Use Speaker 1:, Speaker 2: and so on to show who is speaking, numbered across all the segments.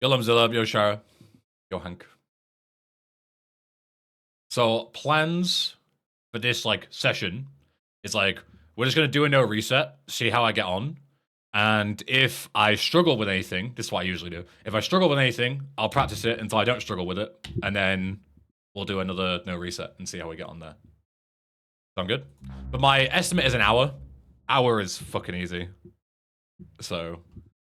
Speaker 1: Yo Lamzilla, yo Shara, yo Hank. So plans for this like session is like we're just gonna do a no reset, see how I get on, and if I struggle with anything, this is what I usually do. If I struggle with anything, I'll practice it until I don't struggle with it, and then we'll do another no reset and see how we get on there. Sound good? But my estimate is an hour. Hour is fucking easy. So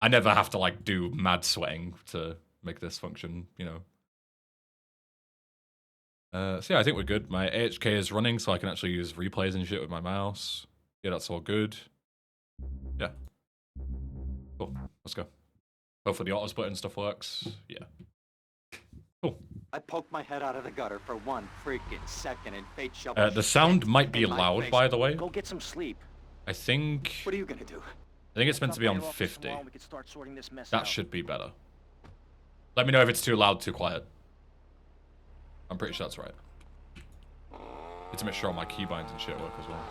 Speaker 1: I never have to like do mad sweating to make this function, you know. So yeah, I think we're good. My AHK is running, so I can actually use replays and shit with my mouse. Yeah, that's all good. Yeah. Cool. Let's go. Hopefully the auto split and stuff works. Yeah. Cool.
Speaker 2: I poked my head out of the gutter for 1 freaking second and fate shoved
Speaker 1: the sound might be loud, by the way.
Speaker 2: Go get some sleep.
Speaker 1: I think...
Speaker 2: What are you gonna do?
Speaker 1: I think it's meant to be on 50. That should be better. Let me know if it's too loud, too quiet. I'm pretty sure that's right. Need to make sure all my keybinds and shit work as well.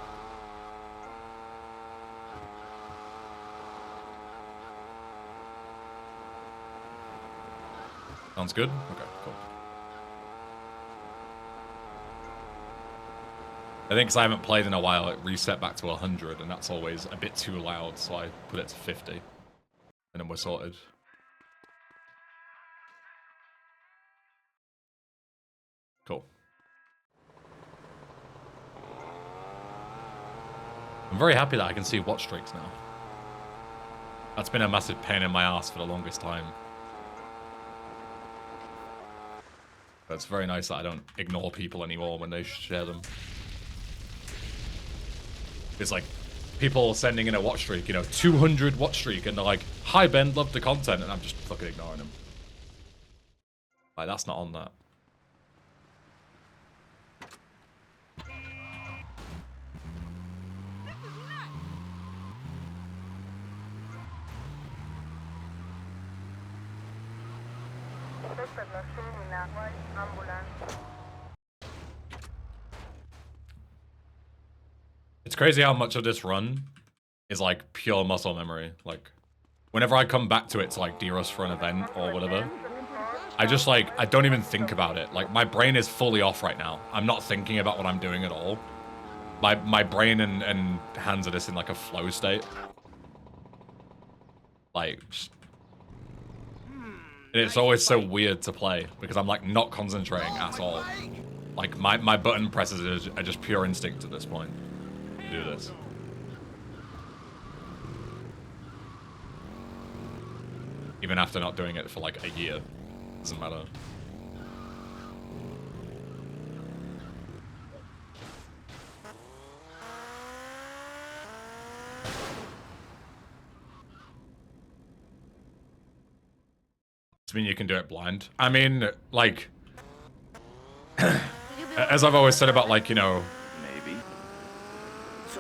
Speaker 1: Sounds good? Okay, cool. I think because I haven't played in a while, it reset back to 100, and that's always a bit too loud, so I put it to 50. And then we're sorted. Cool. I'm very happy that I can see watch streaks now. That's been a massive pain in my ass for the longest time. But it's very nice that I don't ignore people anymore when they share them. It's like people sending in a watch streak, you know, 200 watch streak, and they're like, "Hi Ben, love the content," and I'm just fucking ignoring them. Like, that's not on that. It's crazy how much of this run is like pure muscle memory. Like, whenever I come back to it to like Derust for an event or whatever, I just like, I don't even think about it. Like, my brain is fully off right now. I'm not thinking about what I'm doing at all. My brain and hands are just in like a flow state. Like, and it's always so weird to play because I'm like not concentrating at all. Like, my button presses are just pure instinct at this point to do this. Even after not doing it for like a year. Doesn't matter. Does it mean you can do it blind? I mean, like... as I've always said about, like, you know...
Speaker 2: Maybe.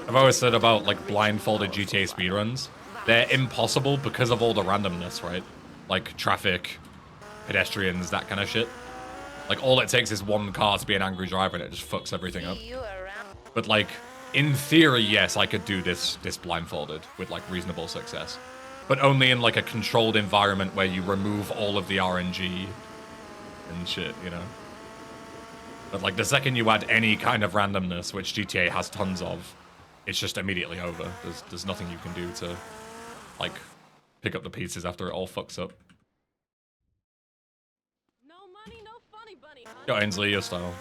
Speaker 1: I've always said about, like, blindfolded GTA speedruns. They're impossible because of all the randomness, right? Like, traffic, pedestrians, that kind of shit. Like, all it takes is one car to be an angry driver and it just fucks everything up. But, like, in theory, yes, I could do this blindfolded with, like, reasonable success. But only in, like, a controlled environment where you remove all of the RNG and shit, you know? But, like, the second you add any kind of randomness, which GTA has tons of, it's just immediately over. There's nothing you can do to, like, pick up the pieces after it all fucks up.
Speaker 3: No money, no funny bunny, honey.
Speaker 1: Yo, Ainsley, your style.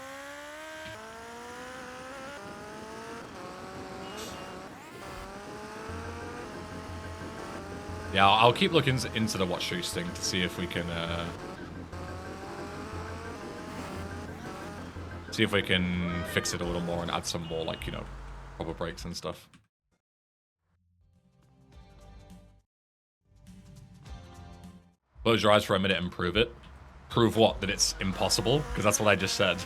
Speaker 1: Yeah, I'll keep looking into the watch streaks thing to see if we can, see if we can fix it a little more and add some more, like, you know, proper breaks and stuff. Close your eyes for a minute and prove it. Prove what? That it's impossible? Because that's what I just said.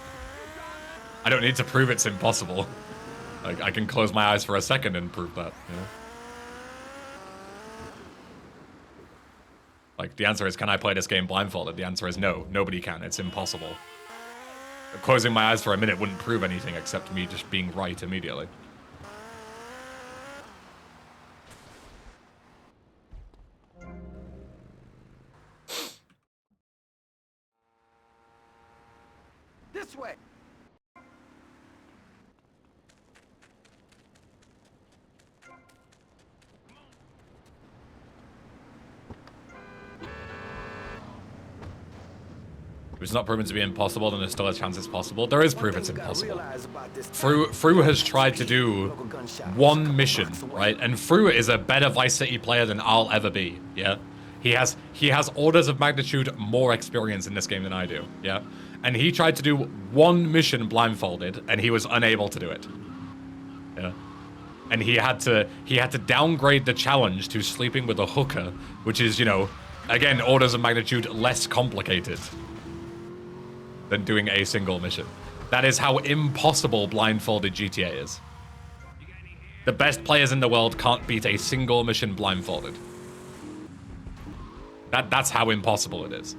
Speaker 1: I don't need to prove it's impossible. Like, I can close my eyes for a second and prove that, you know? Like, the answer is, can I play this game blindfolded? The answer is no. Nobody can. It's impossible. Closing my eyes for a minute wouldn't prove anything except me just being right immediately. If it's not proven to be impossible, then there's still a chance it's possible. There is proof it's impossible. Fru has tried to do one mission, right? And Fru is a better Vice City player than I'll ever be, yeah? He has orders of magnitude more experience in this game than I do, yeah? And he tried to do one mission blindfolded, and he was unable to do it, yeah? And he had to downgrade the challenge to sleeping with a hooker, which is, you know, again, orders of magnitude less complicated than doing a single mission. That is how impossible blindfolded GTA is. The best players in the world can't beat a single mission blindfolded. That's how impossible it is.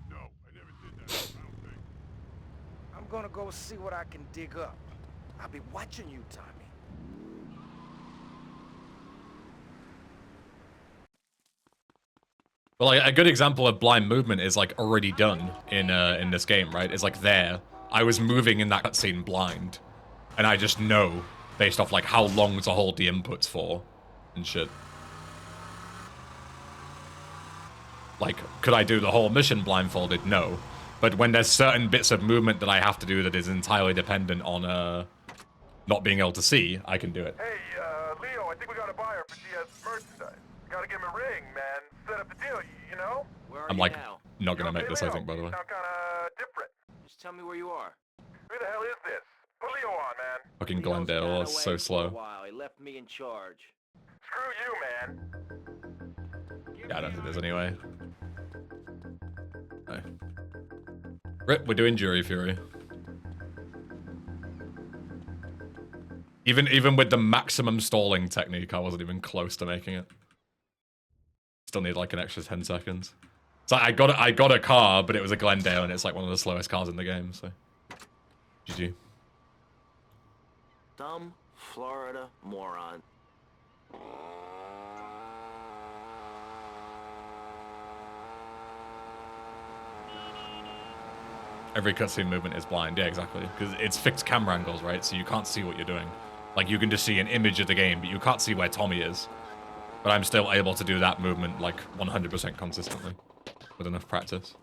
Speaker 4: No, I never did that. I don't think.
Speaker 5: I'm gonna go see what I can dig up. I'll be watching you, Tommy.
Speaker 1: Well, like, a good example of blind movement is like already done in this game, right? It's like there. I was moving in that cutscene blind, and I just know based off like how long to hold the inputs for and shit. Like, could I do the whole mission blindfolded? No. But when there's certain bits of movement that I have to do that is entirely dependent on not being able to see, I can do it.
Speaker 4: Hey, Leo, I think we got a buyer for GS merchandise. Gotta give him a ring, man. Set up the deal, you know?
Speaker 2: Where are
Speaker 1: I'm
Speaker 2: you
Speaker 1: like
Speaker 2: now?
Speaker 1: not gonna make this, I think, by the way.
Speaker 4: Sound kinda different.
Speaker 2: Just tell me where you are.
Speaker 4: Who the hell is this? Put Leo on, man.
Speaker 1: Fucking
Speaker 2: Leo's
Speaker 1: Glendale
Speaker 2: gone
Speaker 1: was so
Speaker 2: away for a
Speaker 1: slow.
Speaker 2: while. He left me in charge.
Speaker 4: Screw you, man.
Speaker 1: Yeah, I don't think there's any way. No. Rip, we're doing Jury Fury. Even with the maximum stalling technique, I wasn't even close to making it. Still need like an extra 10 seconds. So I got a car, but it was a Glendale, and it's like one of the slowest cars in the game, so. GG.
Speaker 2: Dumb Florida moron.
Speaker 1: Every cutscene movement is blind, yeah, exactly. Because it's fixed camera angles, right? So you can't see what you're doing. Like, you can just see an image of the game, but you can't see where Tommy is. But I'm still able to do that movement, like, 100% consistently. With enough practice.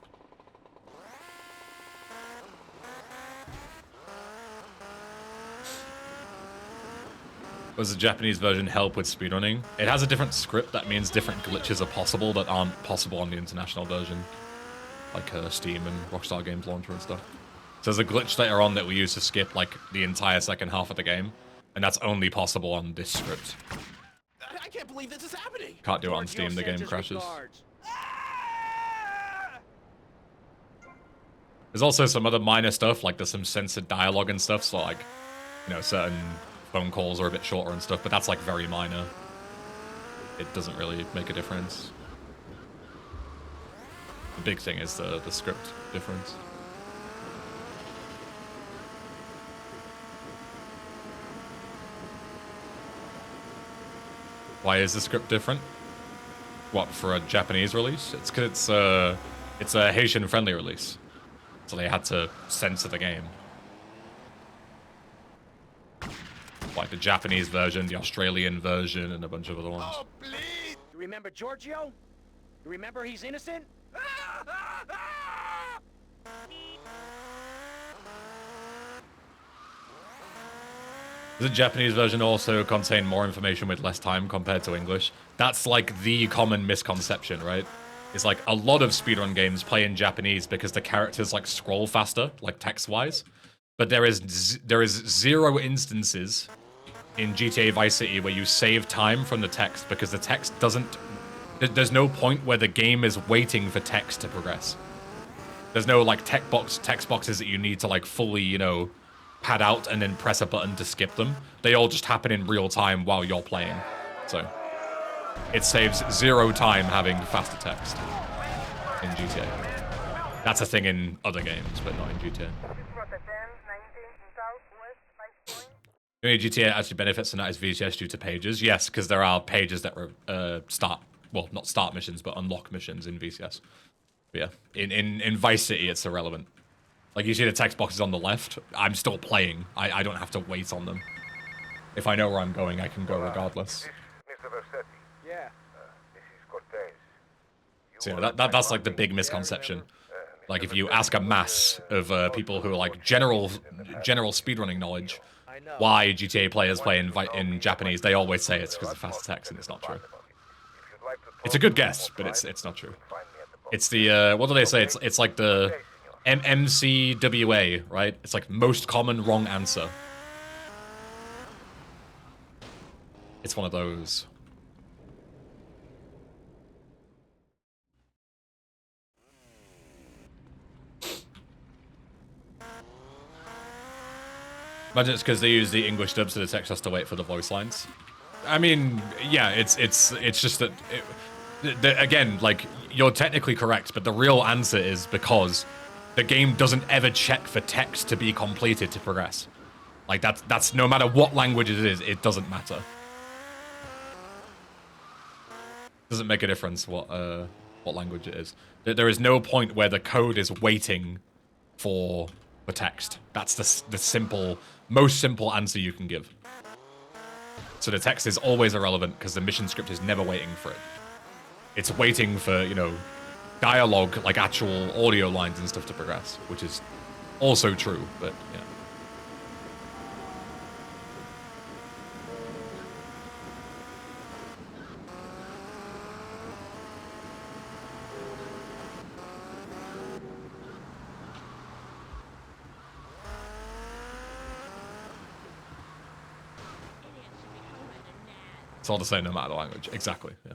Speaker 1: Does the Japanese version help with speedrunning? It has a different script, that means different glitches are possible that aren't possible on the international version. Like Steam and Rockstar Games Launcher and stuff. So there's a glitch later on that we use to skip like the entire second half of the game, and that's only possible on this script.
Speaker 5: I can't believe this is happening.
Speaker 1: Can't do it on Steam, the game crashes. There's also some other minor stuff, like there's some censored dialogue and stuff, so like, you know, certain phone calls are a bit shorter and stuff, but that's like very minor. It doesn't really make a difference. The big thing is the script difference. Why is the script different? What, for a Japanese release? It's because it's a Haitian-friendly release. So they had to censor the game. Like the Japanese version, the Australian version, and a bunch of other ones.
Speaker 5: Oh, please! You remember Giorgio? You remember he's innocent?
Speaker 1: Does the Japanese version also contain more information with less time compared to English? That's like the common misconception, right? It's like a lot of speedrun games play in Japanese because the characters like scroll faster, like text-wise. But there is 0 instances in GTA Vice City where you save time from the text because the text doesn't... There's no point where the game is waiting for text to progress. There's no like text boxes that you need to like fully, you know, pad out and then press a button to skip them. They all just happen in real time while you're playing. So it saves 0 time having faster text in GTA. That's a thing in other games, but not in GTA. The only GTA actually benefits from that is VCS due to pages. Yes, because there are pages that well, not start missions, but unlock missions in VCS. But yeah, in Vice City, it's irrelevant. Like, you see the text boxes on the left, I'm still playing. I don't have to wait on them. If I know where I'm going, I can go regardless.
Speaker 4: Mr. Versetti,
Speaker 5: Yeah.
Speaker 4: this is Cortez.
Speaker 1: So yeah, that's like the big misconception. Like if you ask a mass of people who are like general speedrunning knowledge,
Speaker 5: I know.
Speaker 1: why GTA players play in Japanese, they always say it's because of fast text, and it's not true. It's a good guess, but it's not true. It's the what do they say? It's like the MCWA, right? It's like most common wrong answer. It's one of those. Imagine it's because they use the English dub, so the text has to wait for the voice lines. I mean, yeah, it's just that. Again, like, you're technically correct, but the real answer is because the game doesn't ever check for text to be completed to progress. Like, that's no matter what language it is, it doesn't matter. Doesn't make a difference what language it is. There is no point where the code is waiting for the text. That's the most simple answer you can give. So the text is always irrelevant because the mission script is never waiting for it. It's waiting for, you know, dialogue, like actual audio lines and stuff to progress, which is also true, but yeah. It's all the same no matter the language. Exactly, yeah.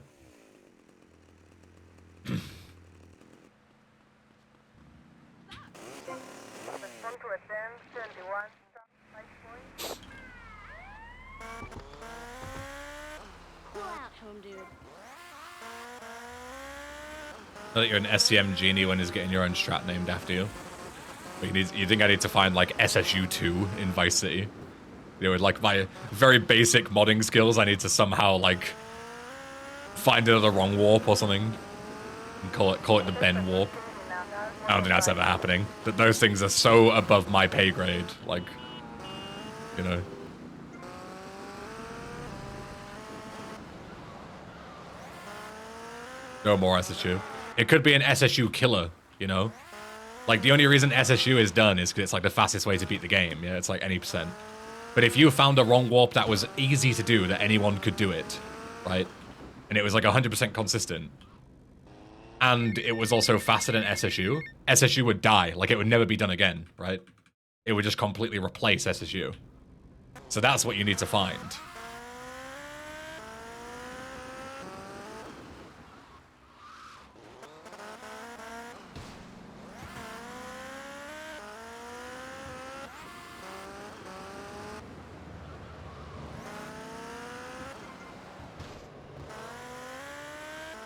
Speaker 1: I think you're an SCM genie when he's getting your own strat named after you. But you think I need to find like SSU 2 in Vice City? You know, with like my very basic modding skills, I need to somehow like find another wrong warp or something and call it the Ben warp. I don't think that's ever happening. That those things are so above my pay grade, like, you know. No more SSU. It could be an SSU killer, you know? Like, the only reason SSU is done is because it's like the fastest way to beat the game, yeah? It's like any percent. But if you found a wrong warp that was easy to do, that anyone could do it, right? And it was like 100% consistent, and it was also faster than SSU, SSU would die. Like, it would never be done again, right? It would just completely replace SSU. So that's what you need to find.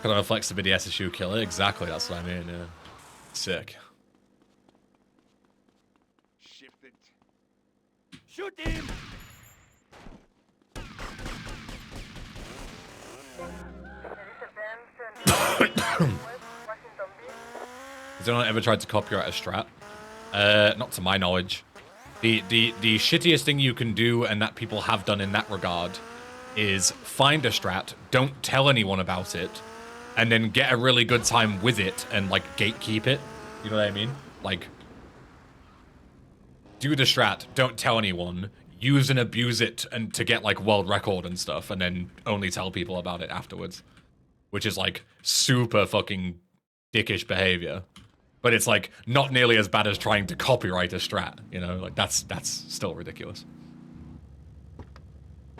Speaker 1: Kind of flex to be the SSU killer? Exactly, that's what I mean, yeah. Sick.
Speaker 5: Shift it. Shoot him!
Speaker 1: Has anyone ever tried to copyright a strat? Not to my knowledge. The shittiest thing you can do, and that people have done in that regard, is find a strat, don't tell anyone about it, and then get a really good time with it and like gatekeep it. You know what I mean? Like, do the strat, don't tell anyone, use and abuse it and to get like world record and stuff, and then only tell people about it afterwards. Which is like super fucking dickish behavior. But it's like not nearly as bad as trying to copyright a strat, you know? Like that's still ridiculous.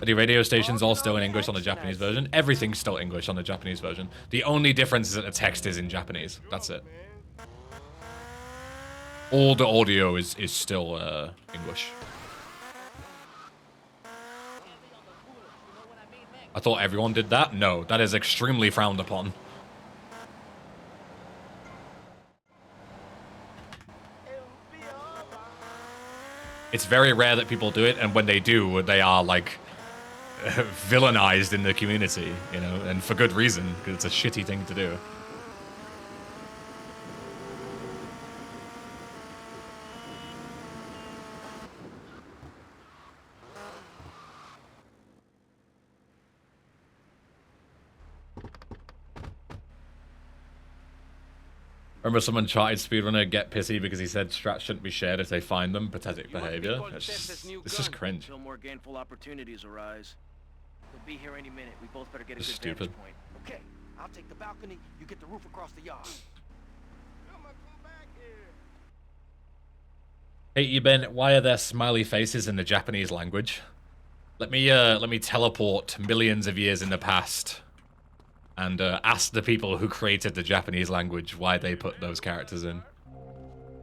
Speaker 1: Are the radio stations all still in English on the Japanese version? Everything's still English on the Japanese version. The only difference is that the text is in Japanese. That's it. All the audio is still English. I thought everyone did that? No, that is extremely frowned upon. It's very rare that people do it, and when they do, they are like villainized in the community, you know, and for good reason, because it's a shitty thing to do. Remember someone charted speedrunner get pissy because he said strats shouldn't be shared if they find them. Pathetic behavior. It's just cringe.
Speaker 6: Until more gainful opportunities arise. We'll be here any minute. We both better get a
Speaker 1: It's
Speaker 6: good
Speaker 1: stupid.
Speaker 6: vantage point.
Speaker 5: Okay, I'll take the balcony, you get the roof across the yard.
Speaker 1: Hey, you Ben, why are there smiley faces in the Japanese language? Let me teleport millions of years in the past and ask the people who created the Japanese language why they put those characters in.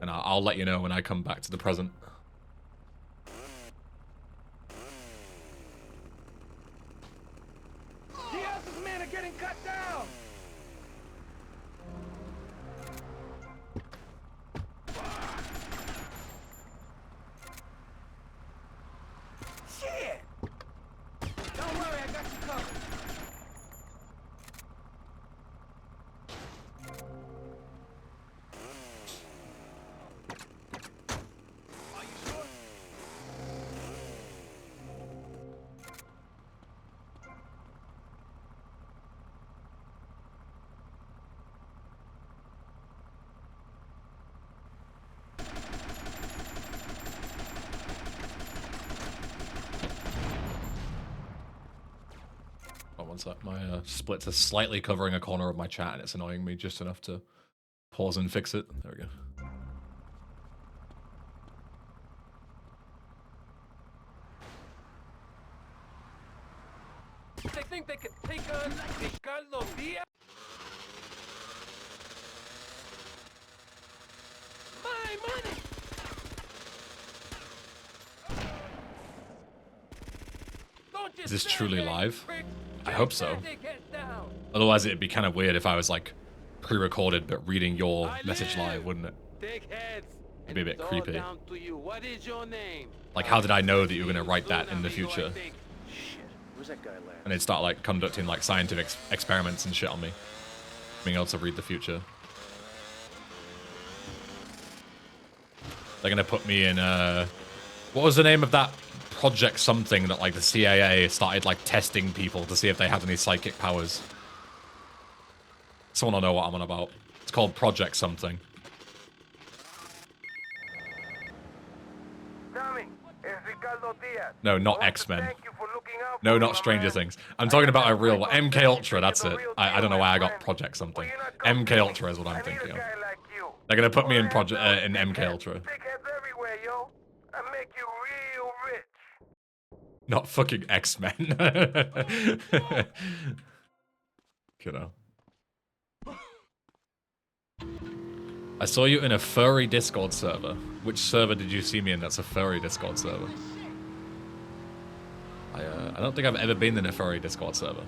Speaker 1: And I'll let you know when I come back to the present.
Speaker 5: Diaz's men are getting cut down! Shit! Don't worry, I got you covered.
Speaker 1: Oh, one sec. My splits are slightly covering a corner of my chat and it's annoying me just enough to pause and fix it. There we go.
Speaker 5: They think they can take on Ricardo Diaz? My money! Don't you
Speaker 1: Is this
Speaker 5: stand
Speaker 1: truly
Speaker 5: there,
Speaker 1: live?
Speaker 5: prick.
Speaker 1: I hope so.
Speaker 5: They get down.
Speaker 1: Otherwise it'd be kind of weird if I was like pre-recorded but reading your message live, wouldn't it?
Speaker 2: Take heads.
Speaker 1: It'd be a bit
Speaker 2: It's all
Speaker 1: creepy.
Speaker 2: down to you. What is your name?
Speaker 1: Like, how did I know that you were going to write that in the future?
Speaker 6: Shit. Where's that guy last?
Speaker 1: And they'd start like conducting like scientific experiments and shit on me. Being able to read the future. They're going to put me in, what was the name of that project something that like the CIA started like testing people to see if they had any psychic powers? Someone will know what I'm on about. It's called Project something.
Speaker 4: Tommy, it's Ricardo Diaz.
Speaker 1: No, not
Speaker 4: I want to
Speaker 1: X-Men.
Speaker 4: thank you for looking out
Speaker 1: No,
Speaker 4: for
Speaker 1: not
Speaker 4: me, my
Speaker 1: Stranger
Speaker 4: man.
Speaker 1: Things. I'm talking about a real one. MK Ultra, that's it.
Speaker 4: You're the real
Speaker 1: I don't know
Speaker 4: deal,
Speaker 1: why I
Speaker 4: my
Speaker 1: got
Speaker 4: friend.
Speaker 1: Project something.
Speaker 4: Well, you're not
Speaker 1: MK Ultra is what I'm
Speaker 4: I need a
Speaker 1: thinking of.
Speaker 4: guy like you.
Speaker 1: They're gonna put me in
Speaker 4: All
Speaker 1: Project
Speaker 4: hands
Speaker 1: in
Speaker 4: out,
Speaker 1: MK
Speaker 4: big
Speaker 1: Ultra.
Speaker 4: heads everywhere, yo. I make you real rich.
Speaker 1: Not fucking X-Men. Kiddo. I saw you in a furry Discord server. Which server did you see me in that's a furry Discord server? I don't think I've ever been in a furry Discord server.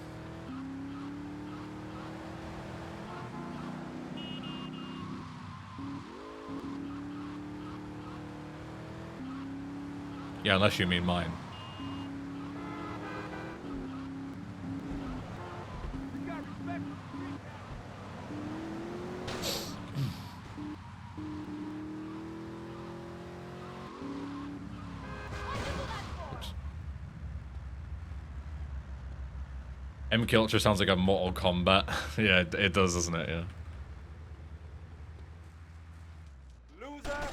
Speaker 1: Yeah, unless you mean mine. MK Ultra sounds like a Mortal Kombat. Yeah, it does, doesn't it? Yeah.
Speaker 5: Loser!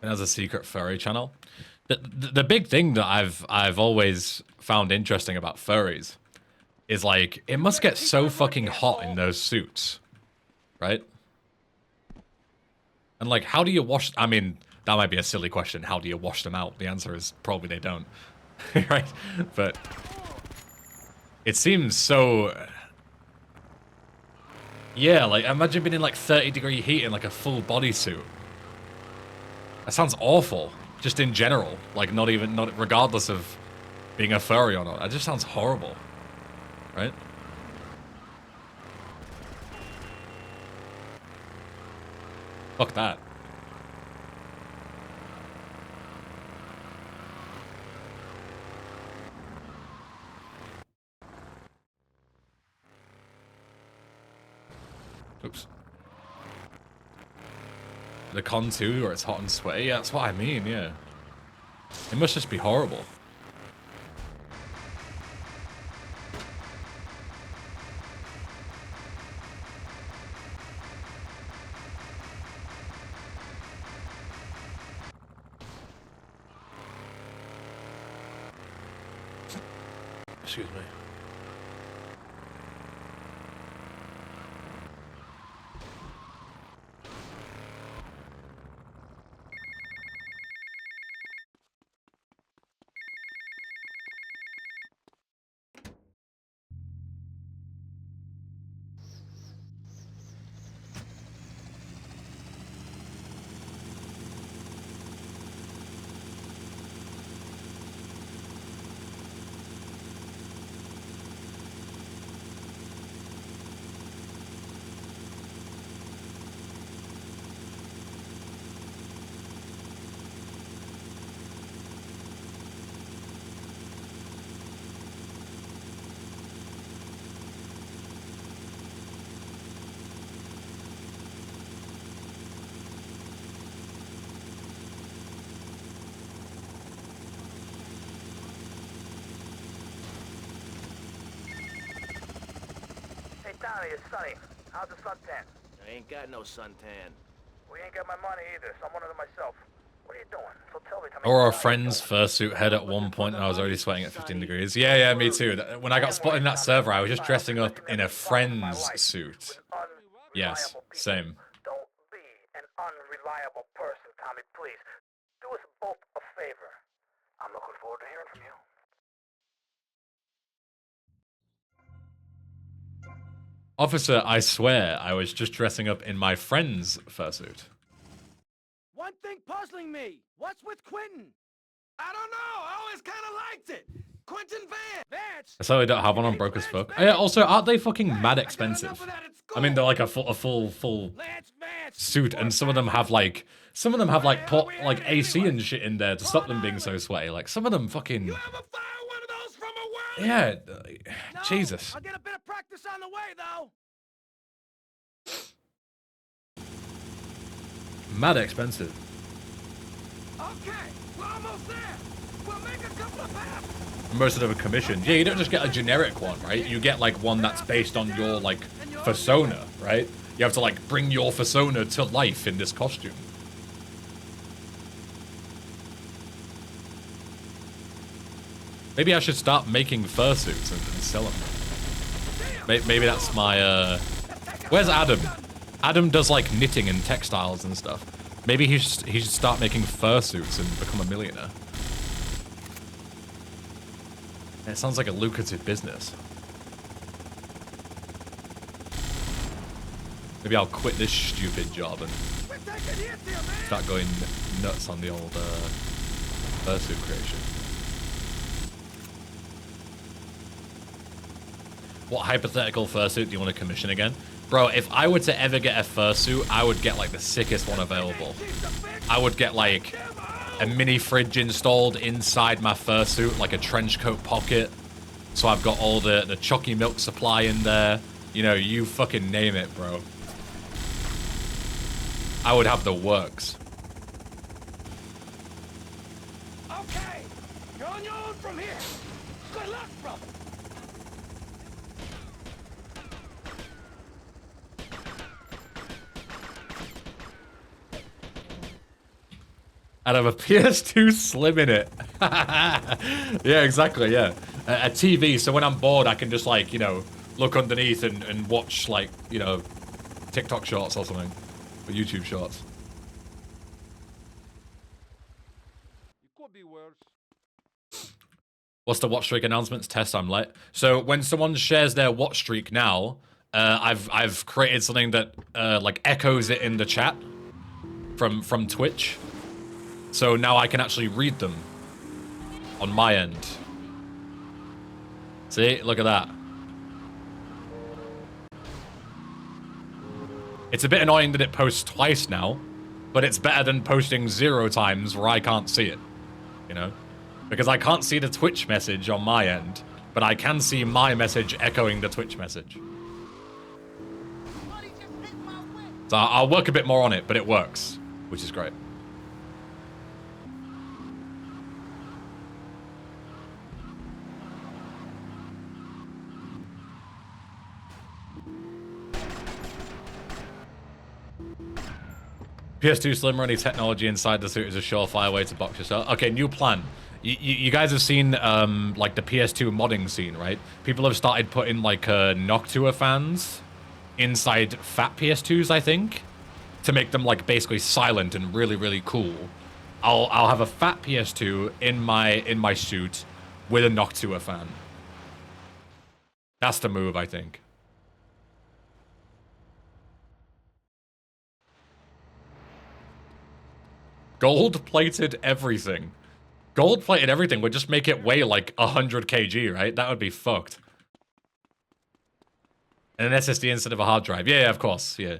Speaker 1: It has a secret furry channel. The big thing that I've always found interesting about furries is like it must get so fucking hot in those suits, right? And like, how do you wash? I mean, that might be a silly question. How do you wash them out? The answer is probably they don't, right? But it seems so. Yeah, like imagine being in like 30-degree heat in like a full bodysuit. That sounds awful, just in general. Like not regardless of being a furry or not. That just sounds horrible, right? Fuck that. Oops. The con too, where it's hot and sweaty. Yeah, that's what I mean. Yeah. It must just be horrible. Excuse me.
Speaker 4: Hey, Tommy, it's Sonny. How's the suntan?
Speaker 6: I ain't got no suntan.
Speaker 4: We ain't got my money either, so I'm one of them myself. What are you doing? So tell me, Tommy.
Speaker 1: Or our friend's fursuit head at one point, and I was already sweating at 15 degrees. Yeah, me too. When I got spotted in that server, I was just dressing up in a friend's suit. Yes, same.
Speaker 4: Don't be an unreliable person, Tommy, please. Do us both a favor. I'm looking forward to hearing from you.
Speaker 1: Officer, I swear I was just dressing up in my friend's fursuit.
Speaker 5: One thing puzzling me. What's with Quentin? I don't know. I always kind of liked it. Quentin Vance.
Speaker 1: I certainly don't have one on broke as fuck. Oh, yeah, also, aren't they fucking mad expensive? I mean, they're like a full suit, and some of them have like AC and shit in there to stop them being so sweaty. Like some of them fucking.
Speaker 5: You ever fire one of those from a whirly?
Speaker 1: Yeah,
Speaker 5: No,
Speaker 1: Jesus.
Speaker 5: I'll get a bit of practice on the way, though.
Speaker 1: Mad expensive.
Speaker 5: Okay, we're almost there. We'll make a couple of paps.
Speaker 1: Most of them are commissioned. Yeah, you don't just get a generic one, right? You get like one that's based on your like persona, right? You have to like bring your persona to life in this costume. Maybe I should start making fursuits and sell them. Maybe that's my Where's Adam? Adam does like knitting and textiles and stuff. Maybe he should start making fursuits and become a millionaire. It sounds like a lucrative business. Maybe I'll quit this stupid job and start going nuts on the old fursuit creation. What hypothetical fursuit do you want to commission again? Bro, if I were to ever get a fursuit, I would get like the sickest one available. I would get like a mini fridge installed inside my fursuit, like a trench coat pocket. So I've got all the chalky milk supply in there. You know, you fucking name it, bro. I would have the works.
Speaker 5: Okay, you're on your own from here. Good luck, brother.
Speaker 1: I'd have a PS2 Slim in it. Yeah, exactly, yeah. A TV, so when I'm bored, I can just, like, you know, look underneath and watch, like, you know, TikTok shorts or something. Or YouTube shorts.
Speaker 5: It could be worse.
Speaker 1: What's the watch streak announcements? Test, I'm late. So when someone shares their watch streak now, I've created something that, like, echoes it in the chat from Twitch. So now I can actually read them on my end. See? Look at that. It's a bit annoying that it posts twice now, but it's better than posting 0 times where I can't see it. You know? Because I can't see the Twitch message on my end, but I can see my message echoing the Twitch message. So I'll work a bit more on it, but it works, which is great. PS2 Slim running technology inside the suit is a surefire way to box yourself. Okay, new plan. You guys have seen like the PS2 modding scene, right? People have started putting like Noctua fans inside fat PS2s, I think, to make them like basically silent and really, really cool. I'll have a fat PS2 in my suit with a Noctua fan. That's the move, I think. Gold-plated everything. Gold-plated everything would just make it weigh like 100 kg, right? That would be fucked. And an SSD instead of a hard drive. Yeah, of course. Yeah.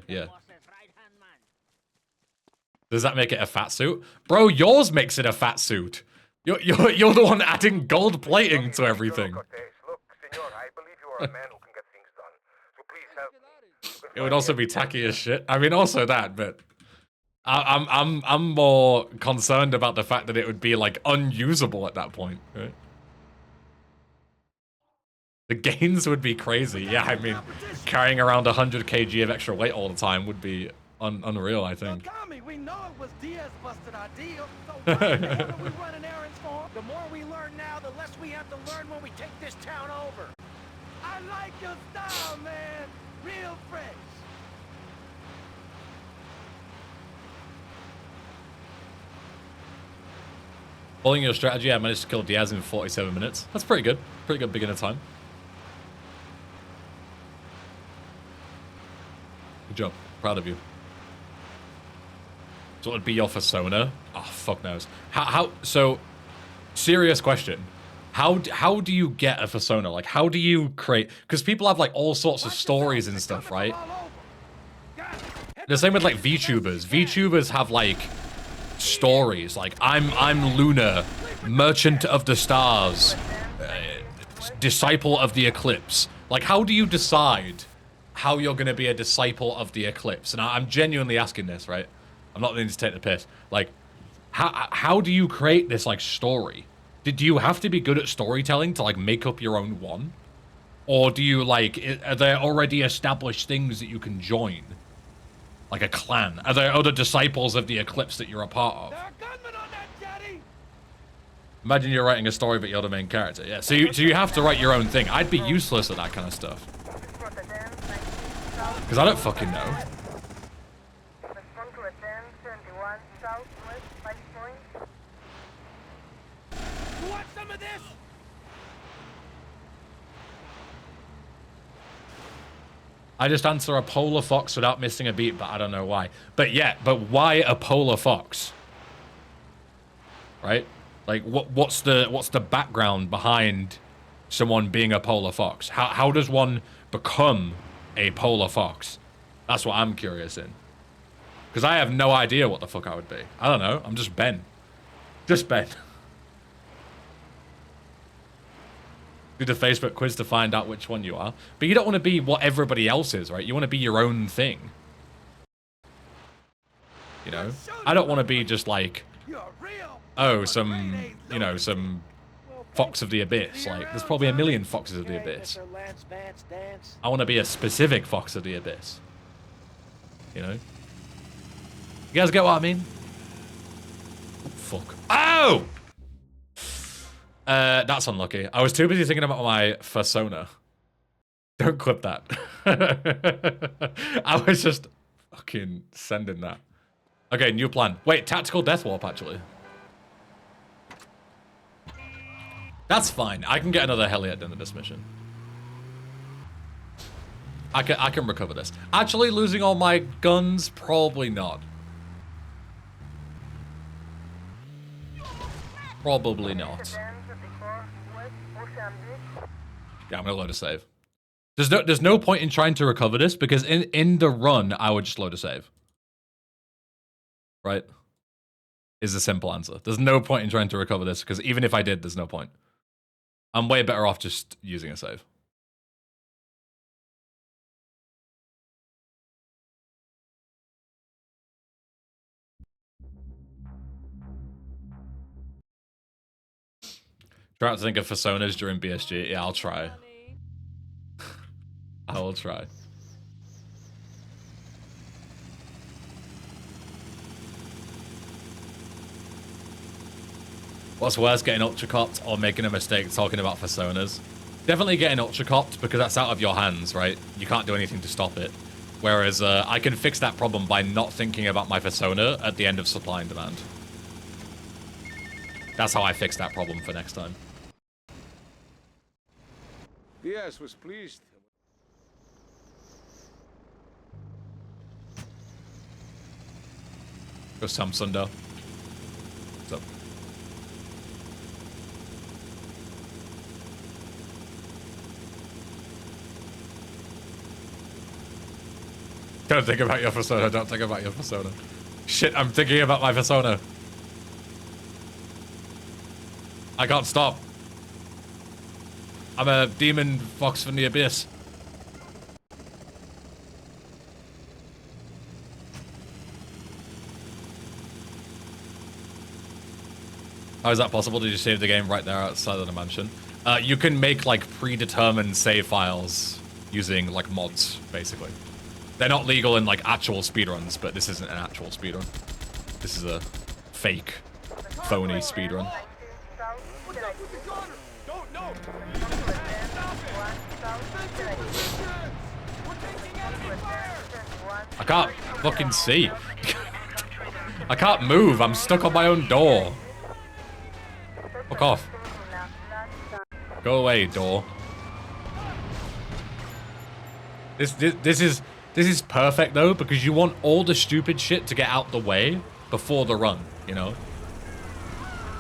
Speaker 1: Does that make it a fat suit? Bro, yours makes it a fat suit. You're the one adding gold plating to everything.
Speaker 4: Look, senor, I believe you are a man who can get things done. So please help me.
Speaker 1: It would also be tacky as shit. I mean, also that, but I'm more concerned about the fact that it would be like unusable at that point, right? The gains would be crazy. Yeah, I mean, carrying around 100 kg of extra weight all the time would be unreal, I think.
Speaker 5: Tommy, we know it was Diaz busted our deal, so why the hell are we running errands for?
Speaker 6: The more we learn now, the less we have to learn when we take this town over.
Speaker 5: I like your style, man. Real fresh.
Speaker 1: Following your strategy, I managed to kill Diaz in 47 minutes. That's pretty good. Pretty good beginner time. Good job. Proud of you. So what would be your persona? Oh, fuck knows. So, serious question. How do you get a persona? Like, how do you create... Because people have, like, all sorts of stories and stuff, right? The same with, like, VTubers. VTubers have, like, stories. Like, I'm Luna, Merchant of the Stars, Disciple of the Eclipse. Like, how do you decide how you're going to be a Disciple of the Eclipse? And I'm genuinely asking this, right? I'm not going to take the piss. Like, how do you create this, like, story? Do you have to be good at storytelling to, like, make up your own one? Or do you, like, are there already established things that you can join? Like a clan? Are there other Disciples of the Eclipse that you're a part of?
Speaker 5: There are gunmen on that jetty.
Speaker 1: Imagine you're writing a story, but you're the main character. Yeah, so you have to write your own thing. I'd be useless at that kind of stuff. Because I don't fucking know.
Speaker 5: You want some of this?
Speaker 1: I just answer a polar fox without missing a beat, but I don't know why. But yeah, but why a polar fox? Right? Like, what's the background behind someone being a polar fox? How does one become a polar fox? That's what I'm curious in. Because I have no idea what the fuck I would be. I don't know. I'm just Ben. Just Ben. Do the Facebook quiz to find out which one you are. But you don't want to be what everybody else is, right? You want to be your own thing. You know? I don't want to be just like, oh, some, you know, some Fox of the Abyss. Like, there's probably a million Foxes of the Abyss. I want to be a specific Fox of the Abyss. You know? You guys get what I mean? Fuck. Oh! That's unlucky. I was too busy thinking about my persona. Don't clip that. I was just fucking sending that. Okay, new plan. Wait, tactical death warp, actually. That's fine. I can get another heli at the end of this mission. I can recover this. Actually, losing all my guns? Probably not. Probably not. Yeah, I'm gonna load a save. There's no point in trying to recover this because in the run I would just load a save. Right? Is the simple answer. There's no point in trying to recover this because even if I did, there's no point. I'm way better off just using a save. Try not to think of personas during BSG. Yeah, I'll try. I will try. What's worse, getting ultra-copped or making a mistake talking about personas? Definitely getting ultra-copped because that's out of your hands, right? You can't do anything to stop it. Whereas I can fix that problem by not thinking about my persona at the end of supply and demand. That's how I fix that problem for next time.
Speaker 7: Yes, was pleased.
Speaker 1: Go Samsundo. What's up? Don't think about your persona, don't think about your persona. Shit, I'm thinking about my persona. I can't stop. I'm a demon fox from the abyss. How is that possible? Did you save the game right there outside of the mansion? You can make like predetermined save files using like mods, basically. They're not legal in like actual speedruns, but this isn't an actual speedrun. This is a fake, phony speedrun. I can't fucking see. I can't move. I'm stuck on my own door. Fuck off. Go away, door. This is perfect though, because you want all the stupid shit to get out the way before the run, you know?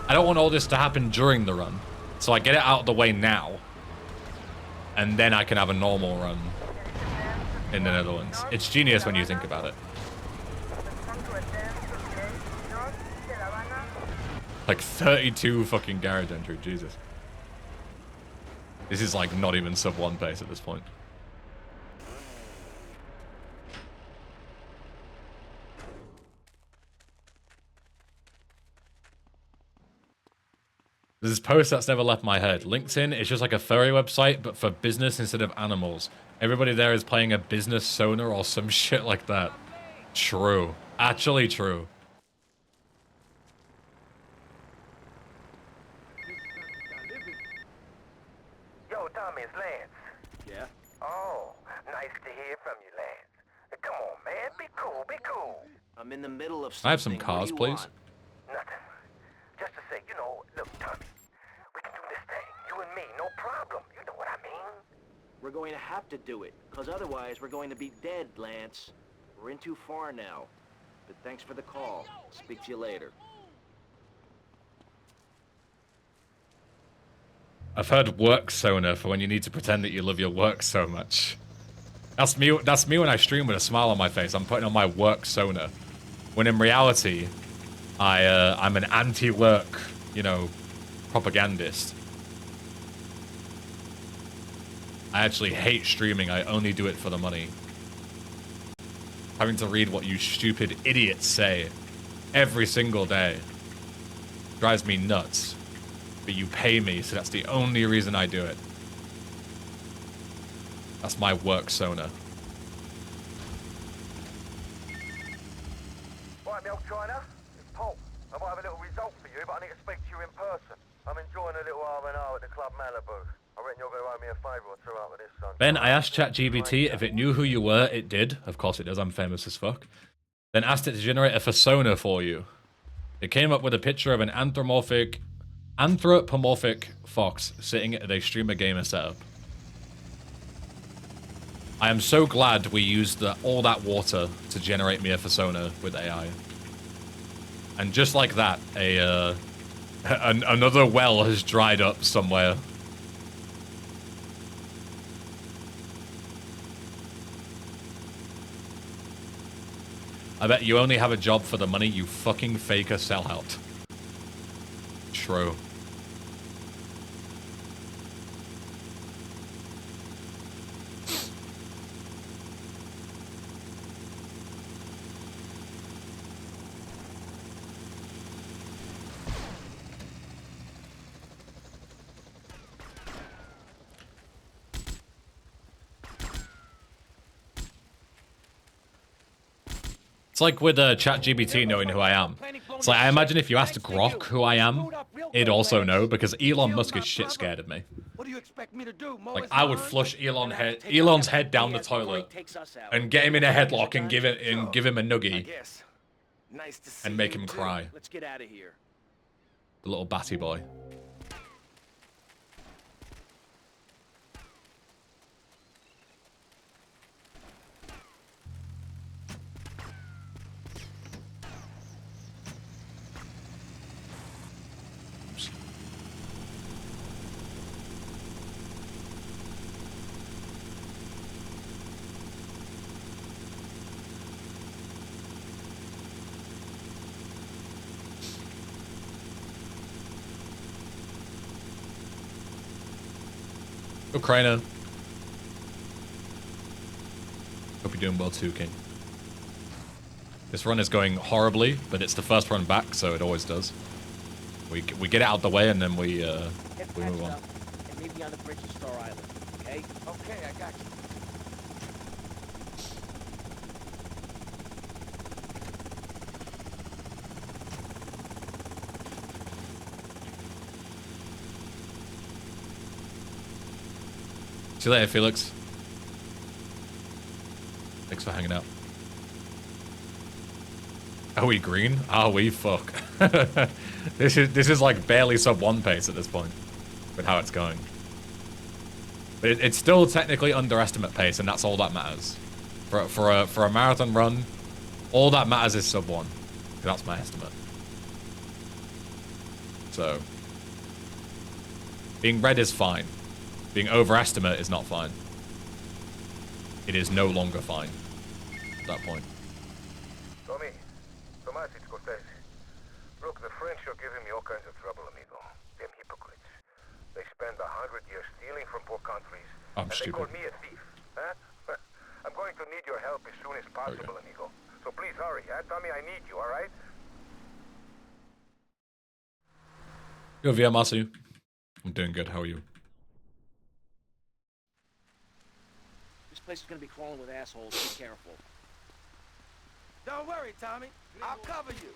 Speaker 1: I don't want all this to happen during the run. So I get it out of the way now. And then I can have a normal run in the Netherlands. It's genius when you think about it. Like 32 fucking garage entry, Jesus. This is like not even sub 1 pace at this point. There's this post that's never left my head. LinkedIn is just like a furry website, but for business instead of animals. Everybody there is playing a business sonar or some shit like that. True. Actually true.
Speaker 4: Yo, Tommy, it's Lance.
Speaker 5: Yeah?
Speaker 4: Oh, nice to hear from you, Lance. Come on, man. Be cool, be cool.
Speaker 6: I'm in the middle of something.
Speaker 1: I have some
Speaker 6: What do
Speaker 1: cars,
Speaker 6: you
Speaker 1: please.
Speaker 6: want?
Speaker 4: Nothing. Just to say, you know, look, Tommy, we can do this thing. You and me, no problem. You know what I mean?
Speaker 6: We're going to have to do it, because otherwise we're going to be dead, Lance. We're in too far now. But thanks for the call. Speak to you later.
Speaker 1: I've heard work sonar for when you need to pretend that you love your work so much. That's me when I stream with a smile on my face. I'm putting on my work sonar. When in reality, I'm an anti-work, you know, propagandist. I actually hate streaming. I only do it for the money. Having to read what you stupid idiots say every single day drives me nuts. But you pay me, so that's the only reason I do it. That's my work sonar.
Speaker 4: Right, Milk China. It's Paul. I might have a little result for you, but I need to speak to you in person. I'm enjoying a little R&R at the Club Malibu. I reckon you're going to owe me a favour or two after this, son.
Speaker 1: Ben, I asked ChatGPT if it knew who you were. It did. Of course it does. I'm famous as fuck. Then asked it to generate a persona for you. It came up with a picture of an anthropomorphic fox sitting at a streamer gamer setup. I am so glad we used all that water to generate me a persona with AI. And just like that, another well has dried up somewhere. I bet you only have a job for the money, you fucking faker sellout. True. It's like with ChatGPT knowing who I am. It's like, I imagine if you asked Grok who I am, he'd also know because Elon Musk is shit scared of me.
Speaker 5: What do you expect me to do? Mow
Speaker 1: Like,
Speaker 5: his
Speaker 1: I would
Speaker 5: lawn?
Speaker 1: flush
Speaker 5: Gonna have to take
Speaker 1: Elon's
Speaker 5: out
Speaker 1: head down the
Speaker 5: BS before he
Speaker 1: toilet
Speaker 5: takes us out.
Speaker 1: and get him in a headlock and
Speaker 5: Sure.
Speaker 1: give him a
Speaker 5: I
Speaker 1: nuggie,
Speaker 5: guess. Nice to see
Speaker 1: and make
Speaker 5: you
Speaker 1: him
Speaker 5: too.
Speaker 1: cry.
Speaker 5: Let's get out of here.
Speaker 1: The little batty boy. Ukraina. Hope you're doing well too, King. This run is going horribly, but it's the first run back, so it always does. We get it out the way and then we move on.
Speaker 6: And meet me on the bridge at Star Island, okay?
Speaker 5: Okay, I got you.
Speaker 1: See you later, Felix. Thanks for hanging out. Are we green? Are we? Fuck. This is like barely sub 1 pace at this point with how it's going. But it's still technically underestimate pace, and that's all that matters. For a marathon run, all that matters is sub 1. That's my estimate. So being red is fine. Being overestimate is not fine. It is no longer fine at that point.
Speaker 4: Tommy, Tomas, it's Cortez. Look, the French are giving me all kinds of trouble, amigo. Them hypocrites. They spend 100 years stealing from poor countries,
Speaker 1: I'm
Speaker 4: and they
Speaker 1: stupid.
Speaker 4: call me a thief. Huh? I'm going to need your help as soon as possible, amigo. So please hurry, huh? Tommy, I need you, all right?
Speaker 1: Yo, Via Masu. I'm doing good. How are you?
Speaker 6: This place is gonna be crawling with assholes. Be careful.
Speaker 5: Don't worry, Tommy. I'll cover you.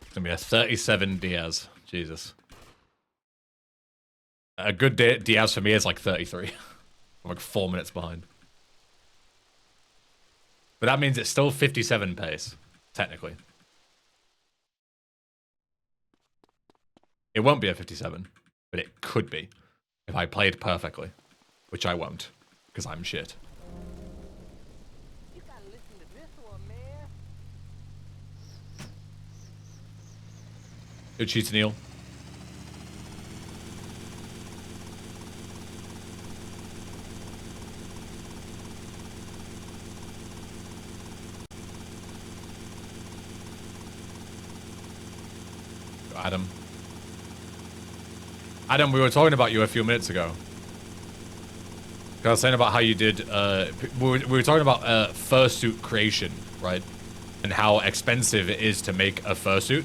Speaker 1: It's gonna be a 37 Diaz. Jesus. A good Diaz for me is like 33. I'm like 4 minutes behind. But that means it's still 57 pace, technically. It won't be a 57, but it could be if I played perfectly, which I won't, because I'm shit.
Speaker 3: You gotta listen to this one, man.
Speaker 1: Good cheats, Neil. Adam. Adam, we were talking about you a few minutes ago. I was saying about how you did, we were talking about fursuit creation, right? And how expensive it is to make a fursuit.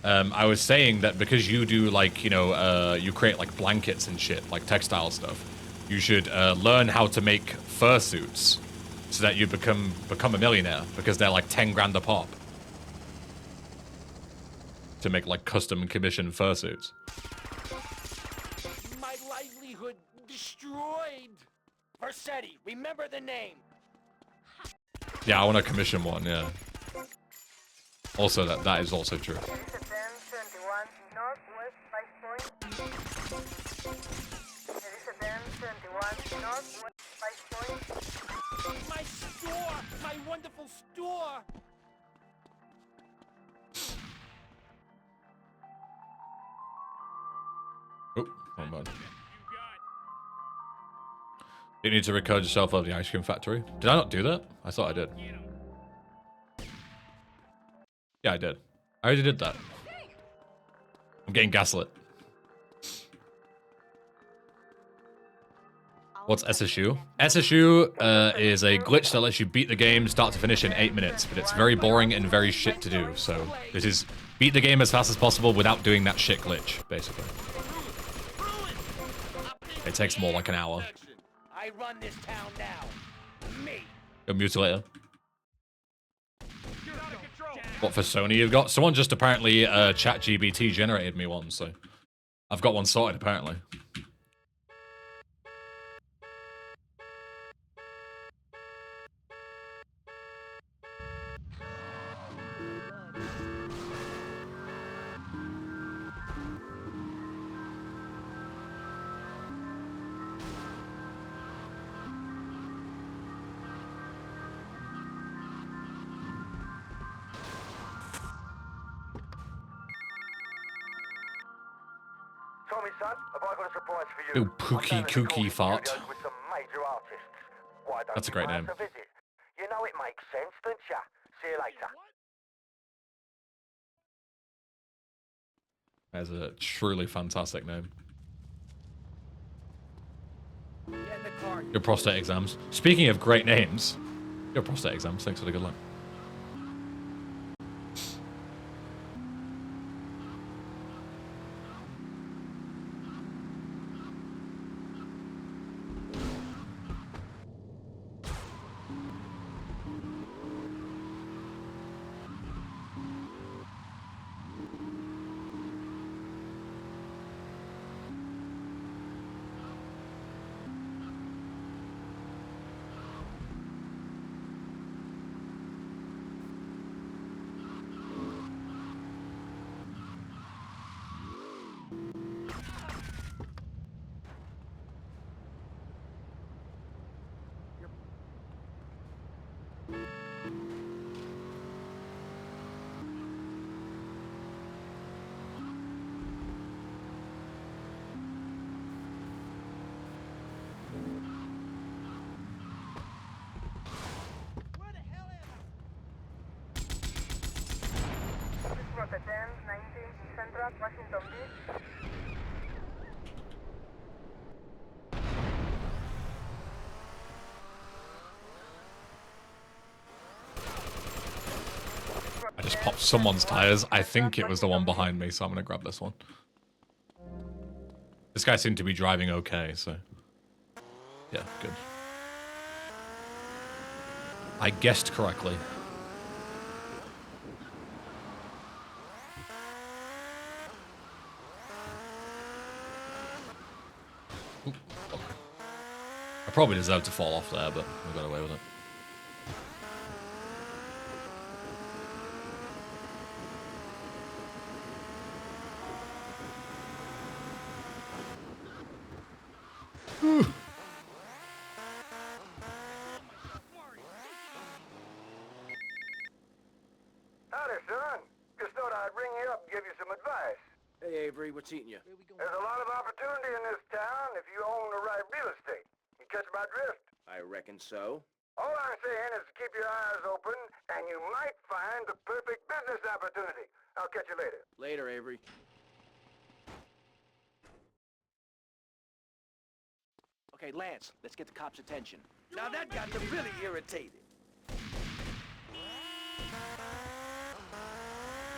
Speaker 1: I was saying that because you do like, you know, you create like blankets and shit, like textile stuff, you should learn how to make fursuits so that you become a millionaire, because they're like 10 grand a pop. To make like custom commission fursuits.
Speaker 5: My livelihood destroyed. Versetti, remember the name.
Speaker 1: Yeah, I want to commission one, yeah. Also, that is also true.
Speaker 5: My store, my wonderful store.
Speaker 1: Oh, wrong button. You need to record yourself of the ice cream factory. Did I not do that? I thought I did. Yeah, I did. I already did that. I'm getting gaslit. What's SSU? SSU is a glitch that lets you beat the game start to finish in 8 minutes, but it's very boring and very shit to do. So this is beat the game as fast as possible without doing that shit glitch, basically. It takes more like an hour.
Speaker 5: I run this town now. Me.
Speaker 1: Go mutilator. What for Sony you've got? Someone just apparently ChatGPT generated me one, so I've got one sorted apparently.
Speaker 4: Tommy, son, have I got a surprise for you?
Speaker 1: Ooh, Pookie Kookie Fart.
Speaker 4: With some major artists. Why don't
Speaker 1: That's a
Speaker 4: you
Speaker 1: great
Speaker 4: pay us
Speaker 1: name.
Speaker 4: a visit? You know it makes sense, don't ya? See you later.
Speaker 1: That's a truly fantastic name.
Speaker 5: Get in the car.
Speaker 1: Your prostate exams. Speaking of great names, your prostate exams. Thanks for the good luck. I just popped someone's tires. I think it was the one behind me, so I'm gonna grab this one. This guy seemed to be driving okay, so yeah, good. I guessed correctly. Ooh, okay. I probably deserved to fall off there, but I got away with it.
Speaker 4: Howdy, son. Just thought I'd ring you up and give you some advice.
Speaker 6: Hey, Avery, what's eating you?
Speaker 4: There's a lot of opportunity in this town if you own the right real estate. You catch my drift?
Speaker 6: I reckon so.
Speaker 4: All I'm saying is keep your eyes open, and you might find the perfect business opportunity. I'll catch you later.
Speaker 6: Later, Avery. Okay, Lance, let's get the cops' attention.
Speaker 5: Now that got them really irritated.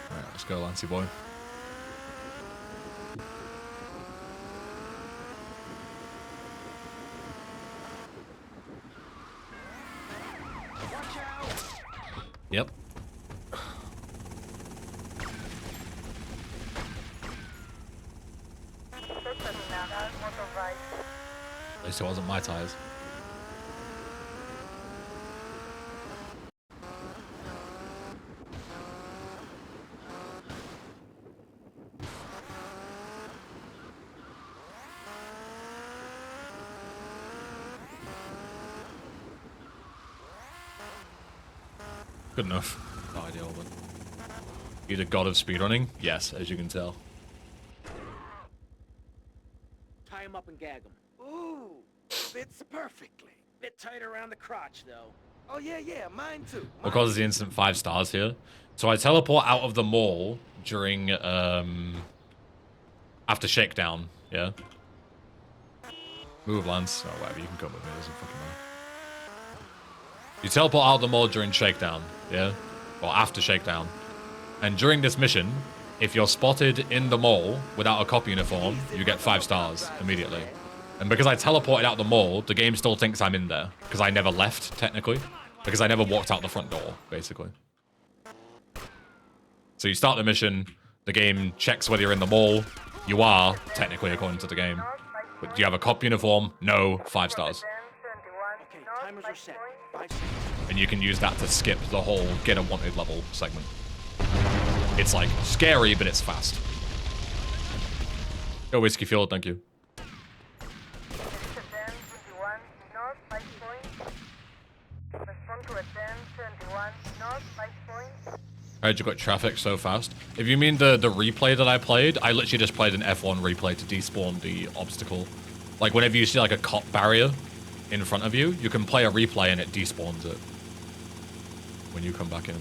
Speaker 1: Alright, let's go, Lancey boy.
Speaker 5: Watch out!
Speaker 1: Yep. At least it wasn't my tires. Good enough. Not ideal, but you're the god of speedrunning? Yes, as you can tell.
Speaker 6: Tie him up and gag him.
Speaker 5: Ooh, fits perfectly. Bit tight around the crotch, though. Oh, yeah, mine too.
Speaker 1: What causes the instant 5 stars here? So I teleport out of the mall during, after shakedown, yeah? Move, Lance. Oh, whatever, you can come with me, it doesn't fucking matter. You teleport out of the mall during shakedown, yeah? Or after shakedown. And during this mission, if you're spotted in the mall without a cop uniform, you get 5 stars immediately. And because I teleported out the mall, the game still thinks I'm in there. Because I never left, technically. because I never walked out the front door, basically. So you start the mission, the game checks whether you're in the mall. You are, technically, according to the game. But do you have a cop uniform? No, 5 stars.
Speaker 6: Okay, timers are set. 5 seconds.
Speaker 1: And you can use that to skip the whole get a wanted level segment. It's like scary, but it's fast. Go Whiskey Fuel, thank you. I heard you got traffic so fast. If you mean the replay that I played, I literally just played an F1 replay to despawn the obstacle. Like whenever you see like a cop barrier in front of you, you can play a replay and it despawns it when you come back in.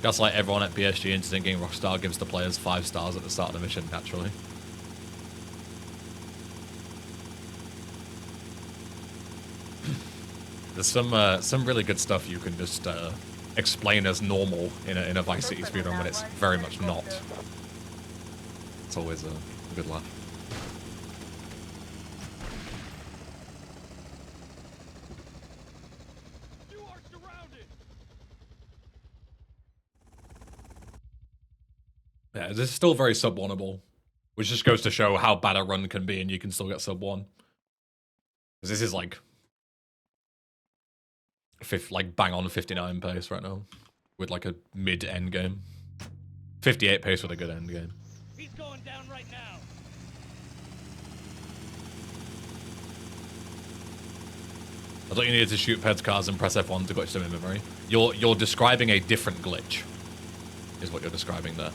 Speaker 1: That's like everyone at BSG into thinking Rockstar gives the players 5 stars at the start of the mission, naturally. There's some really good stuff you can just explain as normal in a Vice City speedrun when it's very much not. It's always a good laugh.
Speaker 5: You are surrounded.
Speaker 1: Yeah, this is still very sub-1able, which just goes to show how bad a run can be and you can still get sub-1. Because this is like bang on 59 pace right now with like a mid-end game. 58 pace with a good end game.
Speaker 5: He's going down right now.
Speaker 1: I thought you needed to shoot Ped's cars and press F1 to glitch them in memory. You're describing a different glitch, is what you're describing there.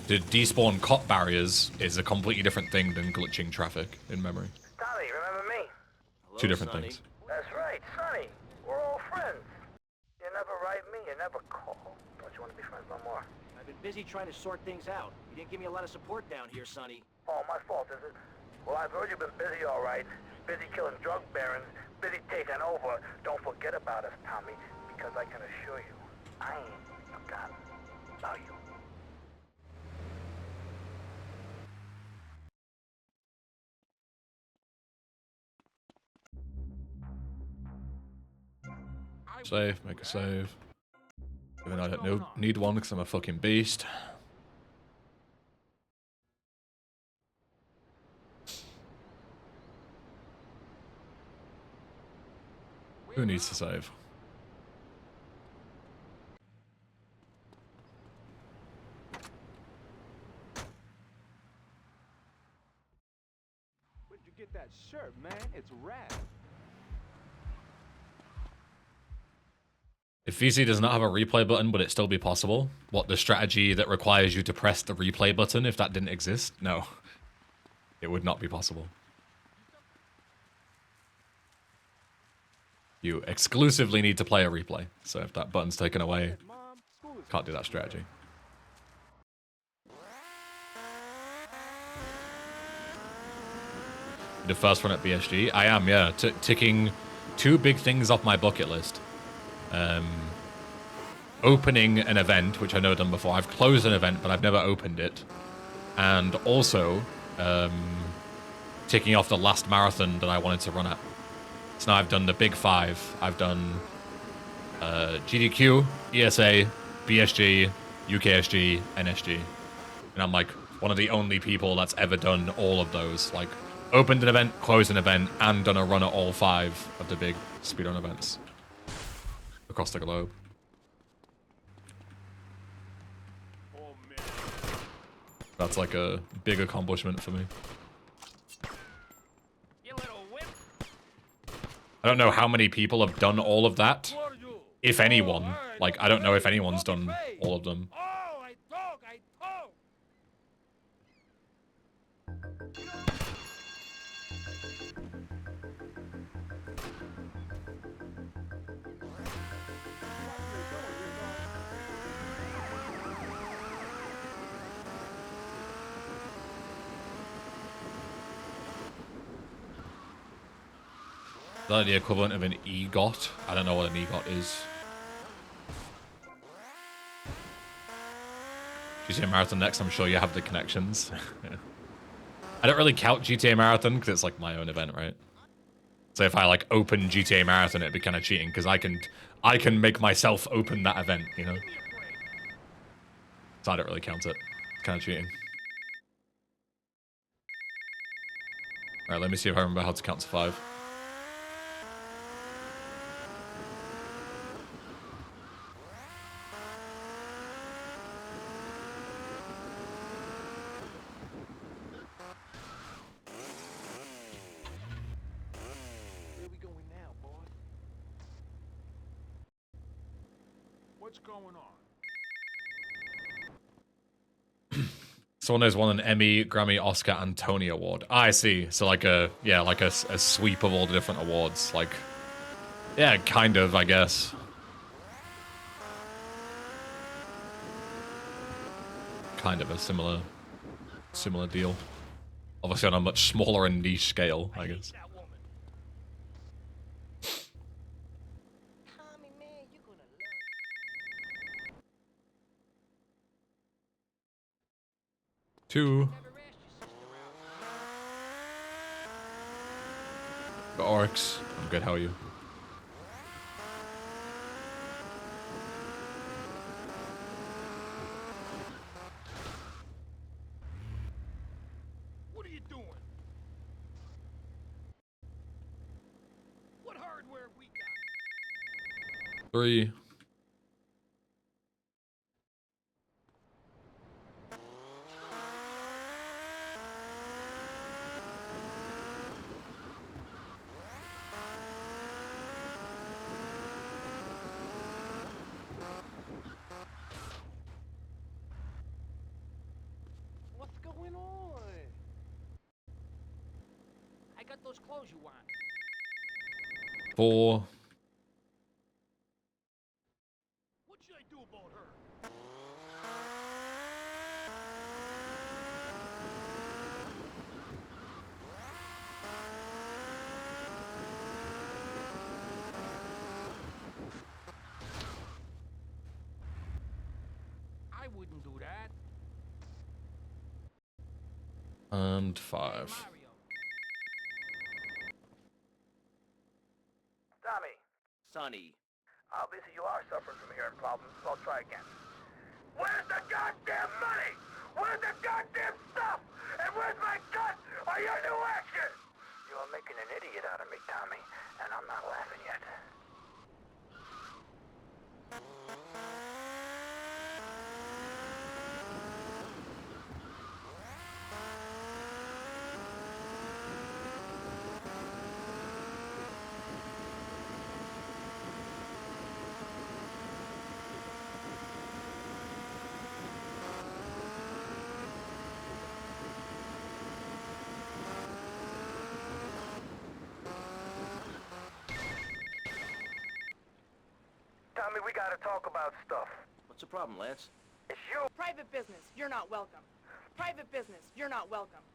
Speaker 1: To despawn cop barriers is a completely different thing than glitching traffic in memory.
Speaker 4: Sonny, remember me?
Speaker 6: Hello,
Speaker 1: 2 different
Speaker 6: Sonny.
Speaker 1: things.
Speaker 4: That's right, Sonny. We're all friends. You never write me, you never call. Don't you want to be friends no more?
Speaker 6: I've been busy trying to sort things out. You didn't give me a lot of support down here, Sonny.
Speaker 4: Oh, my fault, is it? Well, I've heard you've been busy, all right. Busy killing drug barons, busy taking over. Don't forget about us, Tommy, because I can assure you, I ain't forgotten about you.
Speaker 1: Save, make a save. Even though I don't need one because I'm a fucking beast. Who needs to save?
Speaker 7: Where'd you get that shirt, man? It's rad.
Speaker 1: If VC does not have a replay button, would it still be possible? What, the strategy that requires you to press the replay button if that didn't exist? No. It would not be possible. You exclusively need to play a replay. So if that button's taken away, can't do that strategy. The first one at BSG? I am, yeah. Ticking 2 big things off my bucket list. Opening an event, which I know I've done before. I've closed an event, but I've never opened it. And also, ticking off the last marathon that I wanted to run at. So now I've done the big 5. I've done GDQ, ESA, BSG, UKSG, NSG. And I'm like one of the only people that's ever done all of those. Like, opened an event, closed an event, and done a run at all 5 of the big speedrun events across the globe. That's like a big accomplishment for me.
Speaker 5: You little whip.
Speaker 1: I don't know how many people have done all of that, if anyone. Like, I don't know if anyone's done all of them.
Speaker 5: Oh, I talk.
Speaker 1: Is that the equivalent of an EGOT? I don't know what an EGOT is. If you see a marathon next, I'm sure you have the connections. Yeah. I don't really count GTA Marathon because it's like my own event, right? So if I like open GTA Marathon, it'd be kind of cheating because I can make myself open that event, you know? So I don't really count it. It's kind of cheating. All right, let me see if I remember how to count to 5.
Speaker 7: Where we going now, boss? What's going on?
Speaker 1: Someone has won an Emmy, Grammy, Oscar, and Tony Award. Ah, I see. So like a sweep of all the different awards. Like, yeah, kind of, I guess. Kind of a similar deal. Obviously on a much smaller and niche scale, I guess.
Speaker 3: Tommy, man, you're gonna love it.
Speaker 1: 2.
Speaker 3: Never asked your sister out.
Speaker 1: The Oryx. I'm good, how are you?
Speaker 7: What are you doing? What hardware we got?
Speaker 1: 3.
Speaker 3: What's going on? I got those clothes you want.
Speaker 1: 4.
Speaker 7: What should I do about her?
Speaker 3: I wouldn't do that.
Speaker 1: And 5.
Speaker 3: Mario.
Speaker 4: Tommy,
Speaker 6: Sonny.
Speaker 4: obviously you are suffering from hearing problems, so I'll try again. Where's the goddamn money? Where's the goddamn stuff? And where's my cut? Are your new action? You are making an idiot out of me, Tommy, and I'm not laughing yet. Tommy, we gotta talk about stuff.
Speaker 6: What's the problem, Lance?
Speaker 4: It's you.
Speaker 8: Private business, you're not welcome. Private business, you're not welcome.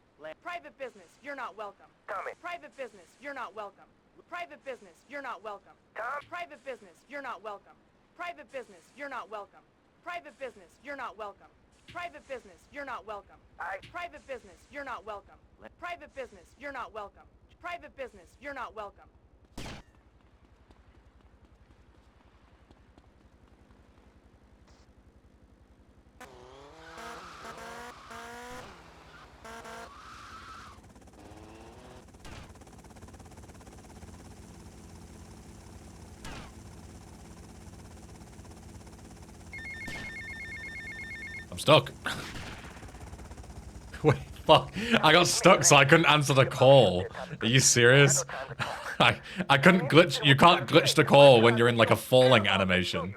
Speaker 8: Private business, you're not welcome.
Speaker 4: Tommy.
Speaker 8: Private business, you're not welcome. Private business, you're not welcome.
Speaker 4: Tom?
Speaker 8: Private business, you're not welcome. Private business, you're not welcome. Private business, you're not welcome. Private business, you're not welcome. Private business, you're not welcome. Private business, you're not welcome. Private business, you're not welcome.
Speaker 1: I'm stuck. Wait, fuck. I got stuck so I couldn't answer the call. Are you serious? I couldn't glitch. You can't glitch the call when you're in like a falling animation.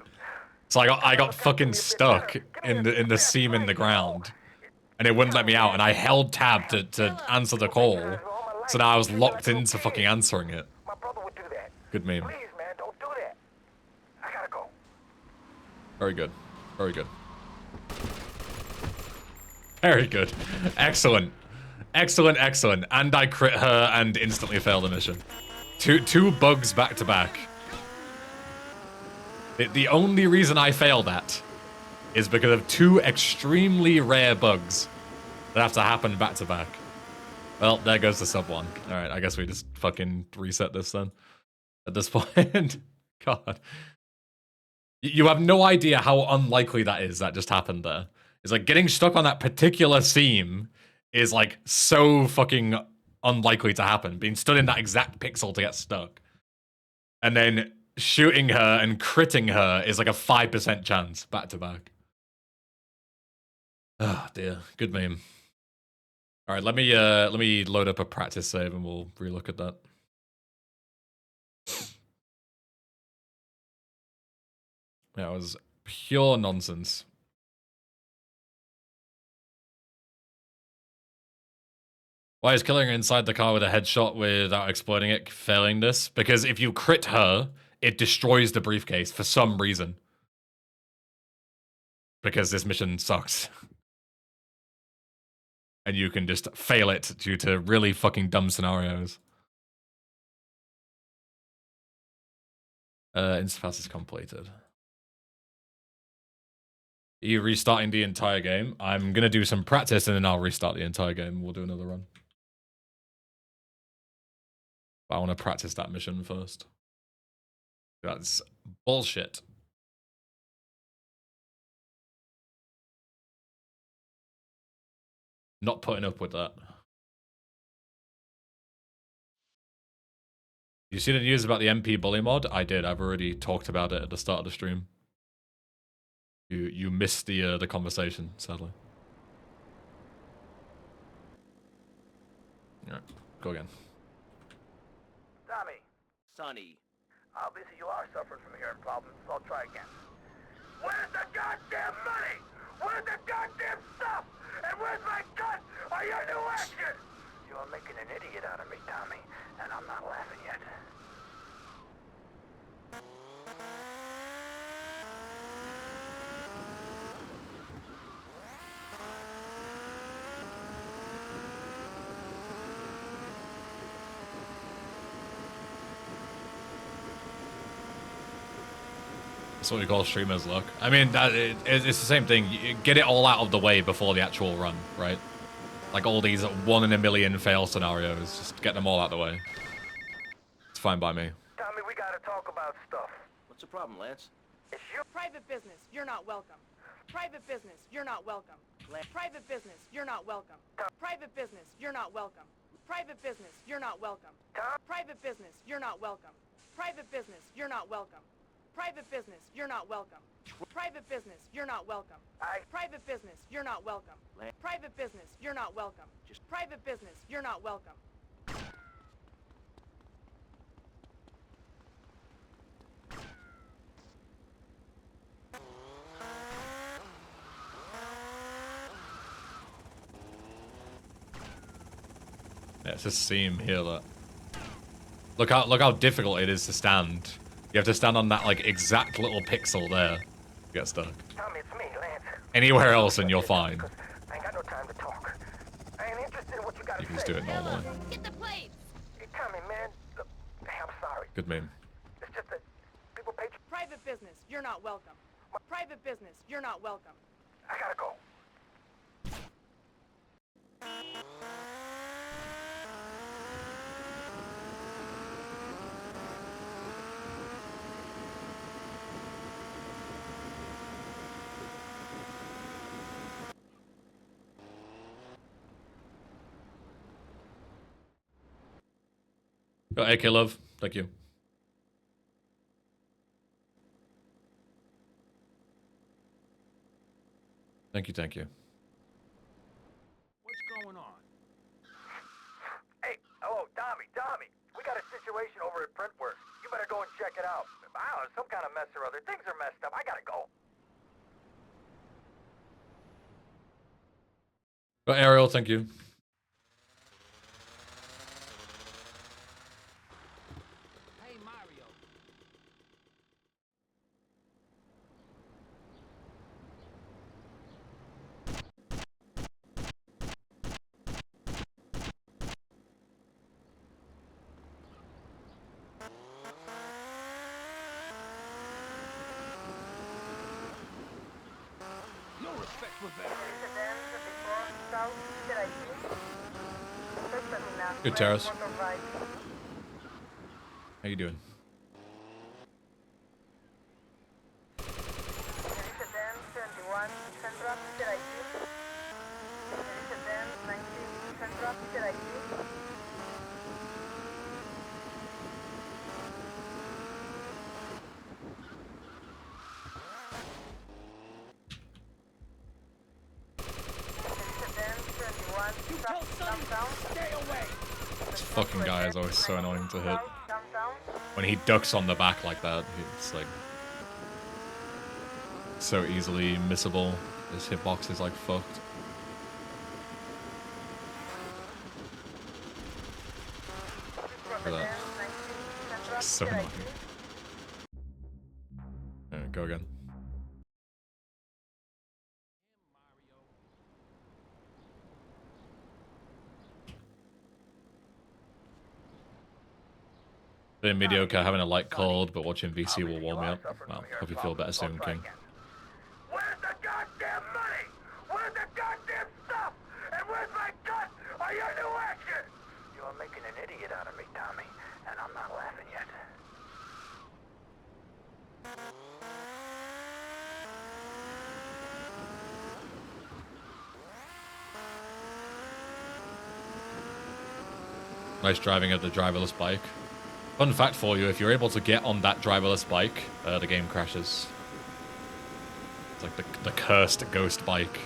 Speaker 1: So I got fucking stuck in the seam in the ground. And it wouldn't let me out, and I held tab to answer the call. So now I was locked into fucking answering it.
Speaker 4: My brother would do that.
Speaker 1: Good meme.
Speaker 4: Please, man, don't do that. I gotta go.
Speaker 1: Very good. Very good. Very good. Excellent. Excellent, excellent. And I crit her and instantly failed the mission. Two bugs back to back. The only reason I failed that is because of 2 extremely rare bugs that have to happen back to back. Well, there goes the sub one. Alright, I guess we just fucking reset this then. At this point. God. You have no idea how unlikely that is that just happened there. It's like getting stuck on that particular seam is like so fucking unlikely to happen. Being stood in that exact pixel to get stuck. And then shooting her and critting her is like a 5% chance back to back. Oh dear, good meme. All right, let me load up a practice save and we'll relook at that. Yeah, it was pure nonsense. Why is killing her inside the car with a headshot without exploiting it failing this? Because if you crit her, it destroys the briefcase for some reason. Because this mission sucks. And you can just fail it due to really fucking dumb scenarios. Instapass is completed. Are you restarting the entire game? I'm gonna do some practice and then I'll restart the entire game. We'll do another run. But I want to practice that mission first. That's bullshit. Not putting up with that. You see the news about the MP bully mod? I did. I've already talked about it at the start of the stream. You missed the conversation, sadly. Alright, go again.
Speaker 4: Tommy,
Speaker 6: Sonny.
Speaker 4: obviously you are suffering from hearing problems, so I'll try again. Where's the goddamn money? Where's the goddamn stuff? And where's my cut? Are you new action? You're making an idiot out of me, Tommy, and I'm not laughing yet.
Speaker 1: That's what we call streamer's luck. I mean, it's the same thing. You get it all out of the way before the actual run, right? Like all these 1 in a million fail scenarios, just get them all out of the way. It's fine by me.
Speaker 4: Tommy, we gotta talk about stuff.
Speaker 6: What's the problem, Lance?
Speaker 4: It's you.
Speaker 8: Private business, you're not welcome. Private business, you're not welcome. Private business, you're not welcome. Private business, you're not welcome. Private business, you're not welcome. Private business, you're not welcome. Private business, you're not welcome. Private business, you're not welcome. Private business, you're not welcome. Private business, you're not welcome. Private business, you're not welcome. Just private business, you're not welcome.
Speaker 1: Yeah, it's just seam here. Look how difficult it is to stand. You have to stand on that like exact little pixel there to get stuck.
Speaker 4: Tommy, it's me, Lance.
Speaker 1: Anywhere else and you're fine.
Speaker 4: I ain't got no time to talk. I ain't interested in what you gotta
Speaker 1: You can
Speaker 4: say.
Speaker 1: just do it normally.
Speaker 8: Get the plates!
Speaker 4: Hey, Tommy, man. Look, hey, I'm sorry.
Speaker 1: Good meme.
Speaker 4: It's just that people pay.
Speaker 8: Private business, you're not welcome. Private business, you're not welcome.
Speaker 4: I gotta go.
Speaker 1: Got AK love. Thank you. Thank you, thank you.
Speaker 7: What's going on?
Speaker 4: Hey, oh, Tommy, we got a situation over at Printworks. You better go and check it out. I don't know, some kind of mess or other. Things are messed up. I gotta go.
Speaker 1: Got Ariel, thank you.
Speaker 3: Hey, Mario.
Speaker 7: No respect for veterans.
Speaker 4: Before I start, should I eat? First,
Speaker 1: Good, Terrace. How you doing? This fucking guy is always so annoying to hit. When he ducks on the back like that, it's like so easily missable. His hitbox is like fucked. Look at that. So annoying. Alright, go again. Been mediocre, having a light cold, but watching VC will warm me up. Well, hope you feel better soon, King.
Speaker 4: Where's the goddamn money? Where's the goddamn stuff? And where's my cut? Are you new action? You are making an idiot out of me, Tommy, and I'm not laughing yet.
Speaker 1: Nice driving of the driverless bike. Fun fact for you, if you're able to get on that driverless bike, the game crashes. It's like the cursed ghost bike.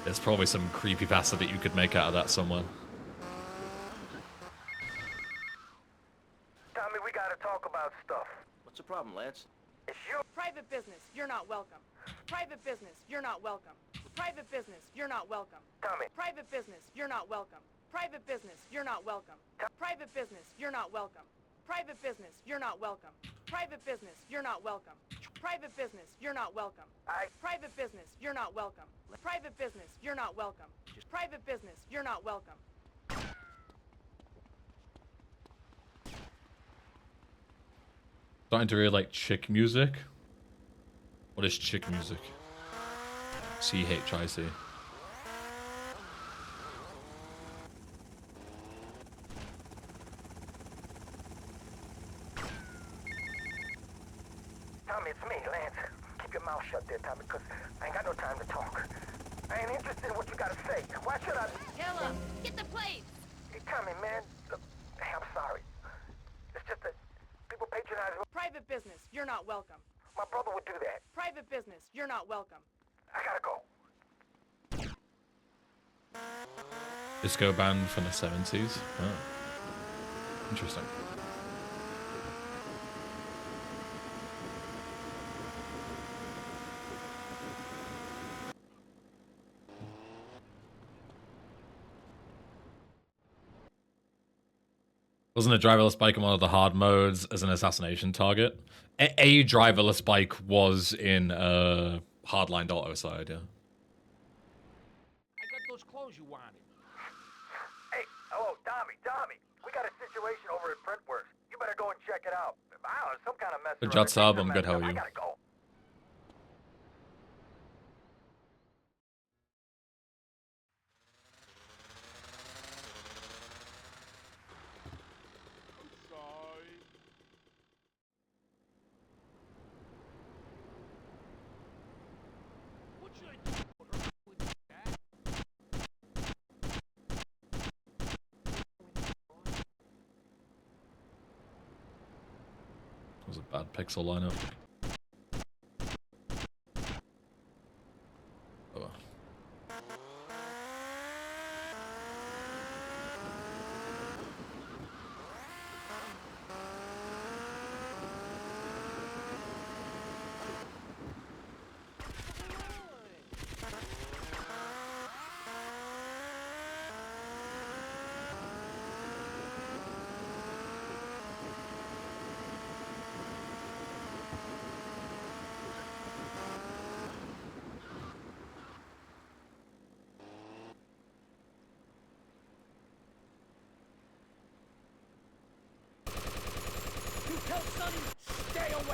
Speaker 1: There's probably some creepypasta that you could make out of that somewhere.
Speaker 4: Tommy, we gotta talk about stuff.
Speaker 6: What's the problem, Lance?
Speaker 4: It's you.
Speaker 8: Private business, you're not welcome. Private business, you're not welcome. Private business, you're not welcome.
Speaker 4: Tommy.
Speaker 8: Private business, you're not welcome. Private business, you're not welcome. Private business, you're not welcome. Private business, you're not welcome. Private business, you're not welcome. Private business, you're not welcome. Private business, you're not welcome. Private business, you're not welcome. Private business, you're not welcome.
Speaker 1: Starting to really like chick music. What is chick music? C-H-I-C.
Speaker 4: Tommy, it's me, Lance. Keep your mouth shut there, Tommy, because I ain't got no time to talk. I ain't interested in what you gotta say. Why should I?
Speaker 9: Kill him! Get the plates!
Speaker 4: Hey, Tommy, man, look, hey, I'm sorry. It's just that people patronize me.
Speaker 8: Private business, you're not welcome.
Speaker 4: My brother would do that.
Speaker 8: Private business, you're not welcome.
Speaker 4: I gotta go.
Speaker 1: Disco band from the 70s. Oh. Interesting. Wasn't a driverless bike in one of the hard modes as an assassination target? A driverless bike was in Hardline Auto side, yeah.
Speaker 3: I got those clothes you wanted.
Speaker 4: Hey, oh, Tommy, we got a situation over at Printworks. You better go and check it out. I don't know, some kind of mess.
Speaker 1: Good job, Sub. I'm good. How are you?
Speaker 4: I gotta go.
Speaker 3: What should I do with that?
Speaker 1: That was a bad pixel lineup. Oh.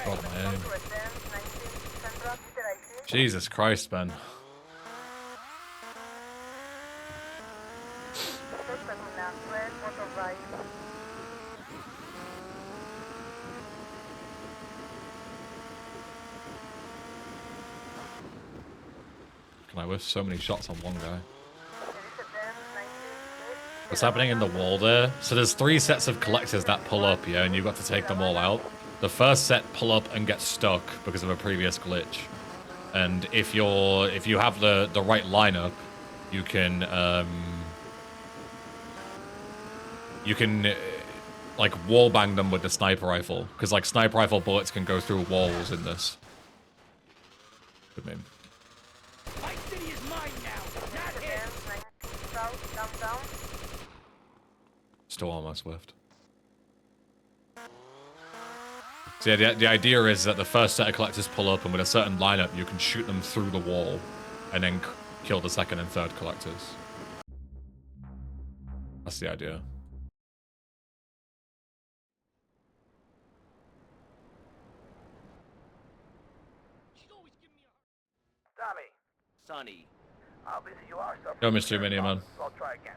Speaker 1: God, my aim. Jesus Christ, man. Fucking, I whiffed so many shots on one guy. What's happening in the wall there? So there's 3 sets of collectors that pull up, yeah, and you've got to take them all out. The first set pull up and get stuck because of a previous glitch. And if you have the right lineup, you can like wallbang them with the sniper rifle, because like sniper rifle bullets can go through walls in this. Good meme.
Speaker 5: My city is mine now, not his.
Speaker 1: Still almost whiffed. So yeah, the idea is that the first set of collectors pull up, and with a certain lineup, you can shoot them through the wall, and then kill the second and third collectors. That's the idea.
Speaker 4: Tommy.
Speaker 6: Sonny.
Speaker 4: Obviously you are suffering.
Speaker 1: Go, Mr. Mini Man.
Speaker 4: I'll try again.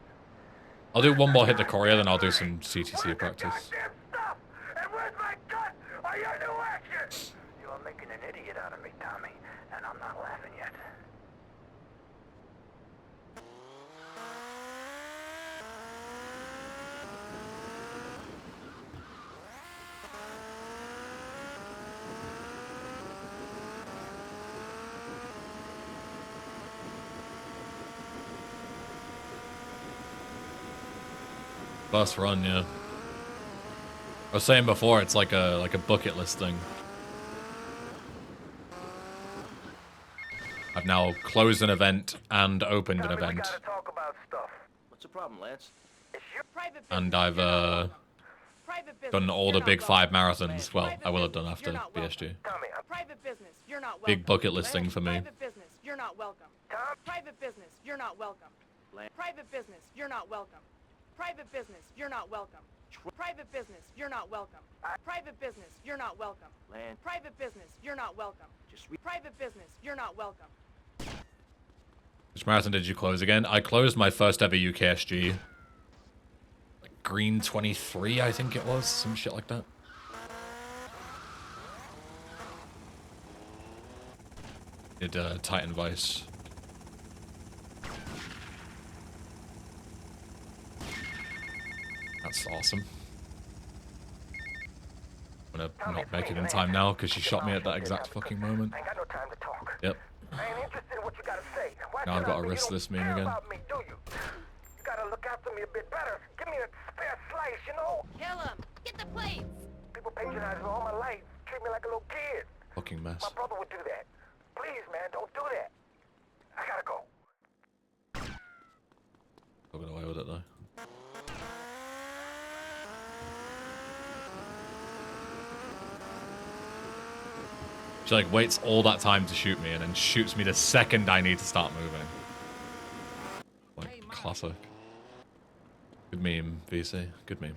Speaker 1: I'll do one more hit the courier, then I'll do some CTC practice.
Speaker 4: Goddamn stuff! And where's my gun? Are you new action? You are making an idiot out of me, Tommy, and I'm not laughing yet.
Speaker 1: Bus run, yeah. I was saying before, it's like a bucket list thing. I've now closed an event and opened an event.
Speaker 4: Gotta talk about stuff.
Speaker 6: What's the problem, Lance?
Speaker 8: Private
Speaker 1: And
Speaker 8: business,
Speaker 1: I've
Speaker 8: you're not welcome. Private business,
Speaker 1: done all
Speaker 8: you're
Speaker 1: the
Speaker 8: not
Speaker 1: big
Speaker 8: welcome.
Speaker 1: 5 marathons. Well,
Speaker 8: Private
Speaker 1: I will have
Speaker 8: business,
Speaker 1: done after
Speaker 8: you're not welcome.
Speaker 1: BSG.
Speaker 4: Tommy,
Speaker 8: Private business, you're not welcome.
Speaker 1: Big bucket list thing for me.
Speaker 8: Private business, you're not welcome. Private business, you're not welcome. Private business, you're not welcome. Private business, you're not welcome. Private business, you're not welcome. Private business, you're not welcome.
Speaker 6: Lance.
Speaker 8: Private business, you're not welcome. Private business, you're not welcome.
Speaker 1: Which marathon did you close again? I closed my first ever UKSG. Like Green 23, I think it was. Some shit like that. Did Titan Vice. That's awesome. I'm gonna not make it in time now because she shot me at that exact fucking moment.
Speaker 4: I ain't got no time to talk.
Speaker 1: Yep.
Speaker 4: I ain't interested in what you gotta say. Why
Speaker 1: Now I've
Speaker 4: should
Speaker 1: got
Speaker 4: I
Speaker 1: to
Speaker 4: be?
Speaker 1: risk
Speaker 4: You
Speaker 1: this
Speaker 4: don't
Speaker 1: meme
Speaker 4: care
Speaker 1: again.
Speaker 4: about me, do you? You gotta look after me a bit better. Give me a spare slice, you know?
Speaker 9: Kill him. Get the plates.
Speaker 4: People patronize me all my life. Treat me like a little kid.
Speaker 1: Fucking mess.
Speaker 4: My brother would do that. Please, man, don't do that. I gotta go.
Speaker 1: I'll get away with it though. She like waits all that time to shoot me and then shoots me the second I need to start moving. Like, classic. Good meme, VC. Good meme.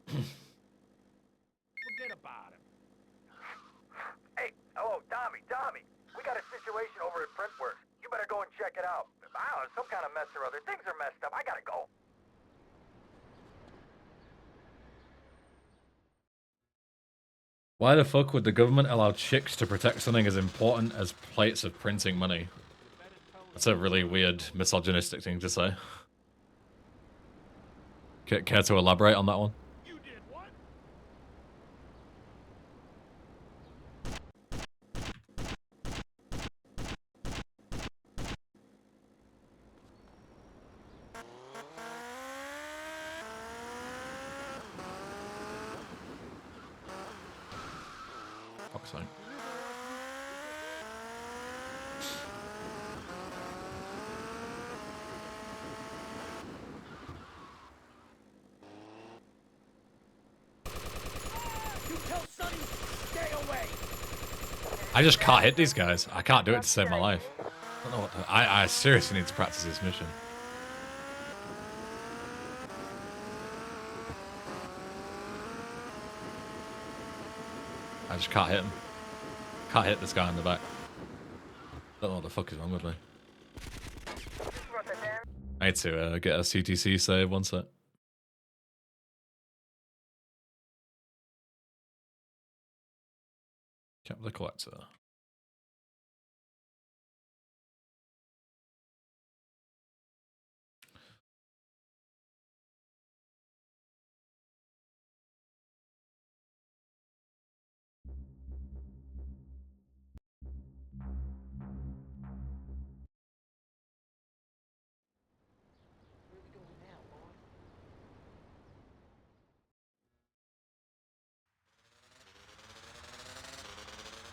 Speaker 7: Forget about him.
Speaker 4: Hey, oh, Tommy, we got a situation over at Printworks. You better go and check it out. I don't know, some kind of mess or other. Things are messed up. I gotta go.
Speaker 1: Why the fuck would the government allow chicks to protect something as important as plates of printing money? That's a really weird, misogynistic thing to say. Care to elaborate on that one?
Speaker 7: You did what?
Speaker 1: Fuck's sake.
Speaker 5: You tell Sonny, stay away.
Speaker 1: I just can't hit these guys. I can't do it to save my life. I don't know what the, I seriously need to practice this mission. I just can't hit him. Can't hit this guy in the back. Don't know what the fuck is wrong with me. I need to get a CTC save, one sec. Kept the collector.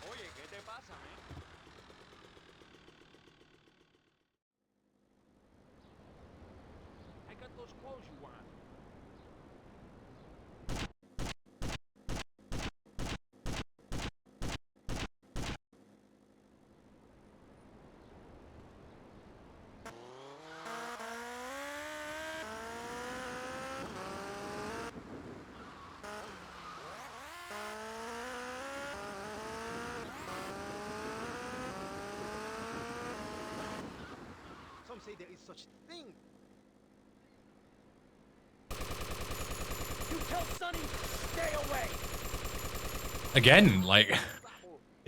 Speaker 3: Oye, ¿qué te pasa, man? I got those clothes you want.
Speaker 5: Some say there is such thing. You tell Sonny, stay away.
Speaker 1: Again, like,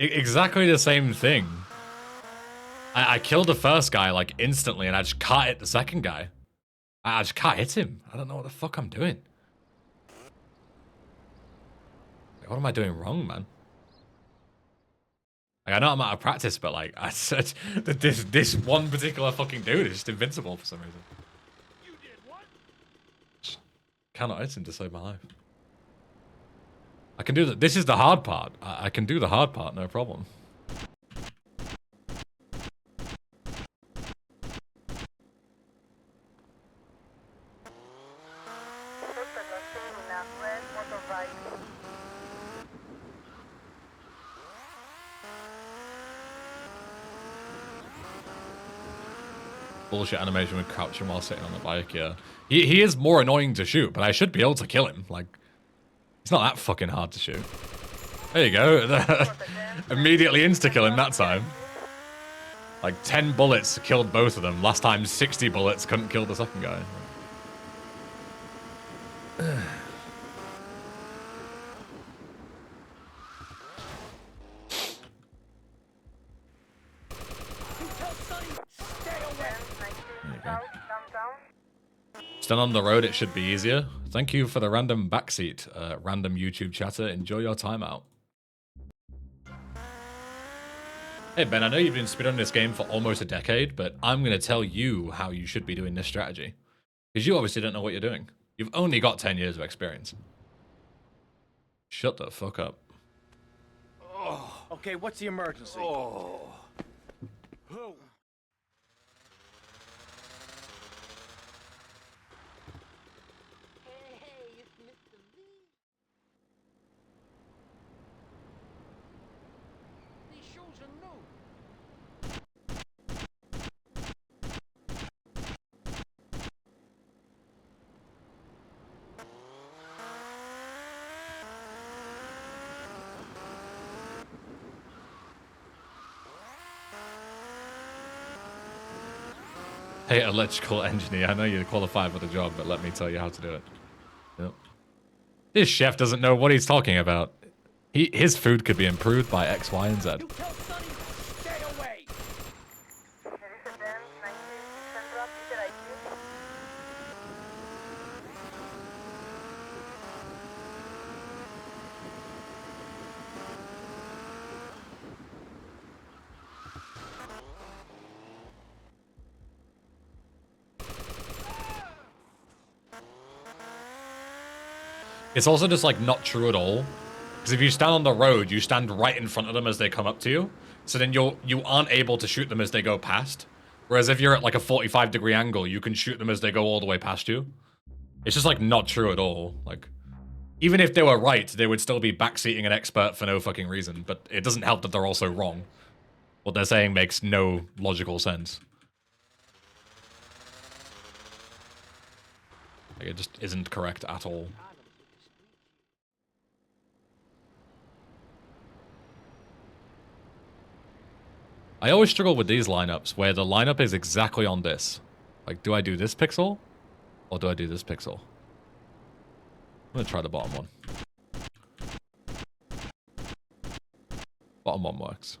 Speaker 1: exactly the same thing. I killed the first guy, like, instantly, and I just can't hit the second guy. I just can't hit him. I don't know what the fuck I'm doing. Like, what am I doing wrong, man? Like, I know I'm out of practice, but, like, I said that this one particular fucking dude is just invincible for some reason.
Speaker 3: You did what?
Speaker 1: Just cannot hit him to save my life. I can do that. This is the hard part. I can do the hard part, no problem. Bullshit animation with crouching while sitting on the bike, yeah. He is more annoying to shoot, but I should be able to kill him. Like, it's not that fucking hard to shoot. There you go. Immediately insta-kill him that time. Like, 10 bullets killed both of them. Last time, 60 bullets couldn't kill the second guy. Still on the road, it should be easier. Thank you for the random backseat, random YouTube chatter. Enjoy your time out. Hey Ben, I know you've been speedrunning this game for almost a decade, but I'm going to tell you how you should be doing this strategy. Because you obviously don't know what you're doing. You've only got 10 years of experience. Shut the fuck up.
Speaker 5: Oh. Okay, what's the emergency?
Speaker 3: Oh.
Speaker 9: Hey, it's Mr. Lee.
Speaker 3: These shoes are new.
Speaker 1: Hey, electrical engineer, I know you're qualified for the job, but let me tell you how to do it. Yep. This chef doesn't know what he's talking about. His food could be improved by X, Y, and Z.
Speaker 5: You tell Sonny, stay away.
Speaker 1: It's also just like not true at all. Because if you stand on the road, you stand right in front of them as they come up to you. So then you aren't able to shoot them as they go past. Whereas if you're at like a 45-degree angle, you can shoot them as they go all the way past you. It's just like not true at all. Like, even if they were right, they would still be backseating an expert for no fucking reason. But it doesn't help that they're also wrong. What they're saying makes no logical sense. Like, it just isn't correct at all. I always struggle with these lineups where the lineup is exactly on this. Like, do I do this pixel? Or do I do this pixel? I'm gonna try the bottom one. bottom one works.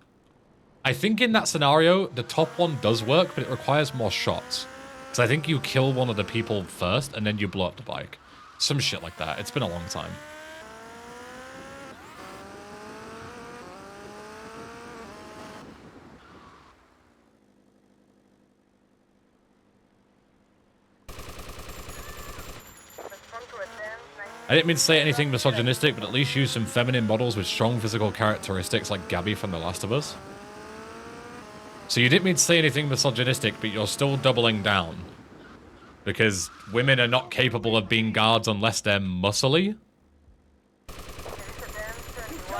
Speaker 1: I think in that scenario, the top one does work, but it requires more shots. Because I think you kill one of the people first, and then you blow up the bike. Some shit like that. It's been a long time. I didn't mean to say anything misogynistic, but at least use some feminine models with strong physical characteristics like Gabby from The Last of Us. So you didn't mean to say anything misogynistic, but you're still doubling down. Because women are not capable of being guards unless they're muscly.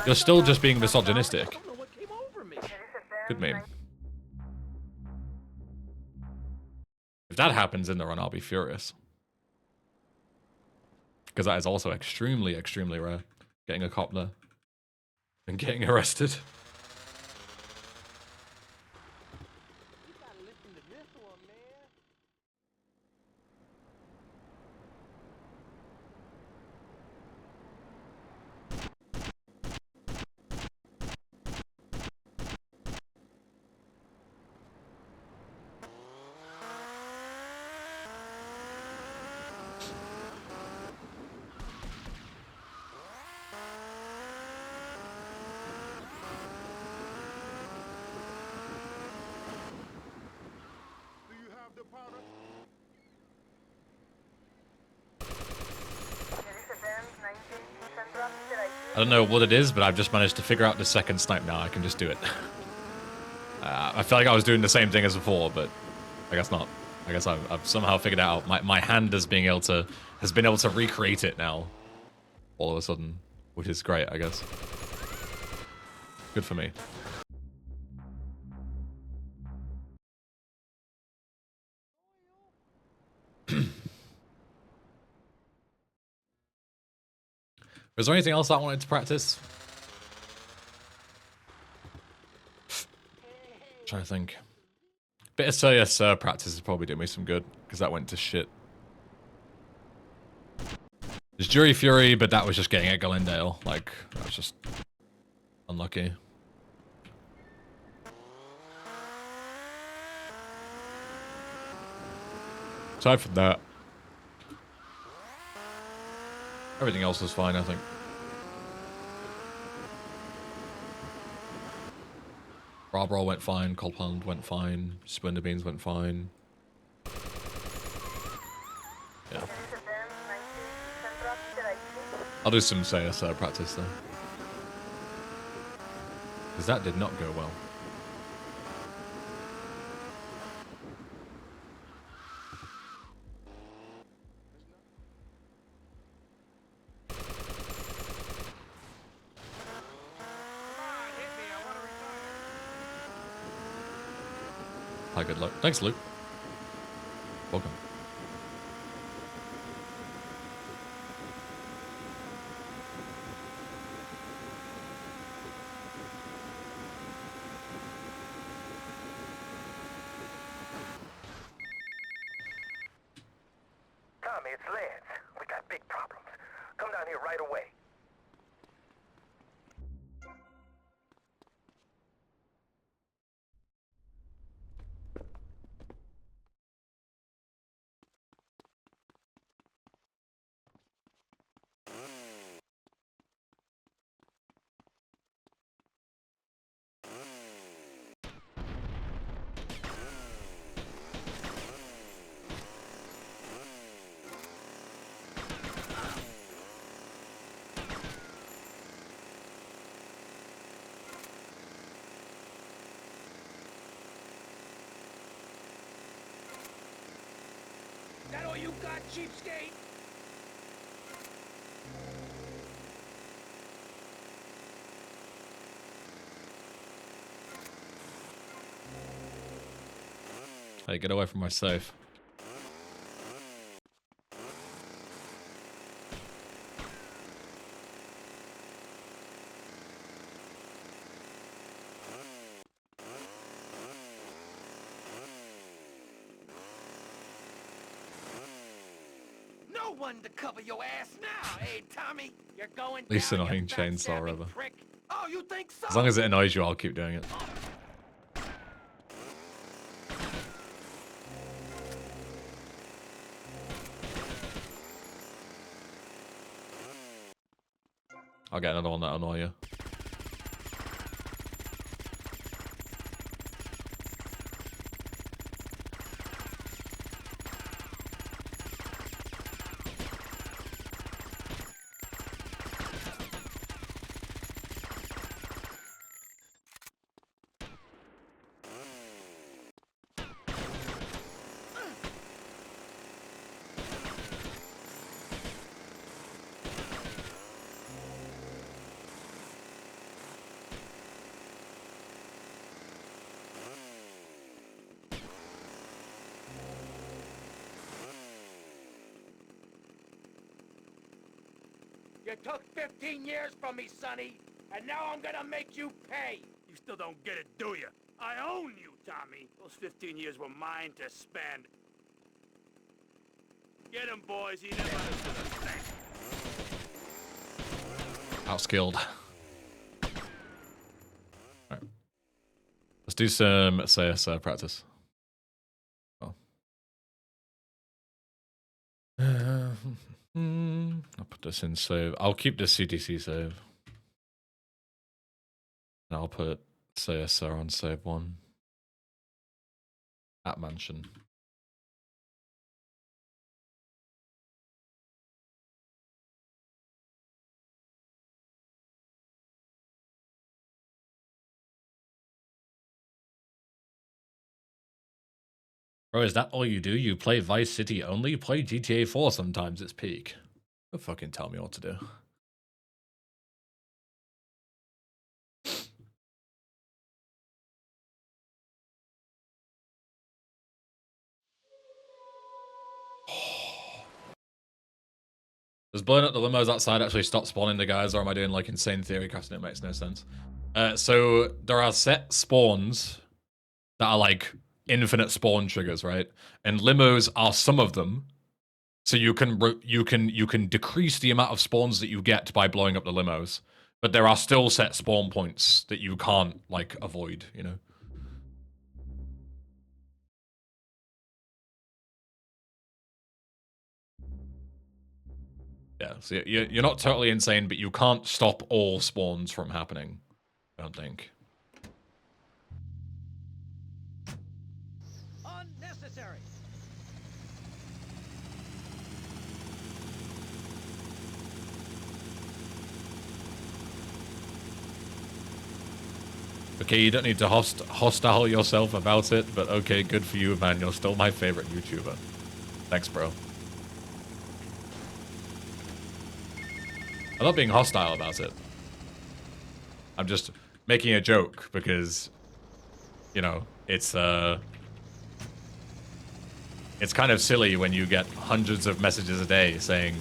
Speaker 1: You're still just being misogynistic. Good meme. If that happens in the run, I'll be furious. Because that is also extremely, extremely rare. Getting a cop there. And getting arrested. I don't know what it is, but I've just managed to figure out the second snipe now. I can just do it. I feel like I was doing the same thing as before, but I guess not. I guess I've somehow figured it out. My hand has been able to recreate it now. All of a sudden, which is great, I guess. Good for me. Was there anything else I wanted to practice? Trying to think. Bit of Sir Yes Sir practice is probably doing me some good, because that went to shit. There's Jury Fury, but that was just getting at Glendale. Like, that was just unlucky. Aside from that, everything else was fine, I think. Barbara went fine, Colpond went fine, Splendor Beans went fine. Yeah. I'll do some CSR practice though. Because that did not go well. Hi, good luck. Thanks, Luke. Welcome.
Speaker 4: Tommy, it's Lance. We got big problems. Come down here right away.
Speaker 3: That all you got, cheapskate?
Speaker 1: Hey, get away from my safe.
Speaker 5: No one to cover your ass now, eh, Tommy? You're going
Speaker 1: Least
Speaker 5: down, you
Speaker 1: annoying
Speaker 5: fat,
Speaker 1: chainsaw
Speaker 5: stabbing
Speaker 1: ever.
Speaker 5: prick. Oh, Oh, you think so?
Speaker 1: As long as it annoys you, I'll keep doing it. I'll get another one that'll annoy you.
Speaker 5: You took 15 years from me, Sonny, and now I'm gonna make you pay.
Speaker 3: You still don't get it, do you? I own you, Tommy. Those 15 years were mine to spend. Get him, boys. He never understood a thing.
Speaker 1: Outskilled. Right. Let's do some CS practice. Oh. I'll put this in save. I'll keep this CTC save. And I'll put CSR on save 1. At mansion. Bro, is that all you do? You play Vice City only? You play GTA 4 sometimes, it's peak. Don't fucking tell me what to do. Does blowing up the limos outside actually stop spawning the guys, or am I doing like insane theory crafting? It makes no sense. So there are set spawns that are like infinite spawn triggers, right? And limos are some of them. So you can decrease the amount of spawns that you get by blowing up the limos, but there are still set spawn points that you can't like avoid, you know. Yeah, so you're not totally insane, but you can't stop all spawns from happening, I don't think.
Speaker 5: Unnecessary.
Speaker 1: Okay, you don't need to hostile yourself about it, but okay, good for you, man. You're still my favorite YouTuber. Thanks, bro. I'm not being hostile about it. I'm just making a joke because, you know, it's kind of silly when you get hundreds of messages a day saying,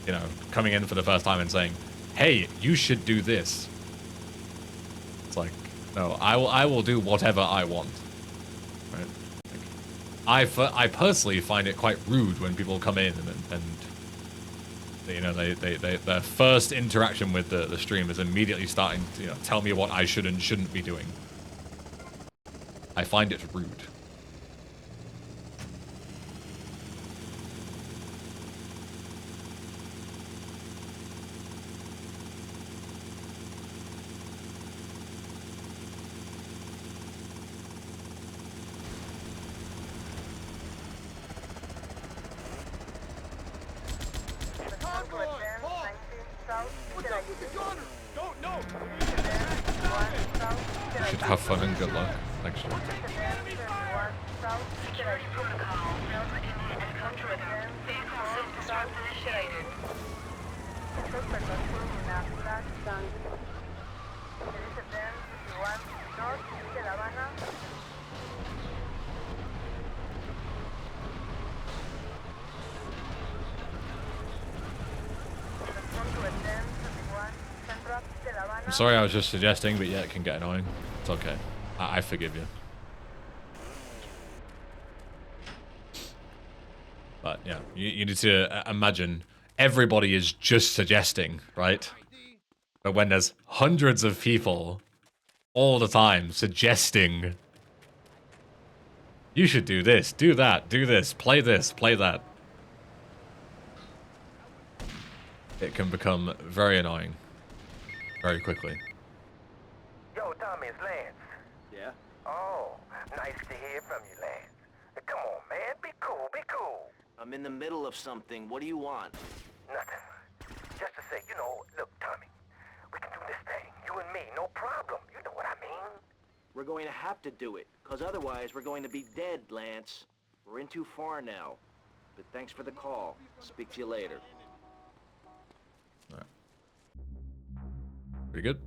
Speaker 1: you know, coming in for the first time and saying, hey, you should do this. It's like, no, I will do whatever I want. Right? Like, I personally find it quite rude when people come in and you know, their first interaction with the stream is immediately starting to, you know, tell me what I should and shouldn't be doing. I find it rude. Have fun and good luck. Thanks, Sean.
Speaker 10: Security protocol built in and control. Vehicle self-destruct initiated.
Speaker 1: I'm sorry I was just suggesting, but yeah, it can get annoying. It's okay. I forgive you. But yeah, you need to imagine everybody is just suggesting, right? But when there's hundreds of people all the time suggesting you should do this, do that, do this, play that, it can become very annoying very quickly.
Speaker 4: Yo, Tommy, it's Lance.
Speaker 6: Yeah?
Speaker 4: Oh, nice to hear from you, Lance. Come on, man. Be cool, be cool.
Speaker 6: I'm in the middle of something. What do you want?
Speaker 4: Nothing. Just to say, look, Tommy, we can do this thing. You and me, no problem. You know what I mean?
Speaker 6: We're going to have to do it, because otherwise we're going to be dead, Lance. We're in too far now. But thanks for the call. Speak to you later.
Speaker 1: Alright. Pretty good.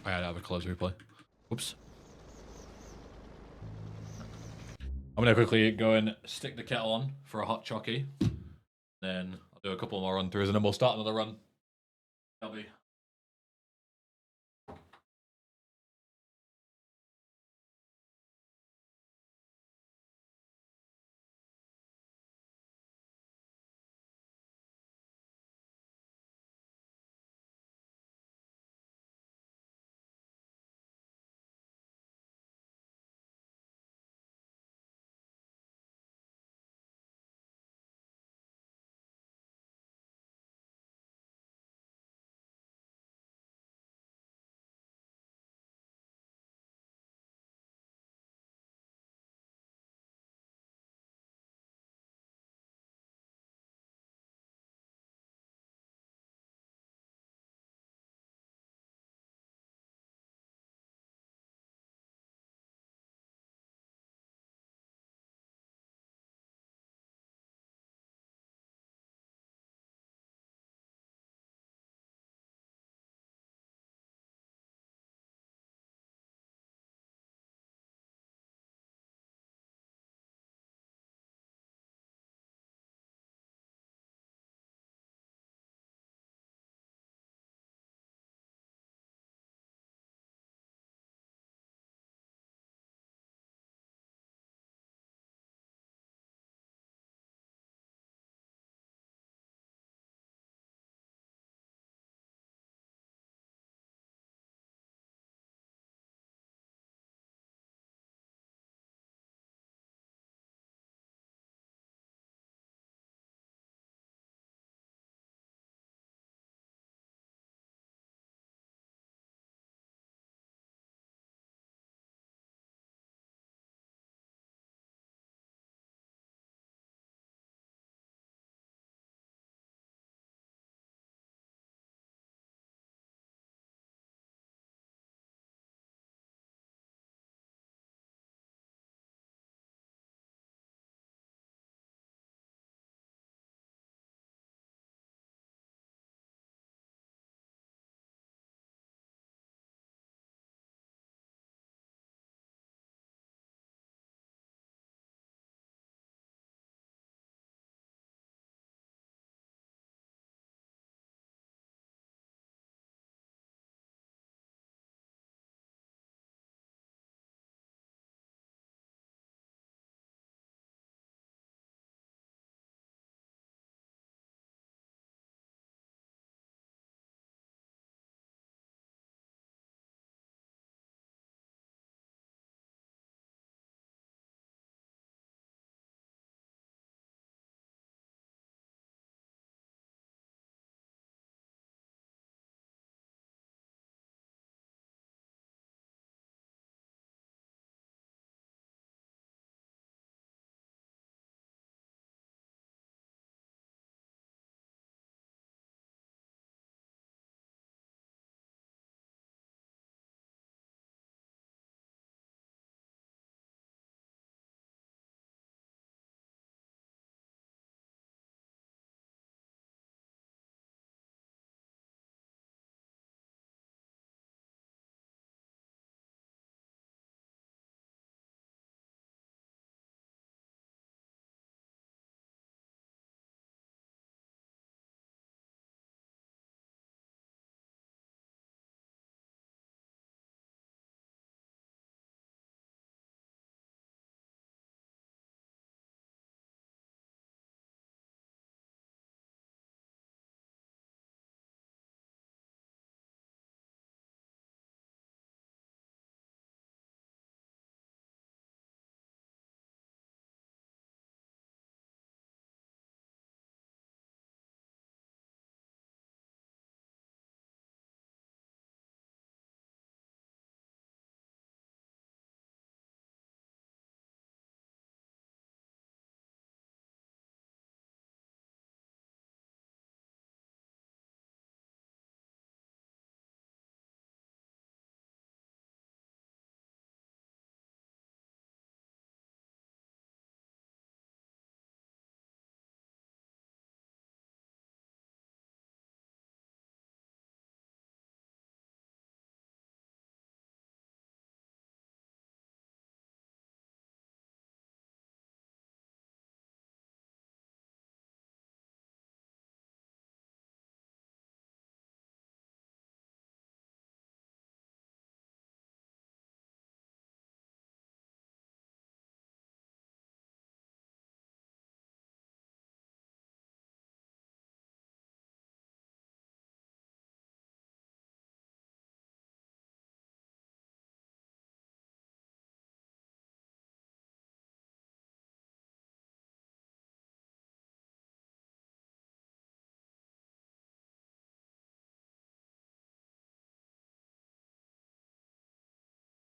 Speaker 1: I gotta have a close replay. Oops. I'm gonna quickly go and stick the kettle on for a hot chockey. Then I'll do a couple more run throughs and then we'll start another run. That'll be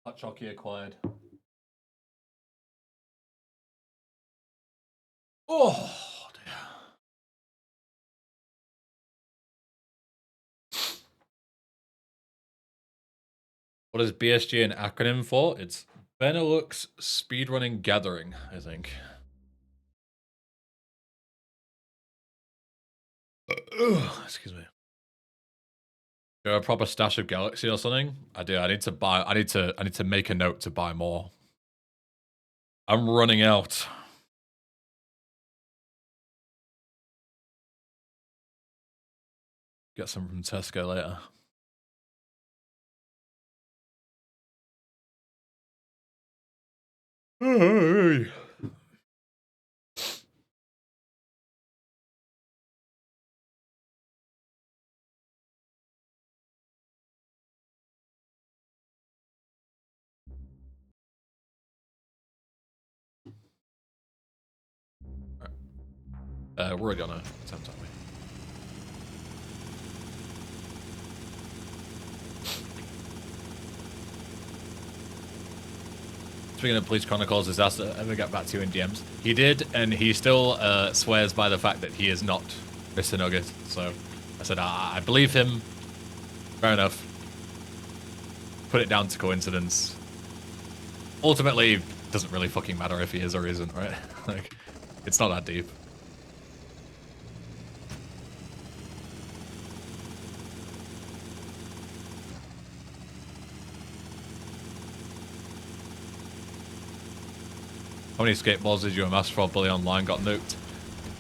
Speaker 1: Hot Chocky acquired. Oh, dear. What is BSG an acronym for? It's Benelux Speedrunning Gathering, I think. Excuse me. Do you have a proper stash of Galaxy or something? I do. I need to buy. I need to make a note to buy more. I'm running out. Get some from Tesco later. Hey. We're already on a attempt, aren't we? Speaking of Police Chronicles, is asked to ever get back to you in DMs. He did, and he still swears by the fact that he is not Mr. Nugget. So I said, I believe him. Fair enough. Put it down to coincidence. Ultimately, it doesn't really fucking matter if he is or isn't, right? Like, it's not that deep. How many skateballs did you amass for Bully Online got nuked?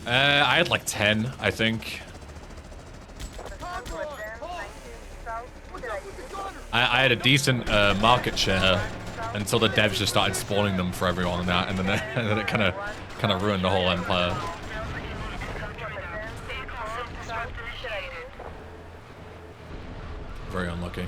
Speaker 1: I had like 10, I think. I had a decent market share until the devs just started spawning them for everyone, and then it kind of ruined the whole empire. Very unlucky.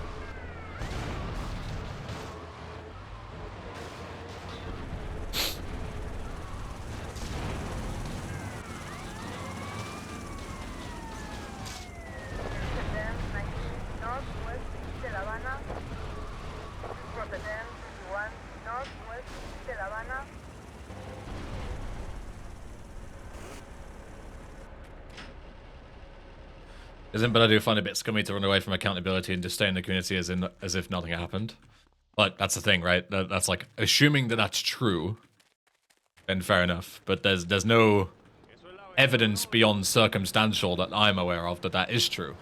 Speaker 1: But I do find it a bit scummy to run away from accountability and just stay in the community as if nothing happened. But that's the thing, right? That's like, assuming that that's true, then fair enough. But there's no evidence beyond circumstantial that I'm aware of that is true.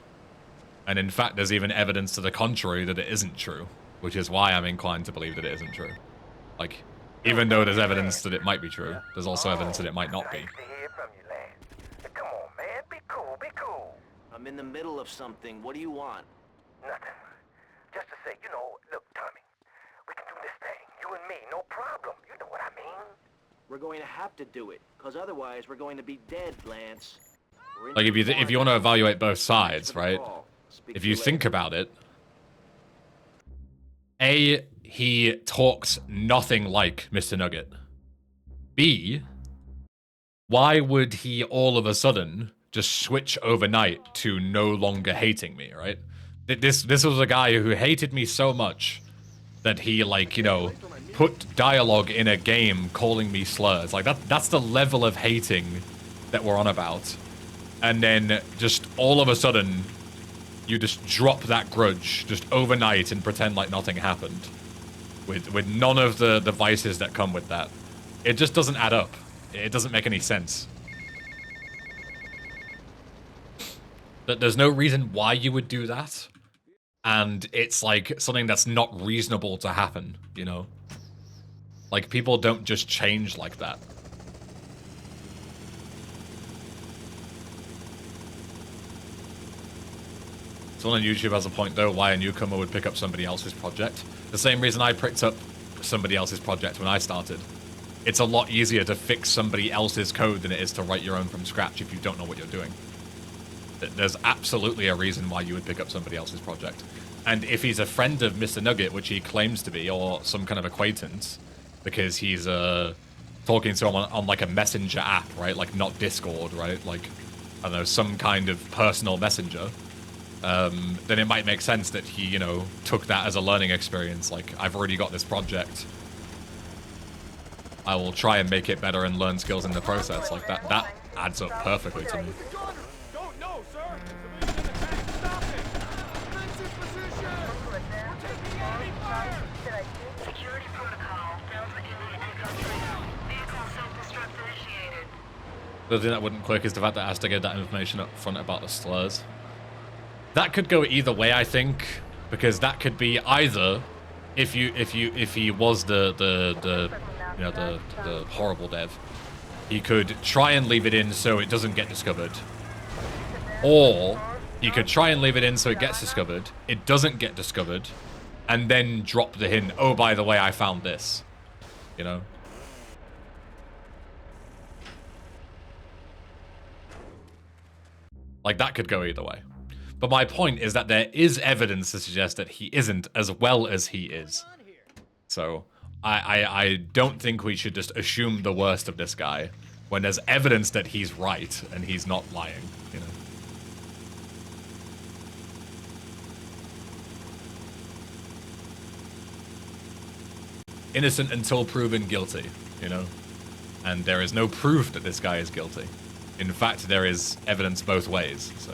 Speaker 1: And in fact, there's even evidence to the contrary that it isn't true, which is why I'm inclined to believe that it isn't true. Like, even though there's evidence that it might be true, there's also evidence that it might not be.
Speaker 6: I'm in the middle of something. What do you want?
Speaker 4: Nothing. Just to say, you know, look, Tommy, we can do this thing. You and me, no problem. You know what I mean?
Speaker 6: We're going to have to do it, because otherwise we're going to be dead, Lance.
Speaker 1: Like, if you want to evaluate both sides, right? If you think about it, A, he talks nothing like Mr. Nugget. B, why would he all of a sudden just switch overnight to no longer hating me, right? This was a guy who hated me so much that he, like, you know, put dialogue in a game calling me slurs. Like, that's the level of hating that we're on about. And then just all of a sudden, you just drop that grudge just overnight and pretend like nothing happened. With none of the vices that come with that. It just doesn't add up. It doesn't make any sense. There's no reason why you would do that. And it's like something that's not reasonable to happen, you know? Like, people don't just change like that. Someone on YouTube has a point, though, why a newcomer would pick up somebody else's project. The same reason I picked up somebody else's project when I started. It's a lot easier to fix somebody else's code than it is to write your own from scratch if you don't know what you're doing. There's absolutely a reason why you would pick up somebody else's project. And if he's a friend of Mr. Nugget, which he claims to be, or some kind of acquaintance, because he's talking to him on like a messenger app, right? Like, not Discord, right? Like, I don't know, some kind of personal messenger. then it might make sense that he, you know, took that as a learning experience. Like, I've already got this project. I will try and make it better and learn skills in the process. Like, that adds up perfectly to me.
Speaker 3: Don't know, sir. Civilian in the tank. Stop it. Defensive position. We're taking enemy fire.
Speaker 10: Security protocol. Delta India Echo 3. Vehicle self-destruct initiated.
Speaker 1: The thing that wouldn't click is the fact that it has to get that information up front about the slurs. That could go either way, I think, because that could be either if he was the you know, the horrible dev, he could try and leave it in so it doesn't get discovered, or he could try and leave it in so it gets discovered, it doesn't get discovered, and then drop the hint, oh, by the way, I found this, you know. Like, that could go either way. But my point is that there is evidence to suggest that he isn't as well as he is. So, I don't think we should just assume the worst of this guy when there's evidence that he's right and he's not lying, you know. Innocent until proven guilty, you know. And there is no proof that this guy is guilty. In fact, there is evidence both ways, so.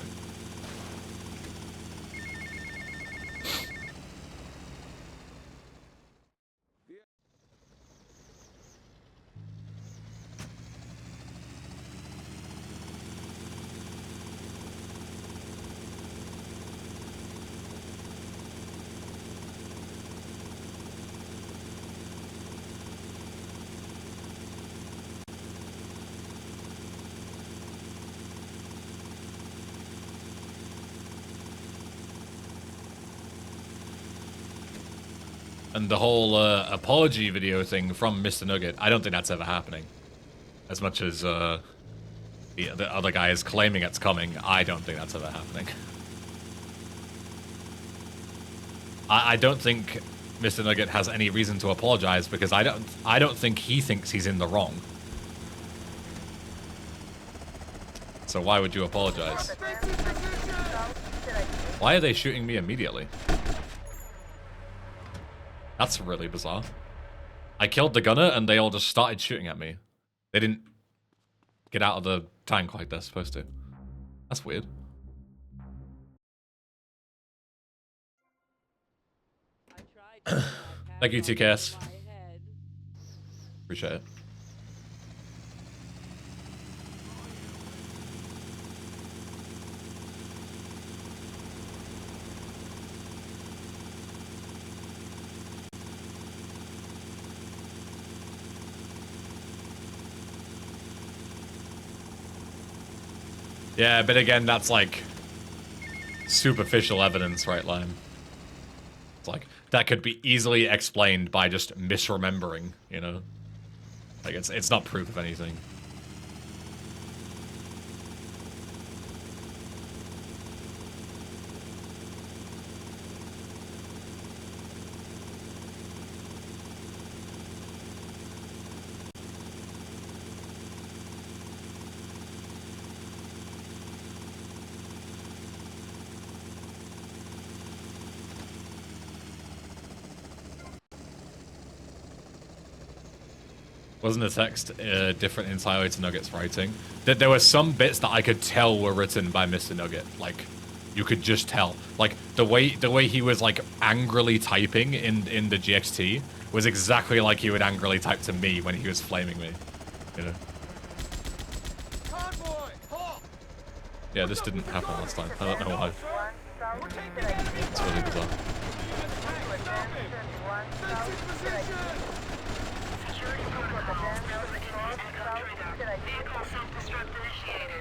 Speaker 1: And the whole apology video thing from Mr. Nugget, I don't think that's ever happening. As much as the other guy is claiming it's coming, I don't think that's ever happening. I don't think Mr. Nugget has any reason to apologize because I don't think he thinks he's in the wrong. So why would you apologize? Why are they shooting me immediately? That's really bizarre. I killed the gunner and they all just started shooting at me. They didn't get out of the tank like they're supposed to. That's weird. Thank you, TKS. Appreciate it. Yeah, but again, that's like superficial evidence, right, Lime? It's like, that could be easily explained by just misremembering, you know? Like, it's not proof of anything. Wasn't the text different entirely to Nugget's writing? That there were some bits that I could tell were written by Mr. Nugget. Like, you could just tell. Like, the way he was, like, angrily typing in the GXT was exactly like he would angrily type to me when he was flaming me. You know? Yeah, this didn't happen last time. I don't know why. It's really bizarre.
Speaker 10: Vehicle self-destruct initiated.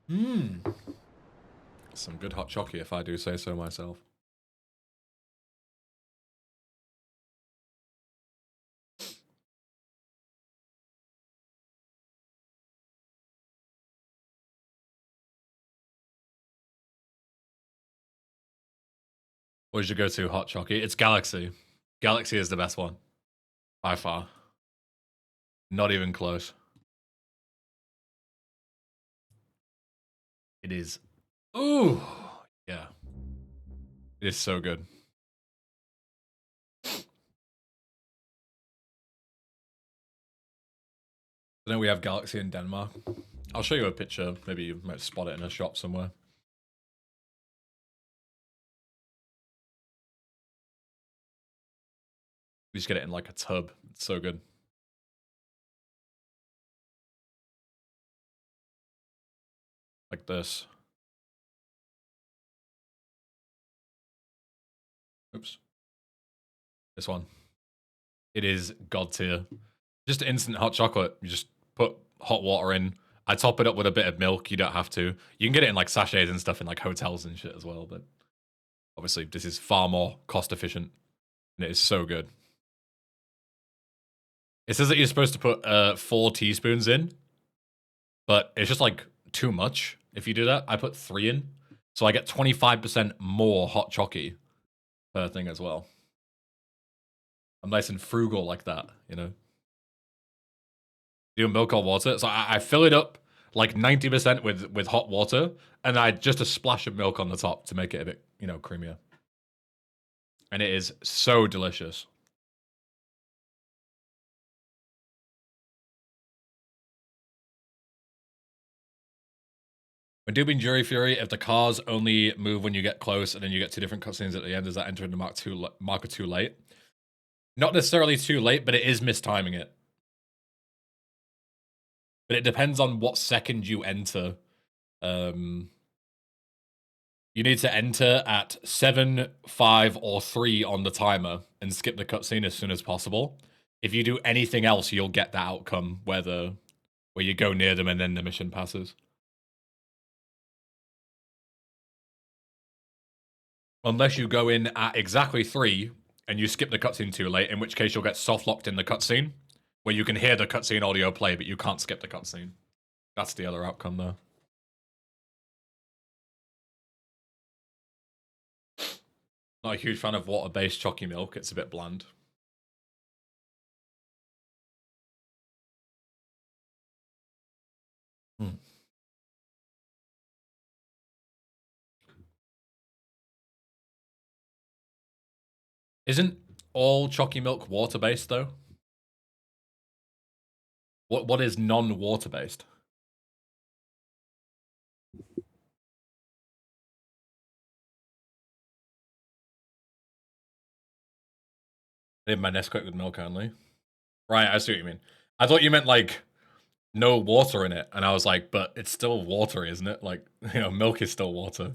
Speaker 1: Some good hot chocolate, if I do say so myself. What did you go to hot chocolate? It's Galaxy. Galaxy is the best one. By far. Not even close. It is. Ooh. Yeah. It is so good. Then we have Galaxy in Denmark. I'll show you a picture. Maybe you might spot it in a shop somewhere. We just get it in like a tub. It's so good. Like this. Oops. This one. It is god tier. Just instant hot chocolate. You just put hot water in. I top it up with a bit of milk. You don't have to. You can get it in like sachets and stuff in like hotels and shit as well. But obviously this is far more cost efficient. And it is so good. It says that you're supposed to put 4 teaspoons in. But it's just like too much if you do that. I put 3 in. So I get 25% more hot chocolate per thing as well. I'm nice and frugal like that, you know? Do milk or water. So I fill it up like 90% with hot water, and I just a splash of milk on the top to make it a bit, you know, creamier. And it is so delicious. When doing Jury Fury, if the cars only move when you get close and then you get 2 different cutscenes at the end, does that enter into marker too late? Not necessarily too late, but it is mistiming it. But it depends on what second you enter. You need to enter at 7, 5, or 3 on the timer and skip the cutscene as soon as possible. If you do anything else, you'll get that outcome where you go near them and then the mission passes. Unless you go in at exactly 3 and you skip the cutscene too late, in which case you'll get soft locked in the cutscene, where you can hear the cutscene audio play, but you can't skip the cutscene. That's the other outcome there. Not a huge fan of water-based chalky milk. It's a bit bland. Isn't all chalky milk water-based, though? What is non-water-based? I did my Nesquik with milk only. Right, I see what you mean. I thought you meant, like, no water in it. And I was like, but it's still water, isn't it? Like, you know, milk is still water.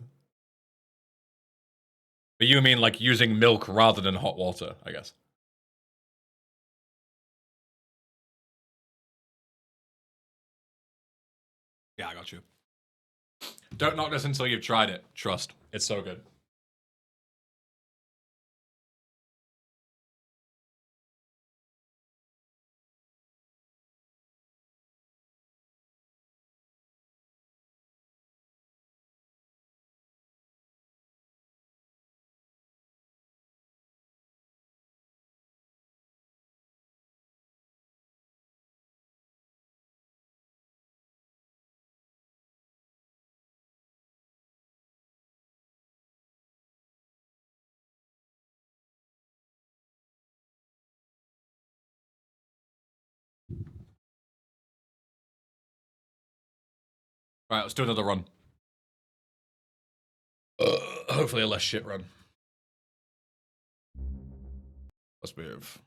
Speaker 1: But you mean, like, using milk rather than hot water, I guess. Yeah, I got you. Don't knock this until you've tried it. Trust. It's so good. Right, let's do another run. Hopefully a less shit run. Let's move.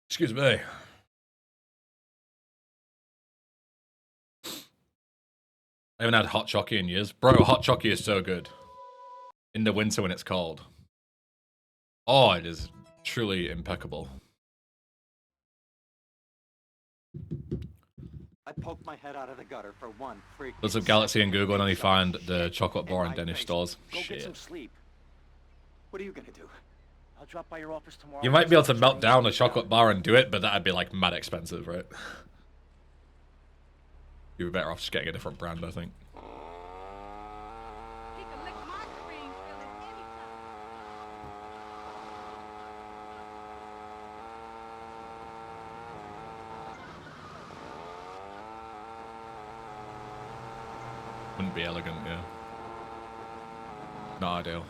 Speaker 1: Excuse me. I haven't had hot chocolate in years. Bro, hot chocolate is so good. In the winter when it's cold. Oh, it is truly impeccable.
Speaker 2: I poked my head out of the gutter for one freaking
Speaker 1: Lots of Galaxy and
Speaker 2: second.
Speaker 1: Google and only find the
Speaker 2: Shit.
Speaker 1: chocolate bar
Speaker 2: In
Speaker 1: in
Speaker 2: my
Speaker 1: Danish
Speaker 2: face.
Speaker 1: stores.
Speaker 6: Go get some
Speaker 1: Shit.
Speaker 6: sleep.
Speaker 2: What are you gonna do?
Speaker 6: I'll drop by your office tomorrow.
Speaker 1: You might be able to melt down a chocolate bar and do it, but that'd be like mad expensive, right? You'd be better off just getting a different brand, I think.
Speaker 9: He can lick my cream filling anytime.
Speaker 1: Wouldn't be elegant, yeah. Not ideal.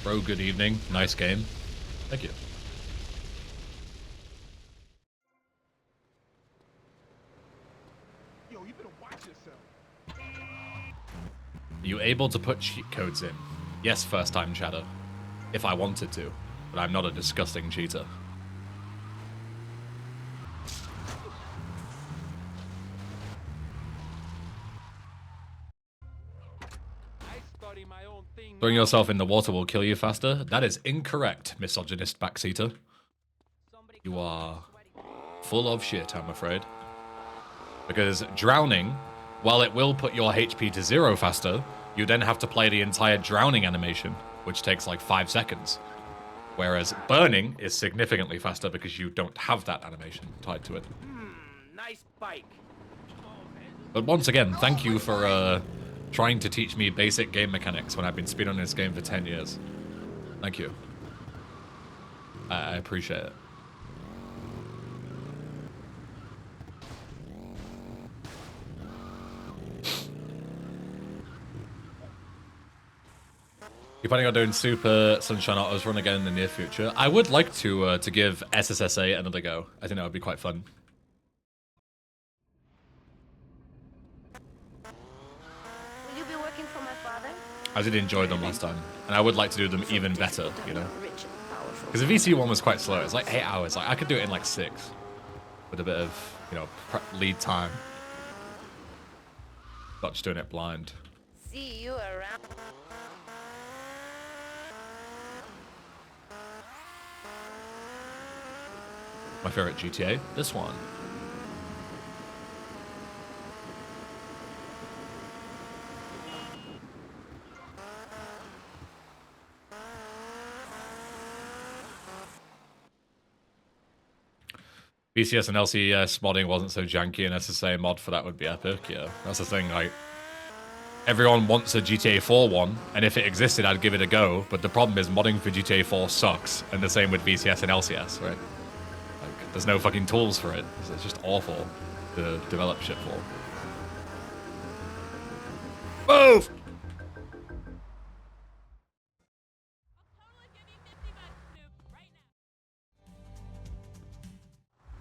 Speaker 1: Bro, good evening. Nice game. Thank you.
Speaker 3: Yo, you better watch yourself.
Speaker 1: Are you able to put cheat codes in? Yes, first time chatter. If I wanted to, but I'm not a disgusting cheater.
Speaker 3: I study my own thing.
Speaker 1: Throwing yourself in the water will kill you faster? That is incorrect, misogynist backseater. You are full of shit, I'm afraid. Because drowning, while it will put your HP to 0 faster, you then have to play the entire drowning animation, which takes like 5 seconds. Whereas burning is significantly faster because you don't have that animation tied to it.
Speaker 6: Nice bike.
Speaker 1: But once again, thank you for trying to teach me basic game mechanics when I've been speedrunning this game for 10 years. Thank you. I appreciate it. You planning on doing Super Sunshine Autos run again in the near future? I would like to give SSSA another go. I think that would be quite fun.
Speaker 9: Will you be working for my father?
Speaker 1: I did enjoy them last time, and I would like to do them even better, you know? Because the VC one was quite slow. It's like 8 hours. Like I could do it in like 6, with a bit of, you know, lead time. Not just doing it blind.
Speaker 9: See you around.
Speaker 1: My favorite GTA, this one. BCS and LCS modding wasn't so janky, and SSA mod for that would be epic, yeah. That's the thing, like, everyone wants a GTA 4 one, and if it existed, I'd give it a go, but the problem is modding for GTA 4 sucks, and the same with BCS and LCS, right? Like, there's no fucking tools for it. It's just awful to develop shit for. Move!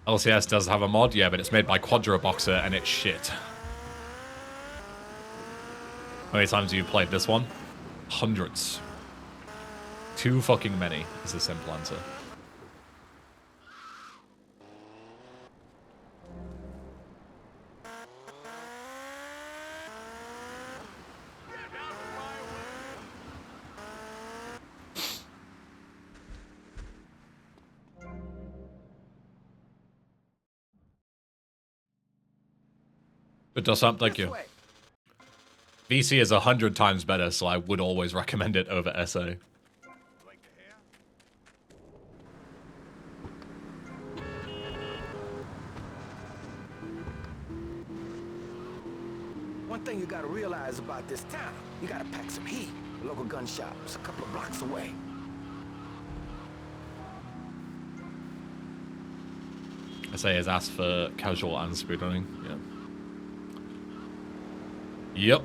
Speaker 1: LCS does have a mod, yeah, but it's made by Quadro Boxer and it's shit. How many times have you played this one? Hundreds. Too fucking many is the simple answer. But does something, thank you. VC is 100 times better, so I would always recommend it over SA.
Speaker 5: One thing you gotta realize about this town, you gotta pack some heat. The local gun shop is a couple of blocks away.
Speaker 1: SA is asked for casual and speedrunning, yeah. Yep.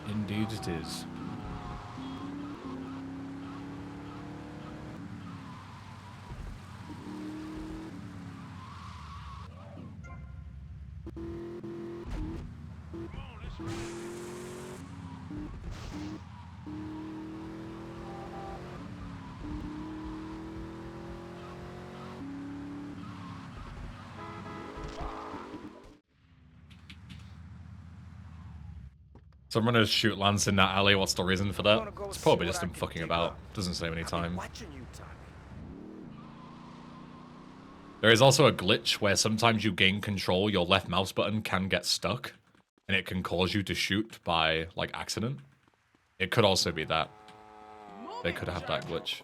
Speaker 1: Indeed it is. Some runners shoot Lance in that alley. What's the reason for that? It's probably just him fucking about. Doesn't save any time. There is also a glitch where sometimes you gain control, your left mouse button can get stuck, and it can cause you to shoot by, like, accident. It could also be that. They could have that glitch.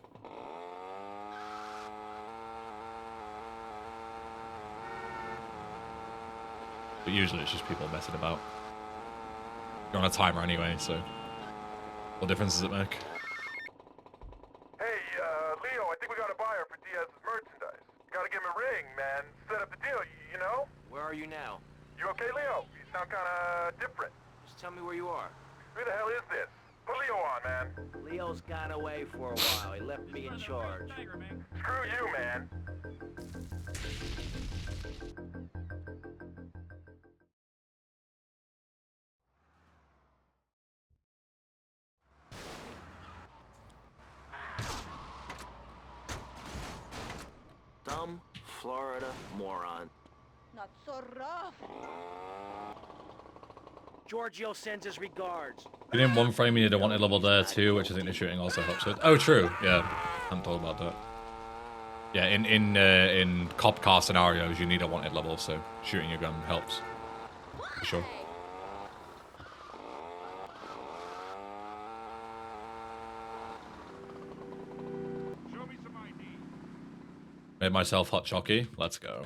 Speaker 1: But usually it's just people messing about. You're on a timer anyway, so what difference does it make?
Speaker 3: Hey, Leo, I think we got a buyer for Diaz's merchandise. You gotta give him a ring, man. Set up the deal, you know?
Speaker 6: Where are you now?
Speaker 3: You okay, Leo? You sound kinda different.
Speaker 6: Just tell me where you are.
Speaker 3: Who the hell is this? Put Leo on, man.
Speaker 6: Leo's gone away for a while. He left me in charge.
Speaker 3: Screw you, man.
Speaker 6: Dumb Florida moron.
Speaker 9: Not so rough.
Speaker 5: Giorgio sends his regards.
Speaker 1: You didn't one frame, you need a wanted level there too, which I think the shooting also helps with. Oh, true. Yeah, I hadn't thought about that. Yeah, in cop car scenarios, you need a wanted level, so shooting your gun helps. For sure. Made myself hot chocky. Let's go.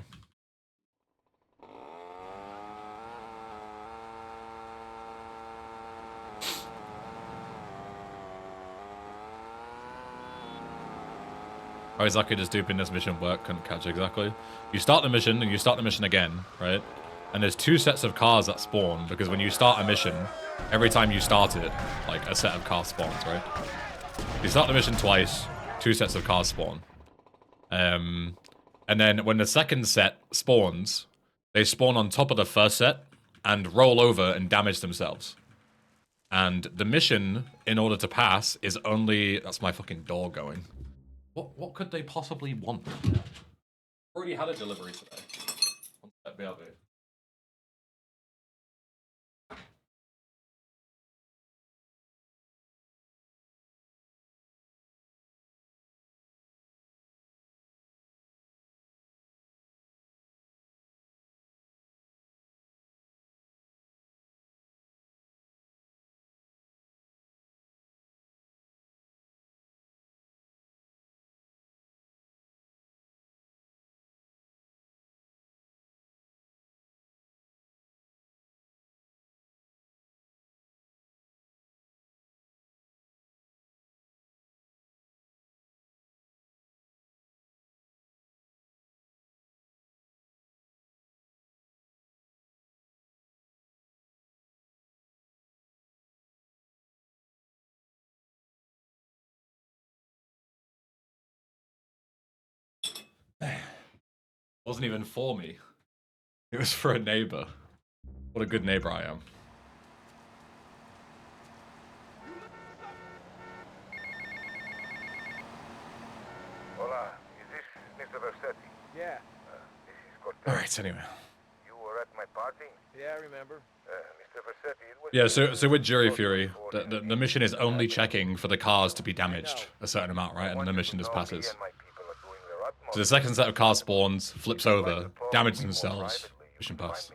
Speaker 1: How exactly does duping this mission work? Couldn't catch exactly. You start the mission and you start the mission again, right? And there's two sets of cars that spawn because when you start a mission, every time you start it, like a set of cars spawns, right? You start the mission twice, two sets of cars spawn. And then when the second set spawns, they spawn on top of the first set and roll over and damage themselves. And the mission, in order to pass, is only... That's my fucking door going. What could they possibly want? Already had a delivery today. BRB. Wasn't even for me. It was for a neighbor. What a good neighbor I am.
Speaker 3: Hola, is this Mr. Versetti?
Speaker 5: Yeah.
Speaker 3: This is Cortez.
Speaker 1: Alright, anyway.
Speaker 3: You were at my party?
Speaker 5: Yeah, I remember.
Speaker 3: Mr. Versetti, it was...
Speaker 1: Yeah, so with Jury Fury, the mission is only checking for the cars to be damaged a certain amount, right? And then the mission just passes. So the second set of cars spawns, flips over, damages themselves, mission pass.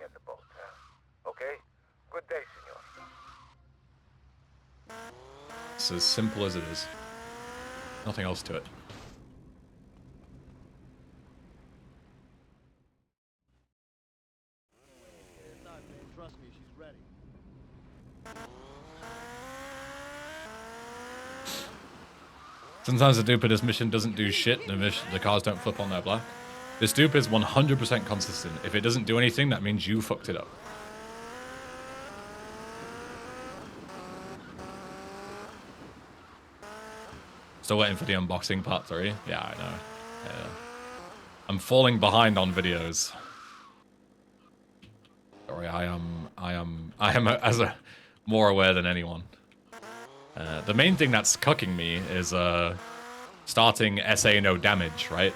Speaker 3: Okay? Good day, senor.
Speaker 1: It's as simple as it is. Nothing else to it.
Speaker 5: Trust me, she's ready.
Speaker 1: Sometimes the dupe of this mission doesn't do shit, the cars don't flip on their black. This dupe is 100% consistent. If it doesn't do anything, that means you fucked it up. Still waiting for the unboxing part 3? Yeah, I know. Yeah. I'm falling behind on videos. worry. I am as a more aware than anyone. The main thing that's cucking me is starting SA No Damage, right?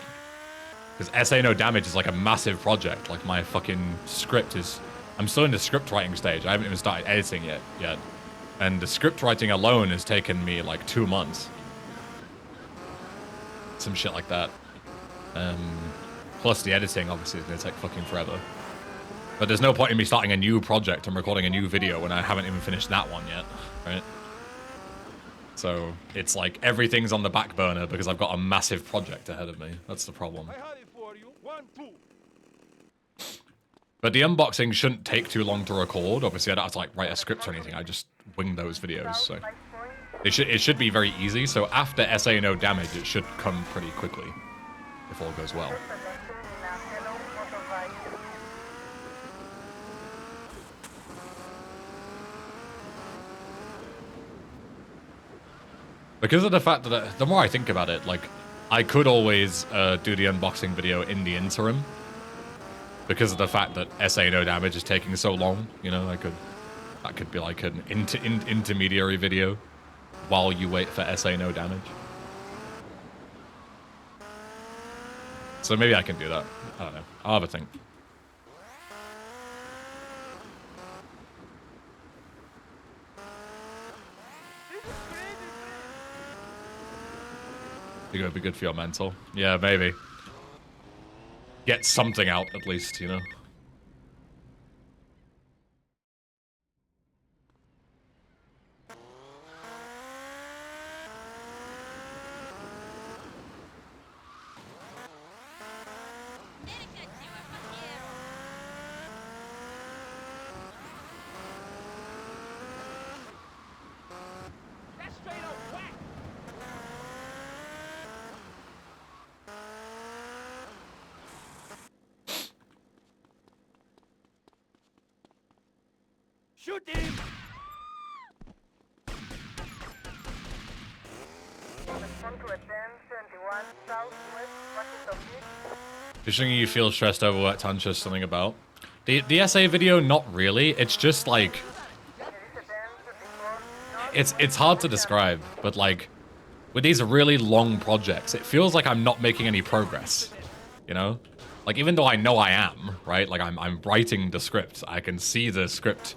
Speaker 1: Because SA No Damage is like a massive project. Like my fucking script is... I'm still in the script writing stage. I haven't even started editing it yet. And the script writing alone has taken me like 2 months. Some shit like that. Plus the editing obviously is going to take fucking forever. But there's no point in me starting a new project and recording a new video when I haven't even finished that one yet, right? So it's like everything's on the back burner because I've got a massive project ahead of me. That's the problem. But the unboxing shouldn't take too long to record. Obviously, I don't have to like write a script or anything. I just wing those videos. So it should be very easy. So after SA No Damage, it should come pretty quickly if all goes well. Because of the fact that the more I think about it, like I could always do the unboxing video in the interim. Because of the fact that SA No Damage is taking so long, you know, that could be like an intermediary video while you wait for SA No Damage. So maybe I can do that. I don't know. I'll have a think. You're gonna be good for your mental. Yeah, maybe. Get something out, at least, you know?
Speaker 5: Shoot him!
Speaker 1: Fishing you feel stressed over what Tancha's something about. The SA video, not really. It's just like... It's hard to describe, but like... With these really long projects, it feels like I'm not making any progress. You know? Like, even though I know I am, right? Like, I'm writing the script. I can see the script,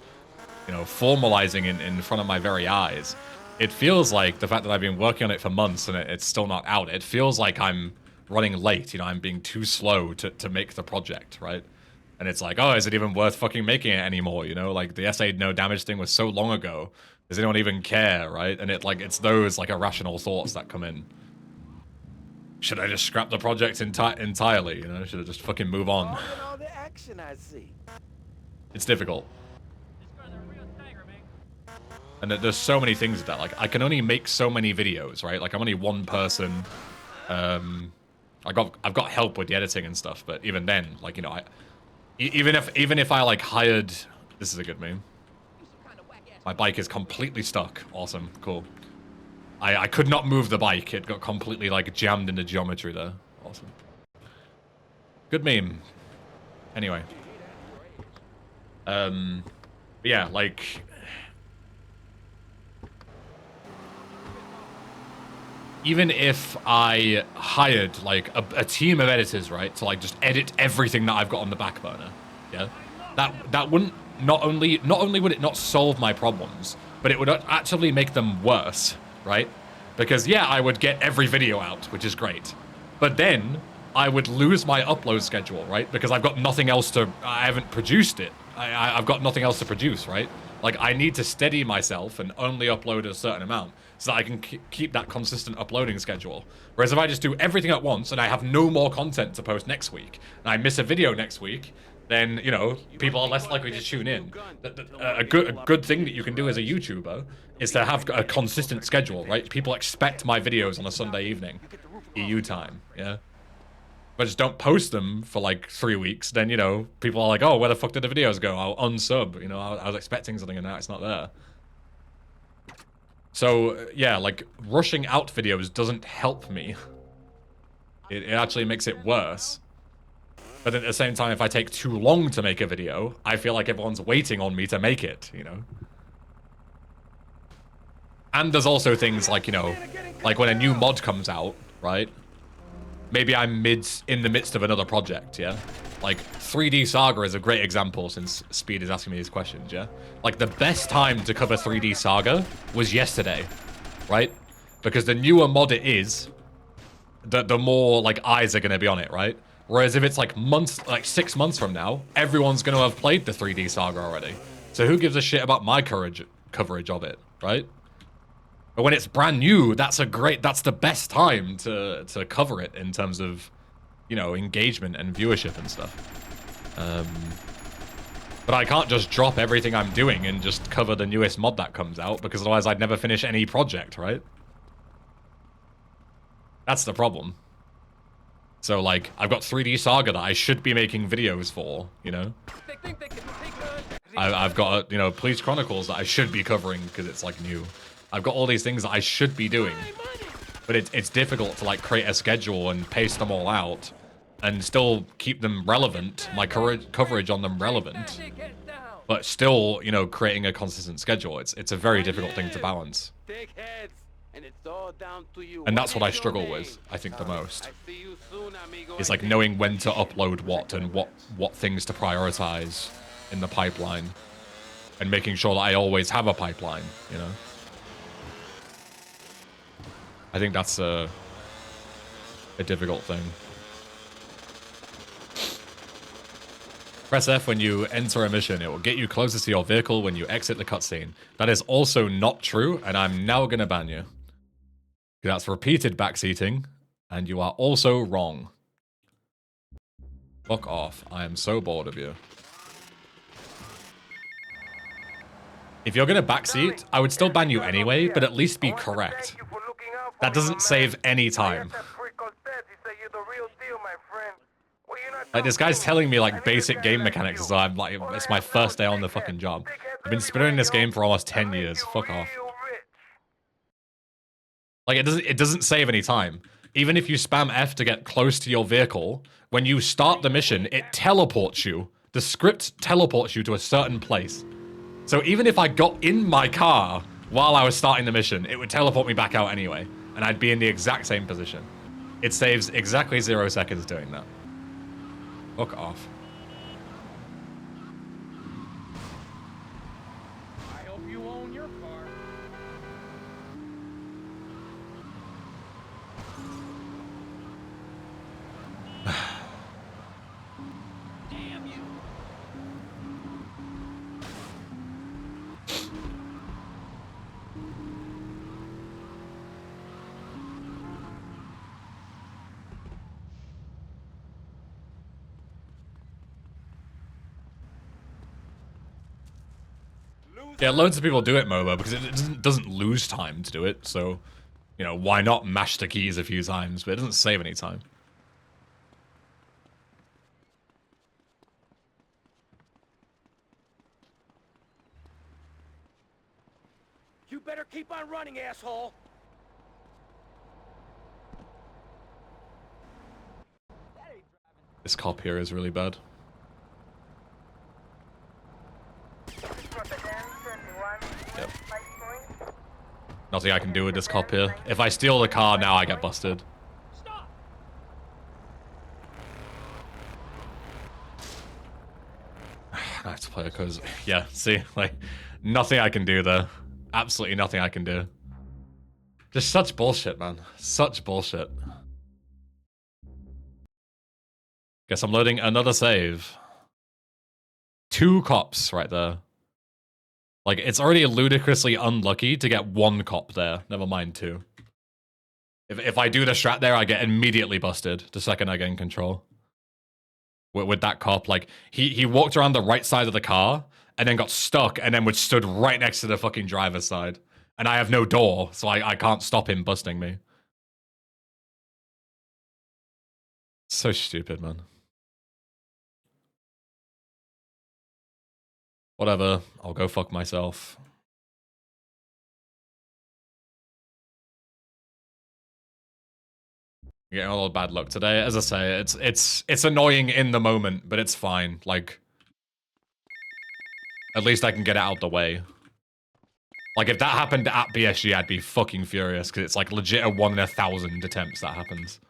Speaker 1: you know, formalizing in front of my very eyes. It feels like the fact that I've been working on it for months and it's still not out. It feels like I'm running late, you know, I'm being too slow to make the project, right? And it's like, oh, is it even worth fucking making it anymore, you know? Like, the SA No Damage thing was so long ago. Does anyone even care, right? And it's those, like, irrational thoughts that come in. Should I just scrap the project entirely, you know? Should I just fucking move on?
Speaker 5: All the action I see.
Speaker 1: It's difficult. And there's so many things with that. Like, I can only make so many videos, right? Like, I'm only one person. I've got help with the editing and stuff, but even then, like, you know, even if I like hired, this is a good meme. My bike is completely stuck. Awesome, cool. I could not move the bike. It got completely like jammed into geometry there. Awesome. Good meme. Anyway. Yeah, like. Even if I hired like a team of editors, right, to like just edit everything that I've got on the back burner, yeah, that wouldn't not only would it not solve my problems, but it would actually make them worse, right? Because yeah, I would get every video out, which is great, but then I would lose my upload schedule, right? Because I've got nothing else to. I haven't produced it. I've got nothing else to produce, right? Like, I need to steady myself and only upload a certain amount so that I can keep that consistent uploading schedule. Whereas if I just do everything at once and I have no more content to post next week, and I miss a video next week, then, you know, people are less likely to tune in. A good thing that you can do as a YouTuber is to have a consistent schedule, right? People expect my videos on a Sunday evening, EU time, yeah? If I just don't post them for like 3 weeks, then, you know, people are like, oh, where the fuck did the videos go? I'll unsub, you know, I was expecting something and now it's not there. So, yeah, like, rushing out videos doesn't help me. It actually makes it worse. But at the same time, if I take too long to make a video, I feel like everyone's waiting on me to make it, you know? And there's also things like, you know, like when a new mod comes out, right? Maybe I'm in the midst of another project, yeah? Like, 3D Saga is a great example since Speed is asking me these questions, yeah? Like, the best time to cover 3D Saga was yesterday, right? Because the newer mod it is, the more, like, eyes are going to be on it, right? Whereas if it's, like, 6 months from now, everyone's going to have played the 3D Saga already. So who gives a shit about my coverage of it, right? But when it's brand new, that's the best time to cover it in terms of, you know, engagement and viewership and stuff. But I can't just drop everything I'm doing and just cover the newest mod that comes out, because otherwise I'd never finish any project, right? That's the problem. So, like, I've got 3D Saga that I should be making videos for, you know? I've got, you know, Police Chronicles that I should be covering because it's, like, new. I've got all these things that I should be doing. But it's difficult to, like, create a schedule and pace them all out and still keep them relevant, my coverage on them relevant, but still, you know, creating a consistent schedule. It's a very difficult thing to balance. And that's what I struggle with, I think, the most. Is, like, knowing when to upload what and what things to prioritize in the pipeline. And making sure that I always have a pipeline, you know? I think that's a difficult thing. Press F when you enter a mission. It will get you closer to your vehicle when you exit the cutscene. That is also not true, and I'm now going to ban you. That's repeated backseating, and you are also wrong. Fuck off. I am so bored of you. If you're going to backseat, I would still ban you anyway, but at least be correct. That doesn't save any time. Like, this guy's telling me, like, basic game mechanics as though I'm, like, it's my first day on the fucking job. I've been speedrunning this game for almost 10 years. Fuck off. Like, it doesn't save any time. Even if you spam F to get close to your vehicle, when you start the mission, it teleports you. The script teleports you to a certain place. So even if I got in my car while I was starting the mission, it would teleport me back out anyway, and I'd be in the exact same position. It saves exactly 0 seconds doing that. Fuck off.
Speaker 3: I hope you own your car. Damn you.
Speaker 1: Yeah, loads of people do it, MOBA, because it doesn't lose time to do it, so, you know, why not mash the keys a few times, but it doesn't save any time.
Speaker 5: You better keep on running, asshole!
Speaker 1: This cop here is really bad. Yep. Nothing I can do with this cop here. If I steal the car now, I get busted. I have to play it because, yeah, see, like, nothing I can do there. Absolutely nothing I can do. Just such bullshit, man. Such bullshit. Guess I'm loading another save. 2 cops right there. Like, it's already ludicrously unlucky to get 1 cop there. Never mind 2. If I do the strat there, I get immediately busted the second I get in control. With that cop, like, he walked around the right side of the car and then got stuck and then stood right next to the fucking driver's side. And I have no door, so I can't stop him busting me. So stupid, man. Whatever, I'll go fuck myself. Getting a little bad luck today. As I say, it's annoying in the moment, but it's fine. Like, at least I can get it out the way. Like, if that happened at BSG, I'd be fucking furious, because it's like legit a 1 in 1,000 attempts that happens.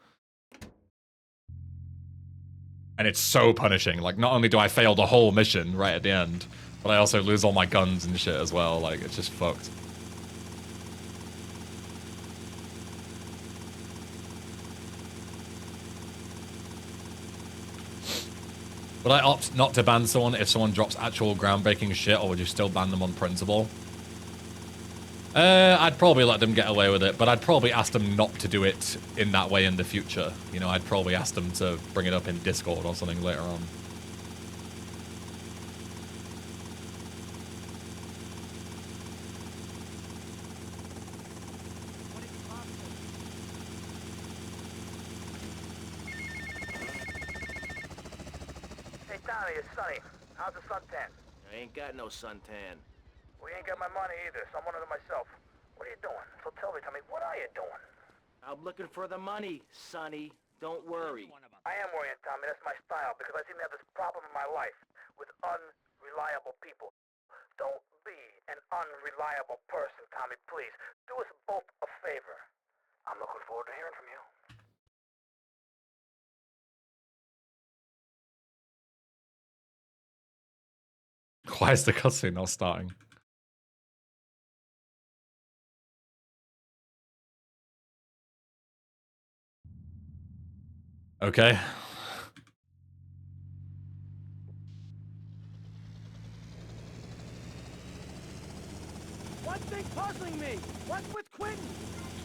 Speaker 1: And it's so punishing. Like, not only do I fail the whole mission right at the end, but I also lose all my guns and shit as well. Like, it's just fucked. Would I opt not to ban someone if someone drops actual groundbreaking shit, or would you still ban them on principle? I'd probably let them get away with it, but I'd probably ask them not to do it in that way in the future. You know, I'd probably ask them to bring it up in Discord or something later on.
Speaker 4: Hey, Tommy, it's Sonny. How's the suntan?
Speaker 6: I ain't got no suntan.
Speaker 4: We ain't got my money either, so I'm one of them myself. What are you doing? So tell me, Tommy, what are you doing?
Speaker 6: I'm looking for the money, Sonny. Don't worry.
Speaker 4: I am worrying, Tommy. That's my style, because I seem to have this problem in my life with unreliable people. Don't be an unreliable person, Tommy, please. Do us both a favor. I'm looking forward to hearing from you.
Speaker 1: Why is the cutscene not starting? Okay.
Speaker 5: One thing puzzling me. What's with Quentin?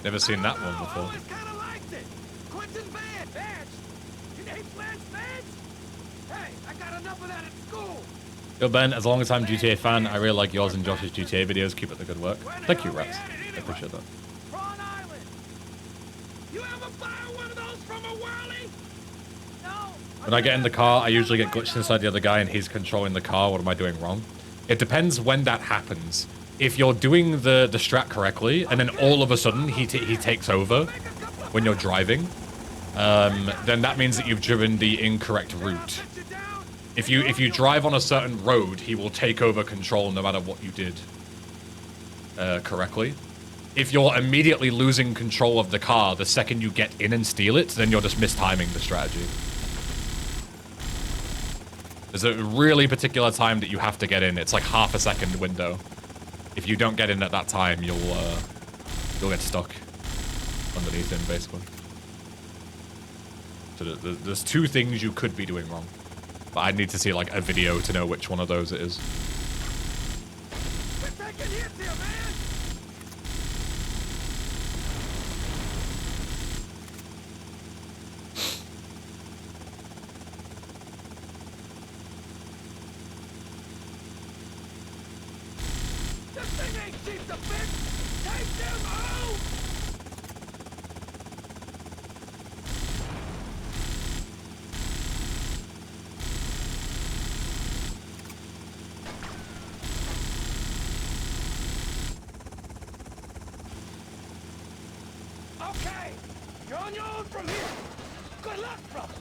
Speaker 1: Never seen that one
Speaker 5: I
Speaker 1: before.
Speaker 5: always kind of liked it. Quentin Vance. You name Lance Vance? Hey, I got enough of that at school.
Speaker 1: Yo, Ben, as long as I'm GTA fan, I really like yours and Josh's GTA videos. Keep up the good work. Thank you, Rex. I appreciate that.
Speaker 5: Prawn Island. You ever fire one of those from a whirly? No.
Speaker 1: When I get in the car, I usually get glitched inside the other guy and he's controlling the car. What am I doing wrong? It depends when that happens. If you're doing the strat correctly, and then all of a sudden he takes over when you're driving, then that means that you've driven the incorrect route. If you drive on a certain road, he will take over control no matter what you did correctly. If you're immediately losing control of the car the second you get in and steal it, then you're just mistiming the strategy. There's a really particular time that you have to get in. It's like half a second window. If you don't get in at that time, you'll get stuck underneath him, basically. So there's two things you could be doing wrong. But I need to see like a video to know which one of those it is.
Speaker 5: We're taking hits here, man. This thing ain't cheap to fix. Take them out. Okay, you're on your own from here. Good luck, brother.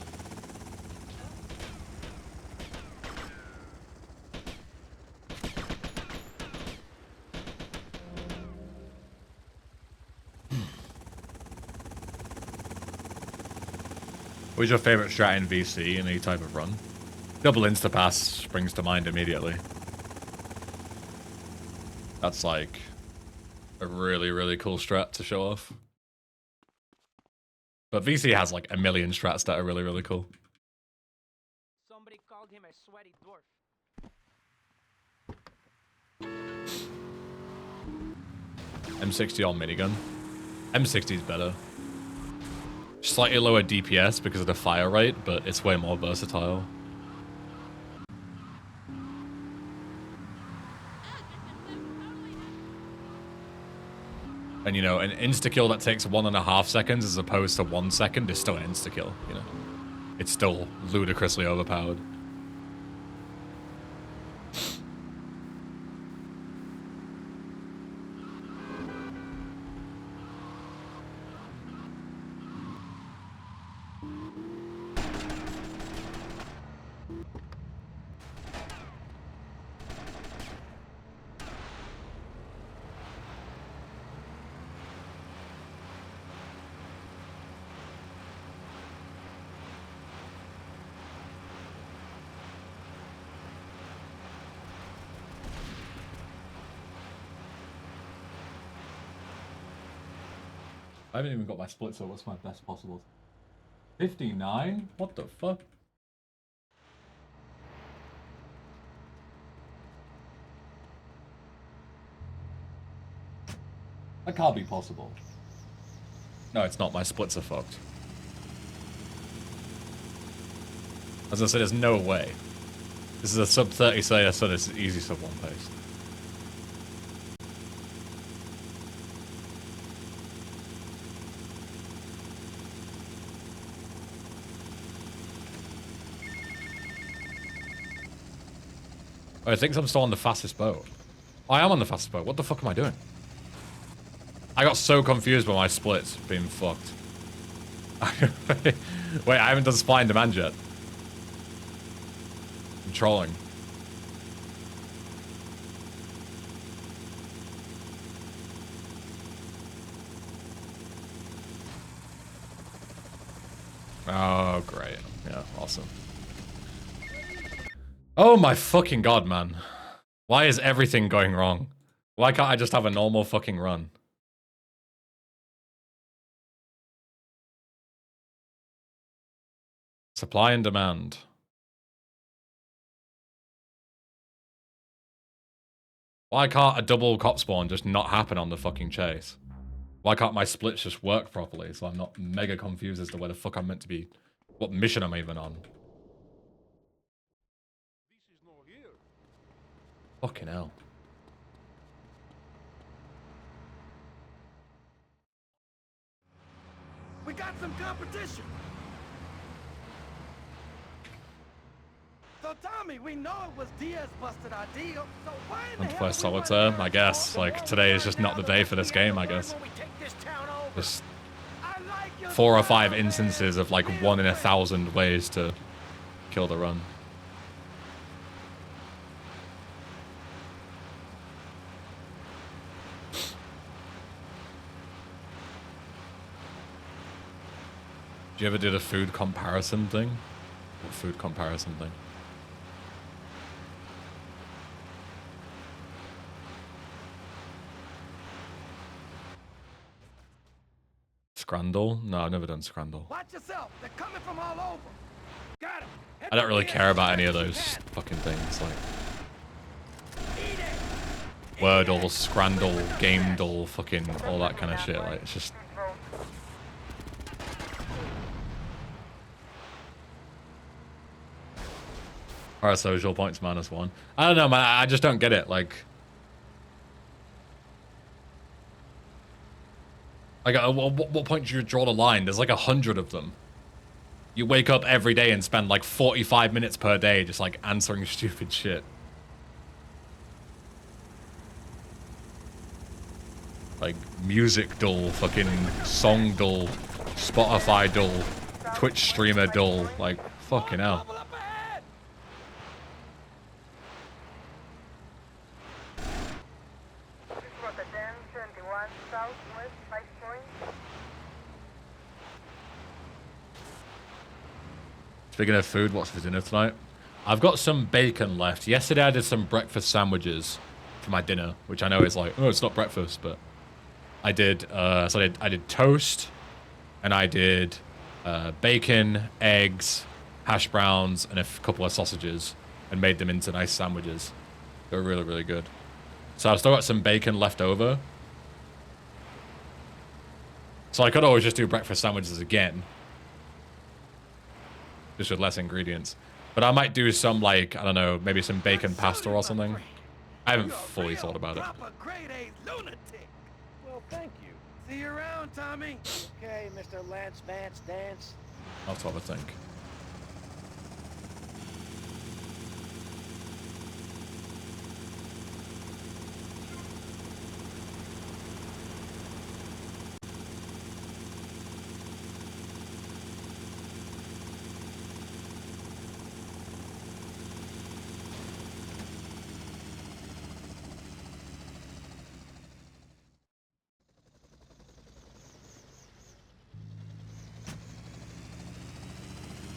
Speaker 1: What's your favorite strat in VC in any type of run? Double insta-pass springs to mind immediately. That's like a really, really cool strat to show off. But VC has like a million strats that are really, really cool.
Speaker 5: Somebody called him a sweaty dwarf.
Speaker 1: M60 on minigun. M60 is better. Slightly lower DPS because of the fire rate, but it's way more versatile. And you know, an insta-kill that takes 1.5 seconds as opposed to 1 second is still an insta-kill, you know? It's still ludicrously overpowered. I haven't even got my split, so what's my best possible? 59? What the fuck? That can't be possible. No, it's not. My splits are fucked. As I said, there's no way. This is a sub 30 say, so this is easy sub 1 pace. Oh, I think I'm still on the fastest boat. I am on the fastest boat. What the fuck am I doing? I got so confused by my splits being fucked. Wait, I haven't done supply and demand yet. I'm trolling. Oh, great. Yeah, awesome. Oh my fucking god, man. Why is everything going wrong? Why can't I just have a normal fucking run? Supply and demand. Why can't a double cop spawn just not happen on the fucking chase? Why can't my splits just work properly so I'm not mega confused as to where the fuck I'm meant to be? What mission I'm even on? Fucking hell.
Speaker 5: We got some competition. So Tommy, we know it was Diaz busted our deal. So why in the
Speaker 1: Want to
Speaker 5: hell
Speaker 1: play
Speaker 5: we
Speaker 1: solitaire?
Speaker 5: weren't
Speaker 1: I guess. Like, today is just not the day for this game, I guess. Just
Speaker 5: I like your
Speaker 1: 4 or 5
Speaker 5: style, man.
Speaker 1: instances of like 1 in 1,000 ways to kill the run. Do you ever do the food comparison thing? What food comparison thing? Scrandle? No, I've never done Scrandle.
Speaker 5: Watch yourself. They're coming from all over. Got him.
Speaker 1: I don't really care about any of those fucking things, like Wordle, Scrandle, Gamedle, fucking all that kind of shit. Like, it's just... Alright, social points -1. I don't know, man. I just don't get it. Like at what point do you draw the line? There's like 100 of them. You wake up every day and spend like 45 minutes per day just like answering stupid shit. Like music dull, fucking song dull, Spotify dull, Twitch streamer dull. Like, fucking hell. Speaking of food, what's for dinner tonight? I've got some bacon left. Yesterday I did some breakfast sandwiches for my dinner, which I know is like, oh, it's not breakfast, but I did. So I did toast, and I did bacon, eggs, hash browns, and a couple of sausages, and made them into nice sandwiches. They were really, really good. So I've still got some bacon left over. So I could always just do breakfast sandwiches again. Just with less ingredients. But I might do some, like, I don't know, maybe some bacon pasta or something. I haven't fully thought about it.
Speaker 5: Well, thank you. See you around, Tommy.
Speaker 6: Okay, Mr. Lance Vance Dance.
Speaker 1: That's what I think.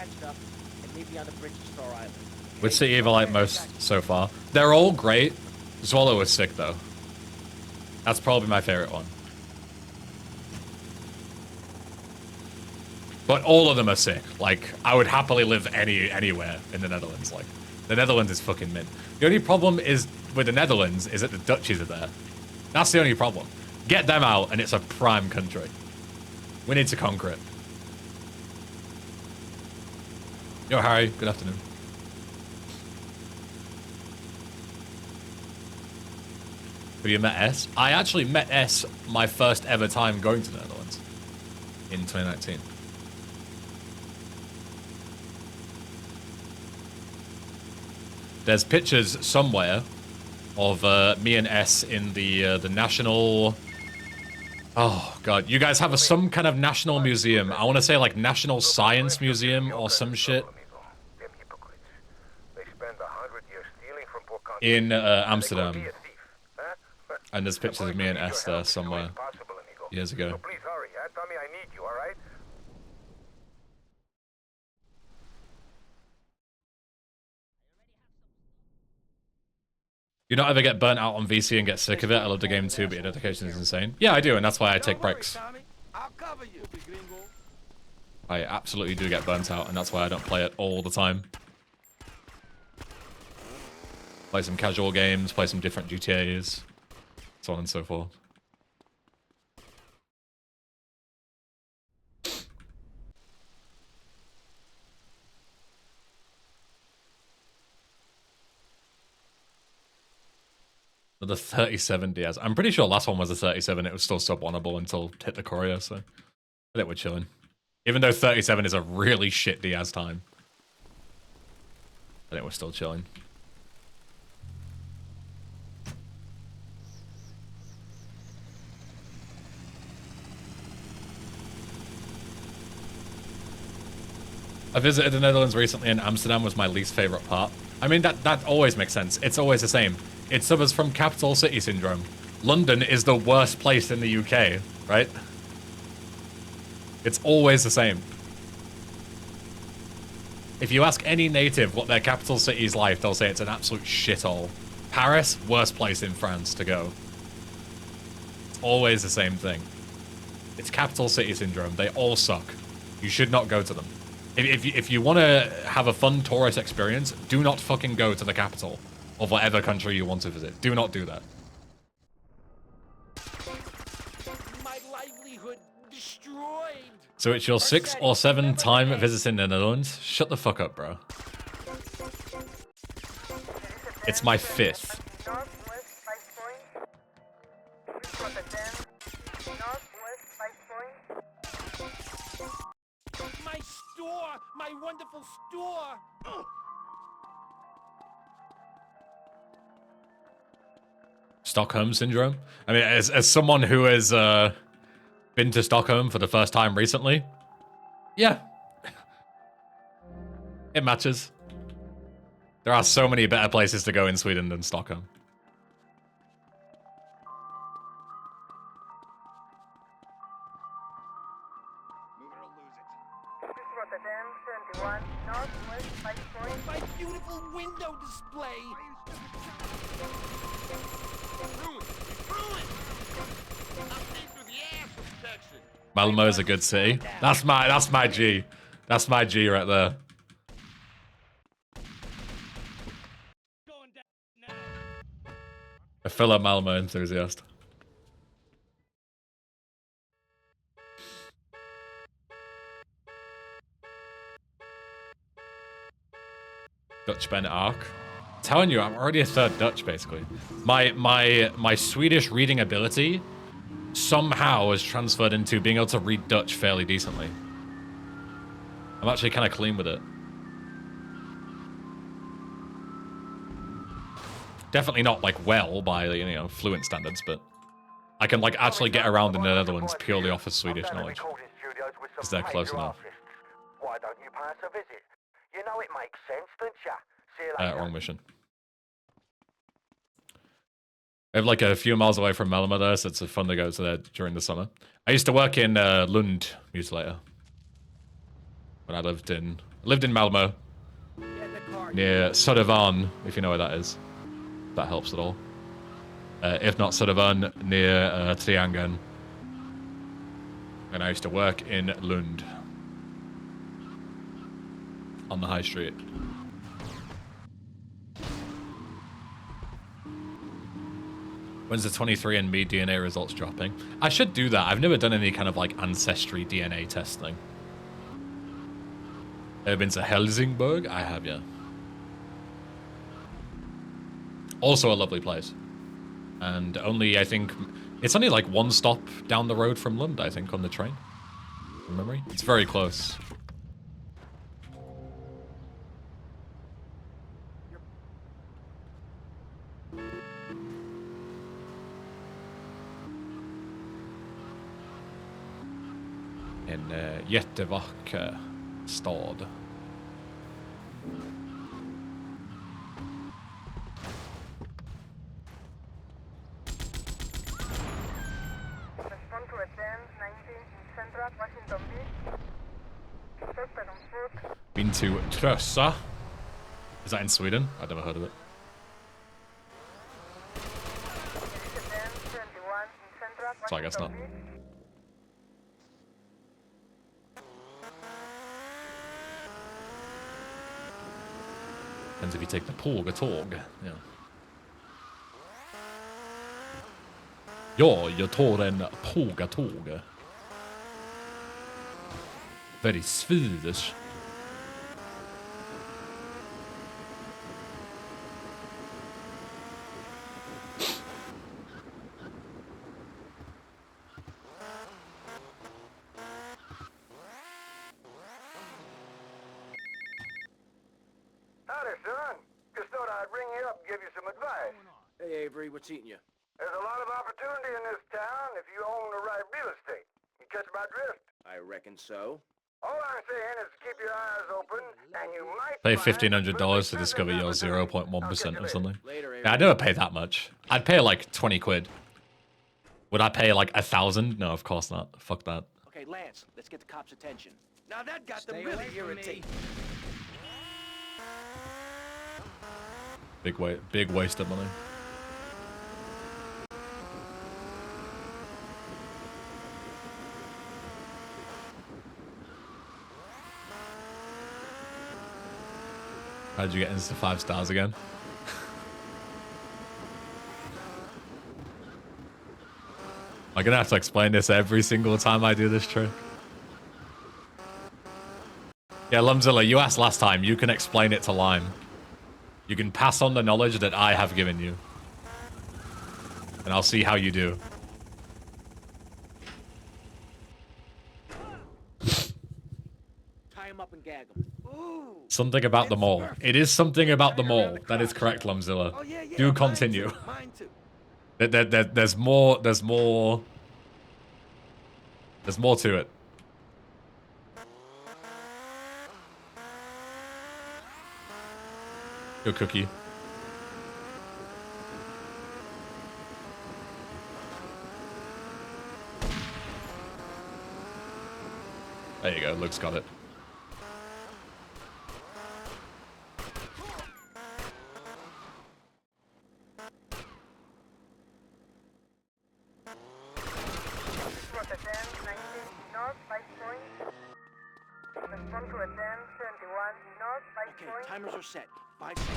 Speaker 6: patched up, and maybe on the bridge to Star Island.
Speaker 1: Which city have I liked most so far? They're all great. Swallow was sick though. That's probably my favorite one. But all of them are sick. Like, I would happily live anywhere in the Netherlands. Like, the Netherlands is fucking mint. The only problem is with the Netherlands is that the Dutchies are there. That's the only problem. Get them out and it's a prime country. We need to conquer it. Yo, Harry. Good afternoon. Have you met S? I actually met S my first ever time going to the Netherlands in 2019. There's pictures somewhere of me and S in the national... Oh, God. You guys have some kind of national museum. I want to say, like, National Science Museum or some shit. In Amsterdam. And there's pictures of me and S there somewhere years ago.
Speaker 4: Please hurry. Tommy, I need you, all right?
Speaker 1: You don't ever get burnt out on VC and get sick of it? I love the game too, but your dedication is insane. Yeah, I do, and that's why I take breaks. I absolutely do get burnt out, and that's why I don't play it all the time. Play some casual games, play some different GTAs, so on and so forth. The 37 Diaz. I'm pretty sure last one was a 37. It was still sub-1able until hit the courier, so I think we're chilling. Even though 37 is a really shit Diaz time, I think we're still chilling. I visited the Netherlands recently, and Amsterdam was my least favorite part. I mean, that always makes sense. It's always the same. It suffers from capital city syndrome. London is the worst place in the UK, right? It's always the same. If you ask any native what their capital city is like, they'll say it's an absolute shithole. Paris, worst place in France to go. It's always the same thing. It's capital city syndrome. They all suck. You should not go to them. If you want to have a fun tourist experience, do not fucking go to the capital of whatever country you want to visit. Do not do that.
Speaker 5: My livelihood destroyed.
Speaker 1: So it's your 6th or 7th time visiting the Netherlands? Shut the fuck up, bro. It's my 5th.
Speaker 5: My store! My wonderful store! Ugh.
Speaker 1: Stockholm syndrome? I mean, as someone who has been to Stockholm for the first time recently, yeah. It matches. There are so many better places to go in Sweden than Stockholm.
Speaker 5: My beautiful window display!
Speaker 1: Malmo is a good city. That's my G. That's my G right there. A fellow Malmo enthusiast. Dutch Ben Arc. I'm telling you, I'm already a 3rd Dutch basically. My Swedish reading ability somehow has transferred into being able to read Dutch fairly decently. I'm actually kind of clean with it. Definitely not like well by, you know, fluent standards, but I can like actually get around in the Netherlands purely off of Swedish knowledge. Because they're close enough.
Speaker 4: Why don't you pay us a visit? You know it makes sense, don't ya? See you later.
Speaker 1: Wrong mission. I live like a few miles away from Malmo there, so it's fun to go to there during the summer. I used to work in Lund Mutilator when I lived in Lived in Malmo,
Speaker 5: Get in the car.
Speaker 1: near Södervarn, if you know where that is. If that helps at all. If not Södervarn, near Triangeln. And I used to work in Lund. On the high street. When's the 23andMe DNA results dropping? I should do that. I've never done any kind of like ancestry DNA testing. Ever been to Helsingborg? I have, yeah. Also a lovely place. And only, I think, it's only like one stop down the road from Lund, I think, on the train. From memory. It's very close. En jättevacker stad.
Speaker 10: Respond to a 10-19 in Central Washington Beach. Suspect on foot.
Speaker 1: Been to Trössa. Is that in Sweden? I've never heard of it.
Speaker 10: There is a 10-21 in Central
Speaker 1: So I guess not.
Speaker 10: Washington Beach.
Speaker 1: Depends if you take the Pågatåg. Yeah. Ja, jag tar en Pågatåg. Very Swedish.
Speaker 4: Howdy, son. Just thought I'd ring you up and give you some advice.
Speaker 5: Hey, Avery, what's eating you?
Speaker 4: There's a lot of opportunity in this town if you own the right real estate. You catch my drift?
Speaker 5: I reckon so.
Speaker 4: All I'm saying is keep your eyes open, and you might
Speaker 1: Pay
Speaker 4: find
Speaker 1: $1,500 to discover your 0.1% or something.
Speaker 5: Later, Avery.
Speaker 1: Yeah, I'd never pay that much. I'd pay like 20 quid. Would I pay like 1,000? No, of course not. Fuck that.
Speaker 6: Okay, Lance, let's get the cops' attention.
Speaker 5: Now that got
Speaker 6: Stay
Speaker 5: them really
Speaker 6: away from me.
Speaker 5: irritated.
Speaker 1: Big waste of money. How did you get into 5 stars again? I'm gonna have to explain this every single time I do this trick. Yeah, Lumzilla, you asked last time. You can explain it to Lime. You can pass on the knowledge that I have given you. And I'll see how you do.
Speaker 6: Tie him up and gag him.
Speaker 5: Ooh.
Speaker 1: Something about the mall. It is something about the mall. That is correct, Lumzilla.
Speaker 5: Oh, yeah, yeah.
Speaker 1: Do
Speaker 5: mine
Speaker 1: continue.
Speaker 5: too, Mine too.
Speaker 1: There's more to it. Good cookie. There you go, Luke's got it.
Speaker 10: What a 10-19 north 5 points. Respond to a 10-71 north 5
Speaker 6: Okay,
Speaker 10: points.
Speaker 6: timers are set. 5 seconds.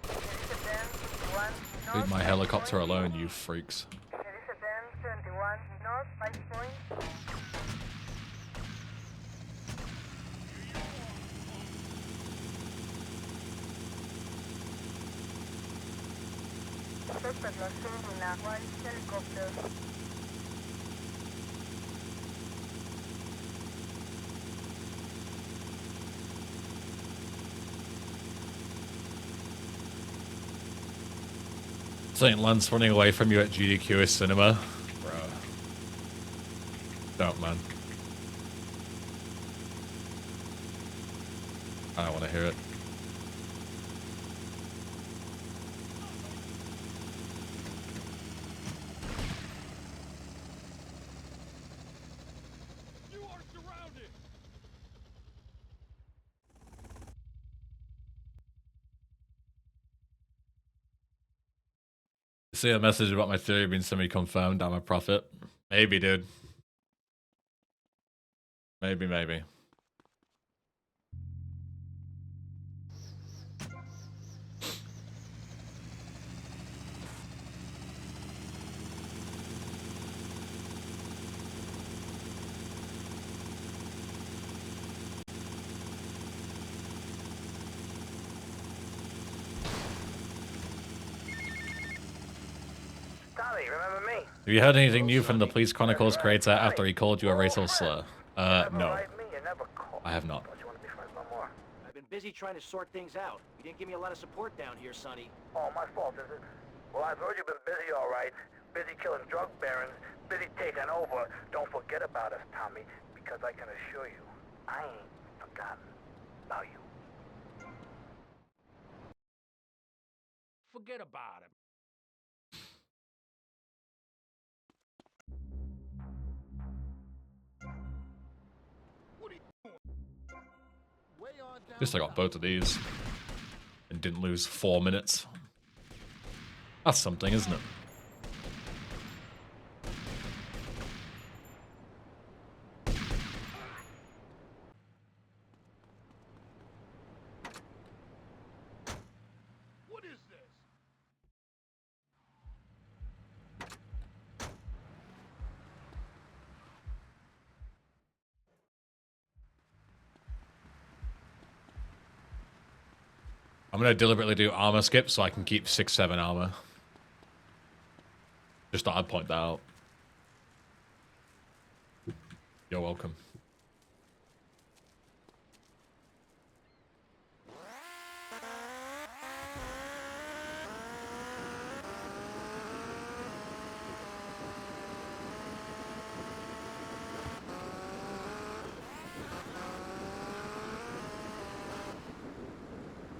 Speaker 10: There is a 10-21
Speaker 1: Leave
Speaker 10: north
Speaker 1: my
Speaker 10: 5
Speaker 1: helicopter
Speaker 10: points.
Speaker 1: alone, you freaks.
Speaker 10: There is a 10-71 north 5 points. Suspect was seen in a white helicopter.
Speaker 1: St. Lance running away from you at GDQ cinema. Bro. Don't, man. I don't want to hear it.
Speaker 7: surrounded.
Speaker 1: See a message about my theory being semi-confirmed. I'm a prophet. Maybe, dude. Maybe.
Speaker 4: Tommy, remember me?
Speaker 1: Have you heard anything new from the Police Chronicles creator after he called you a racial slur? No. I have not.
Speaker 6: I've been busy trying to sort things out. You didn't give me a lot of support down here, Sonny.
Speaker 4: Oh, my fault, is it? Well, I've heard you've been busy, all right. Busy killing drug barons, busy taking over. Don't forget about us, Tommy, because I can assure you, I ain't forgotten about you.
Speaker 7: Forget about him.
Speaker 1: At least I got both of these. And didn't lose 4 minutes. That's something, isn't it?
Speaker 7: What is this?
Speaker 1: I'm gonna deliberately do armor skip so I can keep 6-7 armor. Just thought I'd point that out. You're welcome.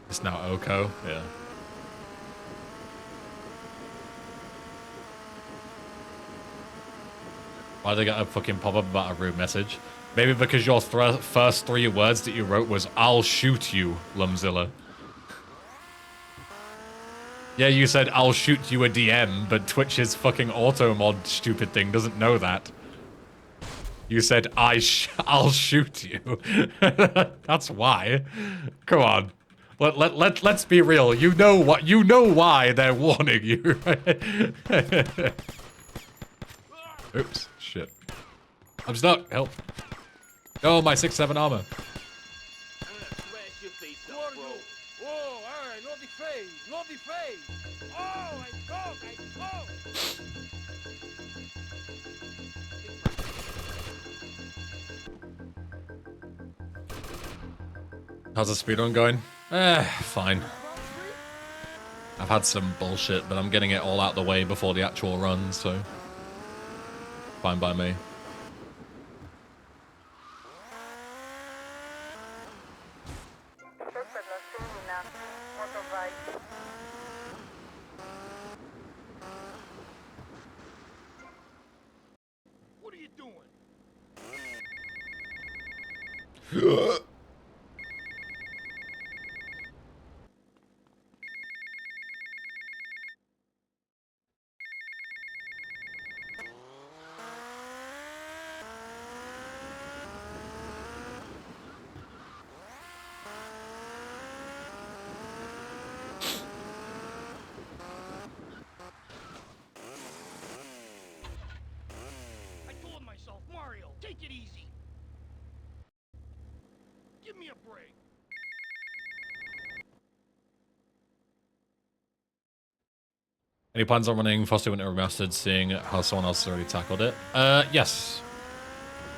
Speaker 1: It's now Oko, yeah. Why they got a fucking pop-up about a rude message? Maybe because your first 3 words that you wrote was, "I'll shoot you, Lumzilla." Yeah, you said, "I'll shoot you a DM," but Twitch's fucking auto mod stupid thing doesn't know that. You said, I'll shoot you. That's why. Come on. Let's be real. You know why they're warning you. Oops, shit. I'm stuck. Help. Oh, my 6-7 armor.
Speaker 3: Whoa, alright, no defense, no defense. Oh, I talk.
Speaker 1: How's the speedrun going? Fine. I've had some bullshit, but I'm getting it all out the way before the actual run, so fine by me.
Speaker 7: What are you doing? Mario, take it easy. Give me a break.
Speaker 1: Any plans on running Frosty Winter Remastered, seeing how someone else has already tackled it? Yes.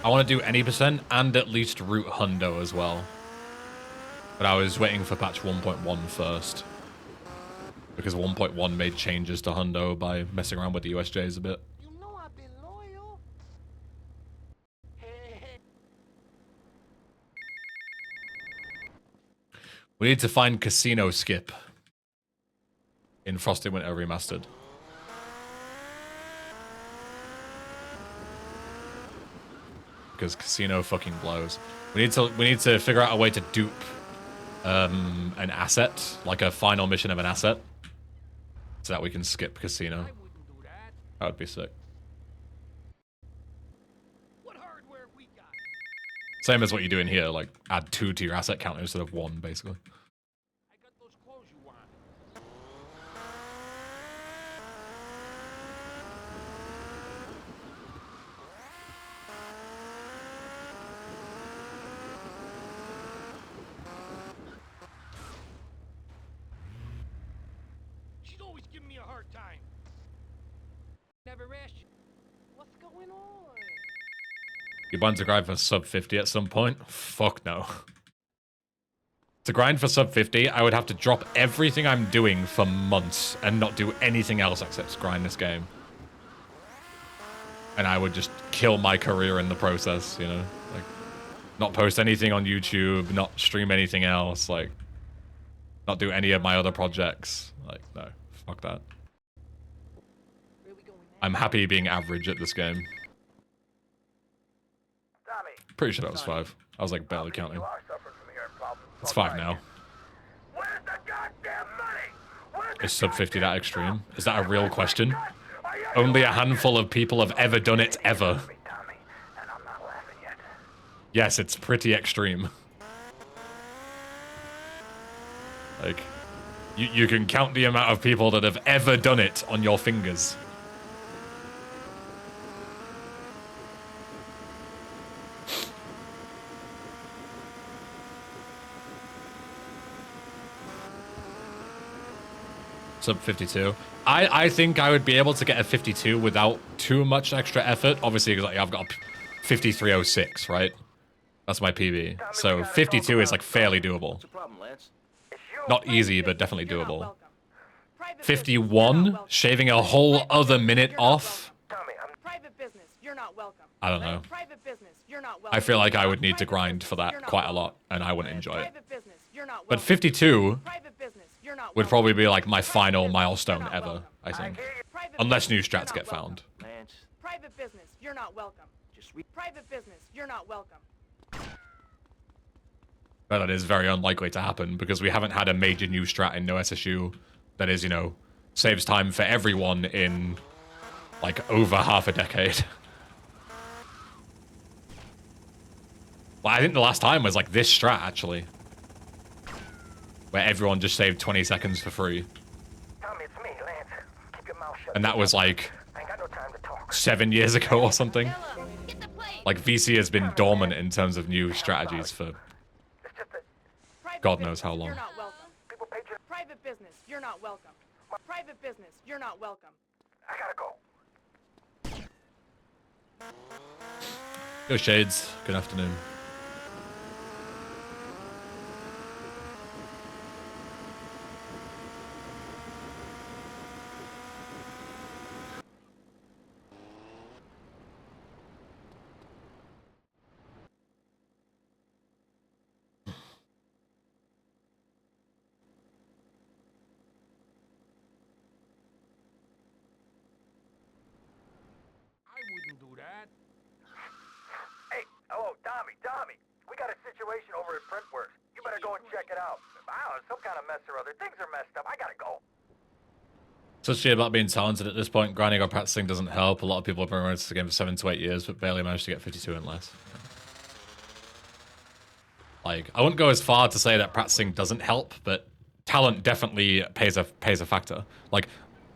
Speaker 1: I want to do any percent and at least root hundo as well. But I was waiting for patch 1.1 first. Because 1.1 made changes to hundo by messing around with the USJs a bit.
Speaker 3: You know I've been loyal.
Speaker 1: We need to find Casino Skip in Frosty Winter Remastered. because casino fucking blows. We need to figure out a way to dupe an asset, like a final mission of an asset, so that we can skip casino. That would be sick.
Speaker 7: What hardware we got?
Speaker 1: Same as what you do in here, like add 2 to your asset counter instead of 1, basically.
Speaker 7: I got those clothes you want. She's always giving me a hard time. Never asked you. What's going on?
Speaker 1: You want to grind for sub 50 at some point? Fuck no. To grind for sub 50, I would have to drop everything I'm doing for months and not do anything else except grind this game. And I would just kill my career in the process, you know? Like, not post anything on YouTube, not stream anything else, like, not do any of my other projects. Like, no, fuck that. I'm happy being average at this game. Pretty sure that was 5. I was like barely counting. It's 5 now. Is sub 50 that extreme? Is that a real question? Only a handful of people have ever done it, ever. Yes, it's pretty extreme. Like, you can count the amount of people that have ever done it on your fingers. Sub 52. I think I would be able to get a 52 without too much extra effort. Obviously, because I've got 5306, right? That's my PB. So 52 is like fairly doable. Not easy, but definitely doable. 51, shaving a whole other minute off. I don't know. I feel like I would need to grind for that quite a lot, and I wouldn't enjoy it. But 52 would probably be like my final milestone ever, I think. Unless new strats get found.
Speaker 8: Private business, you're not welcome. Private business, you're not welcome.
Speaker 1: But that is very unlikely to happen because we haven't had a major new strat in no SSU that is, you know, saves time for everyone in like over half a decade. Well, I think the last time was like this strat actually, where everyone just saved 20 seconds for free.
Speaker 4: Tommy, it's me, Lance. Keep your mouth shut.
Speaker 1: And that was like
Speaker 4: I ain't got no time to talk.
Speaker 1: 7 years ago or something. Like VC has been dormant in terms of new strategies for God knows how long.
Speaker 8: You're not welcome. Private business, you're not welcome. Private business, you're not welcome.
Speaker 4: I gotta go.
Speaker 1: Yo, Shades. Good afternoon.
Speaker 4: Tommy, we got a situation over at Printworks. You better go and check it out. I don't know, some kind of mess or other. Things are messed up. I gotta go.
Speaker 1: Such shit about being talented at this point. Grinding or practicing doesn't help. A lot of people have been running this game for 7 to 8 years, but barely managed to get 52 and less. Like, I wouldn't go as far to say that practicing doesn't help, but talent definitely pays a factor. Like,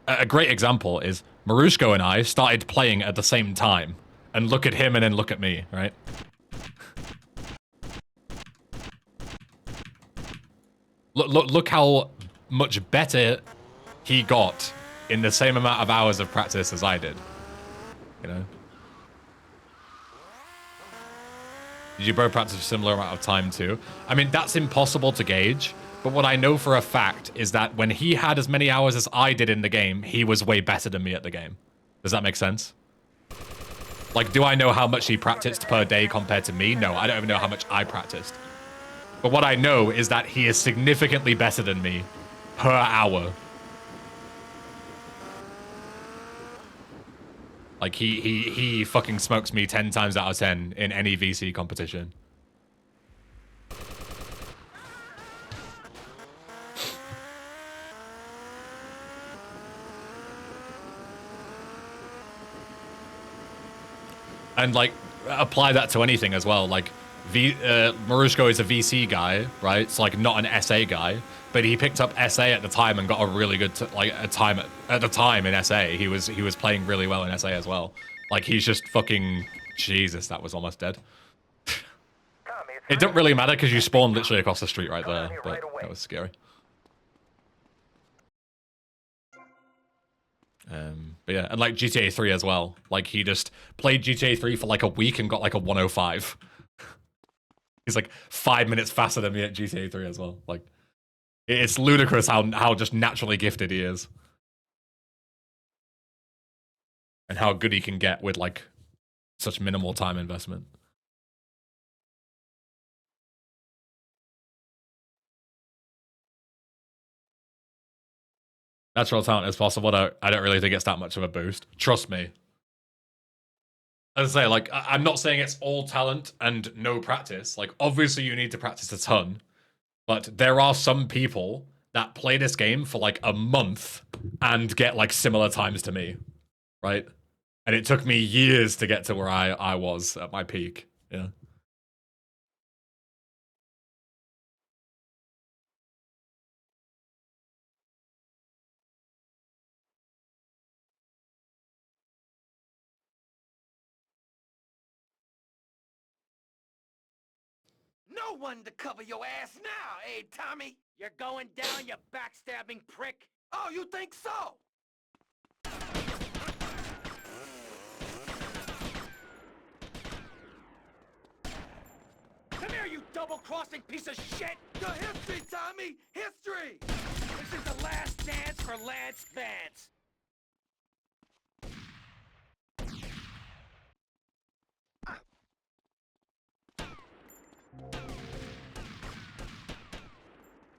Speaker 1: a great example is Marushko and I started playing at the same time. And look at him and then look at me, right? Look how much better he got in the same amount of hours of practice as I did. You know? Did you both practice a similar amount of time too? I mean, that's impossible to gauge, but what I know for a fact is that when he had as many hours as I did in the game, he was way better than me at the game. Does that make sense? Like, do I know how much he practiced per day compared to me? No, I don't even know how much I practiced. But what I know is that he is significantly better than me per hour. Like he fucking smokes me 10 times out of 10 in any VC competition. And like apply that to anything as well. Like Marushko is a VC guy, right? It's like not an SA guy, but he picked up SA at the time and got a really good time at the time in SA. He was playing really well in SA as well. Like he's just fucking Jesus. That was almost dead. It don't really matter because you spawn literally across the street right there, but that was scary. But yeah, and like GTA 3 as well. Like he just played GTA 3 for like a week and got like a 105. He's like 5 minutes faster than me at GTA 3 as well. Like it's ludicrous how just naturally gifted he is. And how good he can get with like such minimal time investment. Natural talent is possible. I don't really think it's that much of a boost. Trust me. As I say, like, I'm not saying it's all talent and no practice. Like, obviously you need to practice a ton. But there are some people that play this game for like a month and get like similar times to me. Right? And it took me years to get to where I was at my peak. Yeah.
Speaker 5: No one to cover your ass now, eh, Tommy? You're going down, you backstabbing prick. Oh, you think so? Come here, you double-crossing piece of shit! The history, Tommy! History! This is the last dance for Lance Vance.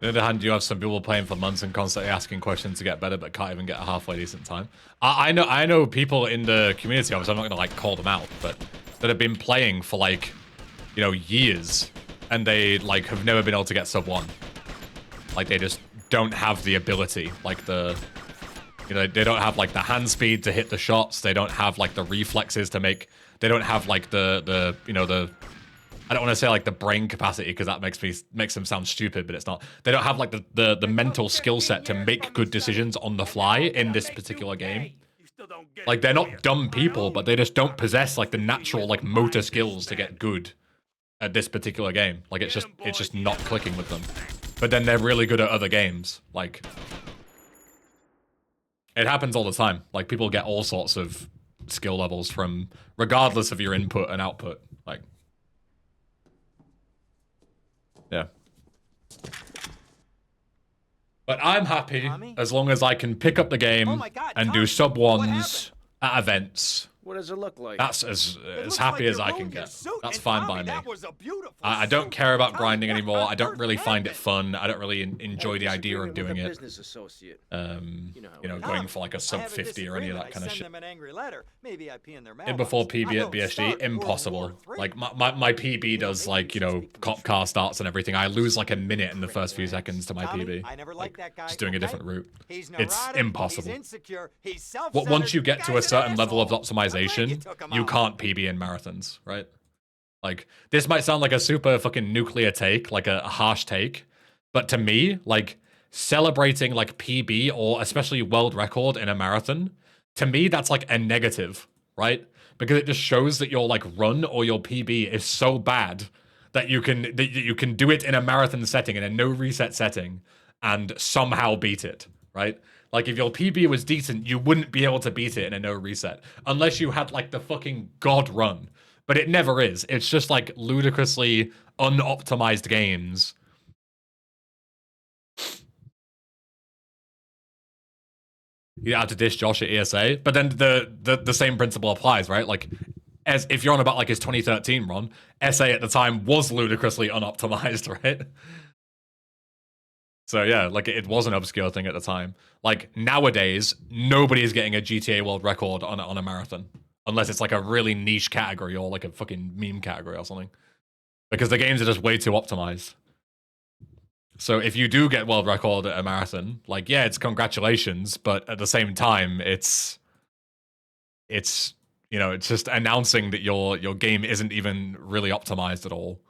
Speaker 1: On the other hand, you have some people playing for months and constantly asking questions to get better, but can't even get a halfway decent time. I know people in the community. Obviously, I'm not gonna like call them out, but that have been playing for like, you know, years, and they like have never been able to get sub 1. Like they just don't have the ability, like the, you know, they don't have like the hand speed to hit the shots. They don't have like the reflexes to make. They don't have like the you know the. I don't want to say like the brain capacity because that makes them sound stupid, but it's not. They don't have like the mental skill set to make good decisions on the fly in this particular game. Like they're not dumb people, but they just don't possess like the natural like motor skills to get good at this particular game. Like it's just not clicking with them. But then they're really good at other games. Like it happens all the time. Like people get all sorts of skill levels from regardless of your input and output. Like yeah. But I'm happy
Speaker 5: Tommy?
Speaker 1: as long as I can pick up the game
Speaker 5: Oh my God,
Speaker 1: and
Speaker 5: Tommy,
Speaker 1: do sub
Speaker 5: what
Speaker 1: 1s at events.
Speaker 11: What does it look like?
Speaker 1: That's as
Speaker 5: looks
Speaker 1: happy
Speaker 5: like
Speaker 1: as
Speaker 5: you
Speaker 1: I can
Speaker 5: ruined your
Speaker 1: get.
Speaker 5: suit,
Speaker 1: That's
Speaker 5: and
Speaker 1: fine
Speaker 5: Tommy,
Speaker 1: by me.
Speaker 5: that was a beautiful
Speaker 1: I don't
Speaker 5: suit.
Speaker 1: care about
Speaker 5: Tommy,
Speaker 1: grinding
Speaker 5: what
Speaker 1: anymore.
Speaker 5: on
Speaker 1: I don't
Speaker 5: earth
Speaker 1: really find it
Speaker 5: happened?
Speaker 1: fun. I don't really enjoy the idea of doing it.
Speaker 11: Business associate.
Speaker 1: You know,
Speaker 5: Tommy,
Speaker 1: going for like a
Speaker 5: I
Speaker 1: sub
Speaker 5: have a
Speaker 1: 50 or any of
Speaker 5: disagreement.
Speaker 1: that kind
Speaker 5: I
Speaker 1: of
Speaker 5: send
Speaker 1: shit.
Speaker 5: them an angry letter. Maybe I pee in their
Speaker 1: In before
Speaker 5: mailbox. I
Speaker 1: PB at
Speaker 5: don't
Speaker 1: BSG,
Speaker 5: start World
Speaker 1: impossible.
Speaker 5: War III.
Speaker 1: Like my PB does like, you know, cop car starts and everything. I lose like a minute in the first few seconds to my
Speaker 5: Tommy,
Speaker 1: PB.
Speaker 5: I never
Speaker 1: Like,
Speaker 5: liked that guy.
Speaker 1: just doing a
Speaker 5: okay?
Speaker 1: different route.
Speaker 5: He's
Speaker 1: It's
Speaker 5: neurotic,
Speaker 1: impossible.
Speaker 5: He's insecure. He's self-centered.
Speaker 1: Once you get to a
Speaker 5: Guy's an
Speaker 1: certain level of
Speaker 5: asshole. I'm glad you
Speaker 1: optimization,
Speaker 5: took him
Speaker 1: you
Speaker 5: out.
Speaker 1: can't PB in marathons, right? Like, this might sound like a super fucking nuclear take, like a harsh take, but to me, like, celebrating like PB or especially world record in a marathon, to me, that's like a negative, right? Because it just shows that your like run or your PB is so bad that you can do it in a marathon setting, in a no reset setting, and somehow beat it, right? Like if your PB was decent, you wouldn't be able to beat it in a no reset unless you had like the fucking god run. But it never is. It's just like ludicrously unoptimized games. You have to dish Josh at ESA, but then the same principle applies, right? Like, as if you're on about like his 2013 run, SA at the time was ludicrously unoptimized, right? So yeah, like it was an obscure thing at the time. Like nowadays, nobody is getting a GTA world record on a marathon. unless it's like a really niche category or like a fucking meme category or something. Because the games are just way too optimized. So if you do get world record at a marathon, like, yeah, it's congratulations, but at the same time, it's you know, it's just announcing that your game isn't even really optimized at all.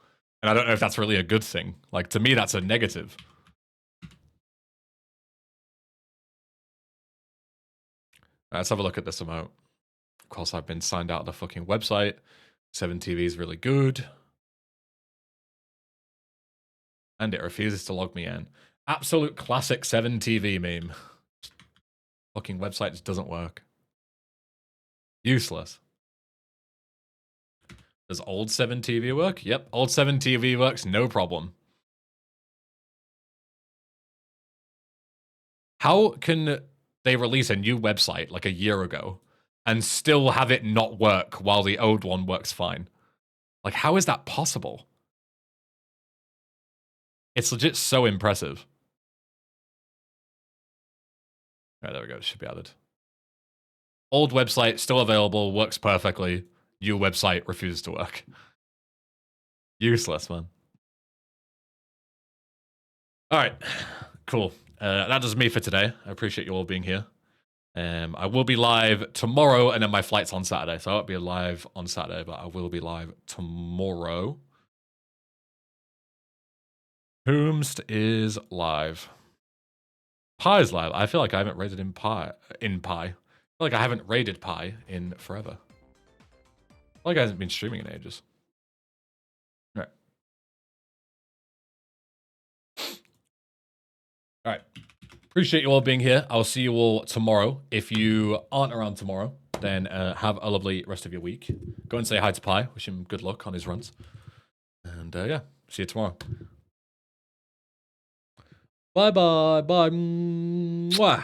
Speaker 1: And I don't know if that's really a good thing. Like, to me, that's a negative. Let's have a look at this emote. Of course, I've been signed out of the fucking website. 7TV is really good. And it refuses to log me in. Absolute classic 7TV meme. Fucking website just doesn't work. Useless. Does old 7TV work? Yep, old 7TV works, no problem. How can they release a new website like a year ago and still have it not work while the old one works fine? Like, how is that possible? It's legit so impressive. All right, there we go. It should be added. Old website, still available, works perfectly. New website refuses to work. Useless, man. All right, cool. That does me for today. I appreciate you all being here. I will be live tomorrow, and then my flight's on Saturday. So I won't be live on Saturday, but I will be live tomorrow. Whomst is live. Pie's live. I feel like I haven't raided in Pie. I feel like I haven't raided Pie in forever. I feel like I haven't been streaming in ages. All right. All right. Appreciate you all being here. I'll see you all tomorrow. If you aren't around tomorrow, then have a lovely rest of your week. Go and say hi to Pie. Wish him good luck on his runs. And yeah, see you tomorrow. Bye-bye. Bye. Mwah.